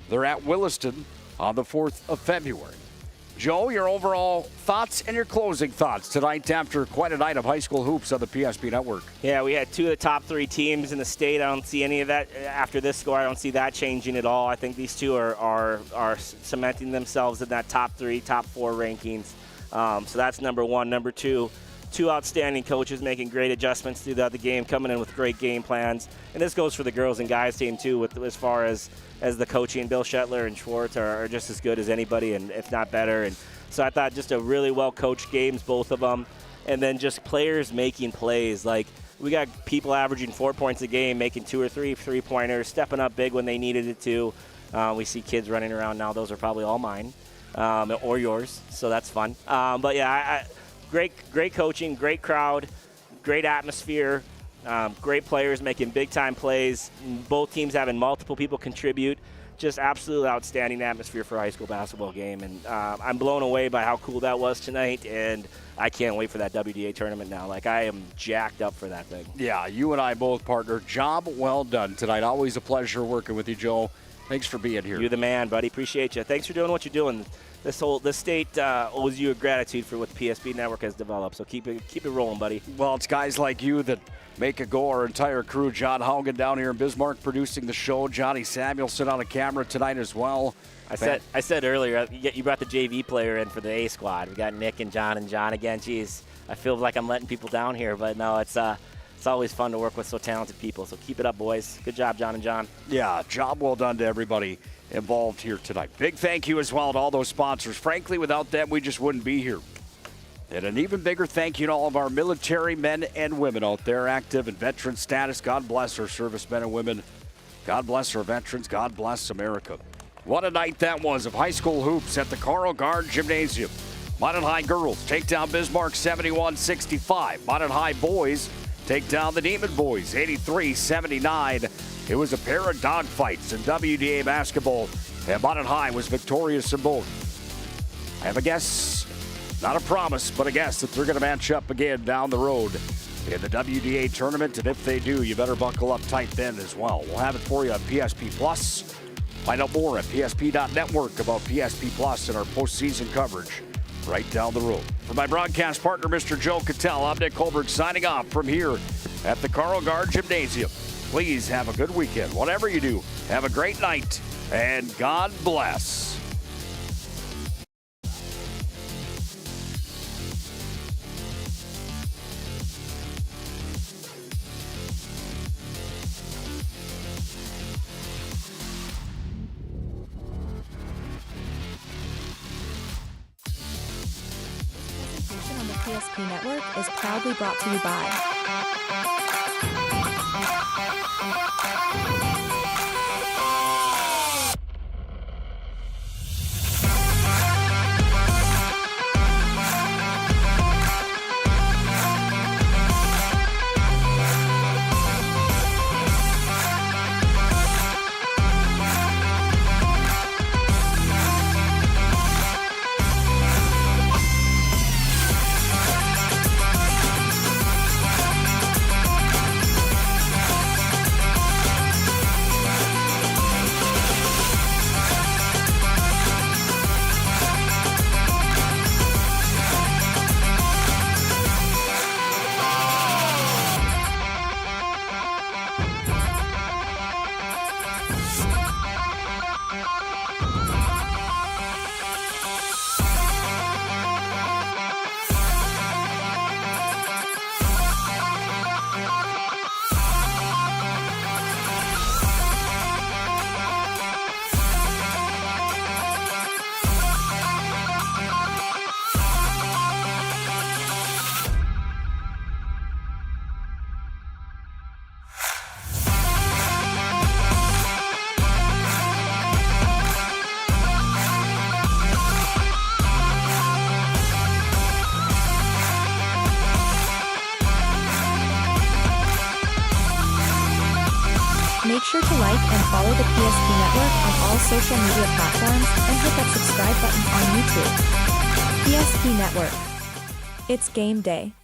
they're at Williston on the 4th of February. Joe, your overall thoughts and your closing thoughts tonight after quite a night of high school hoops on the PSP Network. Yeah, we had 2 of the top 3 teams in the state. I don't see any of that after this score. I don't see that changing at all. I think these 2 are cementing themselves in that top 3, top 4 rankings. So that's number 1. Number 2, 2 outstanding coaches making great adjustments throughout the game, coming in with great game plans. And this goes for the girls and guys team too, as far as the coaching. Bill Shetler and Schwartz are just as good as anybody, and if not better. And so I thought just a really well-coached games, both of them. And then just players making plays. Like, we got people averaging 4 points a game, making 2 or 3 three-pointers, stepping up big when they needed it to. We see kids running around now. Those are probably all mine or yours, so that's fun. But, yeah, great coaching, great crowd, great atmosphere. Great players making big-time plays. Both teams having multiple people contribute. Just absolutely outstanding atmosphere for a high school basketball game. And I'm blown away by how cool that was tonight, and I can't wait for that WDA tournament now. Like, I am jacked up for that thing. Yeah, you and I both, partner. Job well done tonight. Always a pleasure working with you, Joe. Thanks for being here. You're the man, buddy. Appreciate you. Thanks for doing what you're doing. This state owes you a gratitude for what the PSP Network has developed. So keep it rolling, buddy. Well, it's guys like you that make it go. Our entire crew, John Haugen down here in Bismarck producing the show. Johnny Samuelson on the camera tonight as well. I said earlier, you brought the JV player in for the A squad. We got Nick and John again. Geez, I feel like I'm letting people down here, but no, it's always fun to work with so talented people. So keep it up, boys. Good job, John and John. Yeah, job well done to everybody involved here tonight. Big thank you as well to all those sponsors. Frankly, without them, we just wouldn't be here. And an even bigger thank you to all of our military men and women out there, active and veteran status. God bless our servicemen and women. God bless our veterans. God bless America. What a night that was of high school hoops at the Carl Gard Gymnasium. Minot High girls take down Bismarck 71-65. Minot High boys take down the Demon Boys 83-79. It was a pair of dogfights in WDA basketball, and Minot High was victorious in both. I have a guess, not a promise, but a guess that they're going to match up again down the road in the WDA tournament, and if they do, you better buckle up tight then as well. We'll have it for you on PSP Plus. Find out more at psp.network about PSP Plus and our postseason coverage right down the road. For my broadcast partner, Mr. Joe KITTELL, I'm Nick HULBERG signing off from here at the Carl Gard Gymnasium. Please have a good weekend. Whatever you do, have a great night, and God bless. On the PSP Network is proudly brought to you by Make sure to like and follow the PSP Network on all social media platforms and hit that subscribe button on YouTube. PSP Network. It's game day.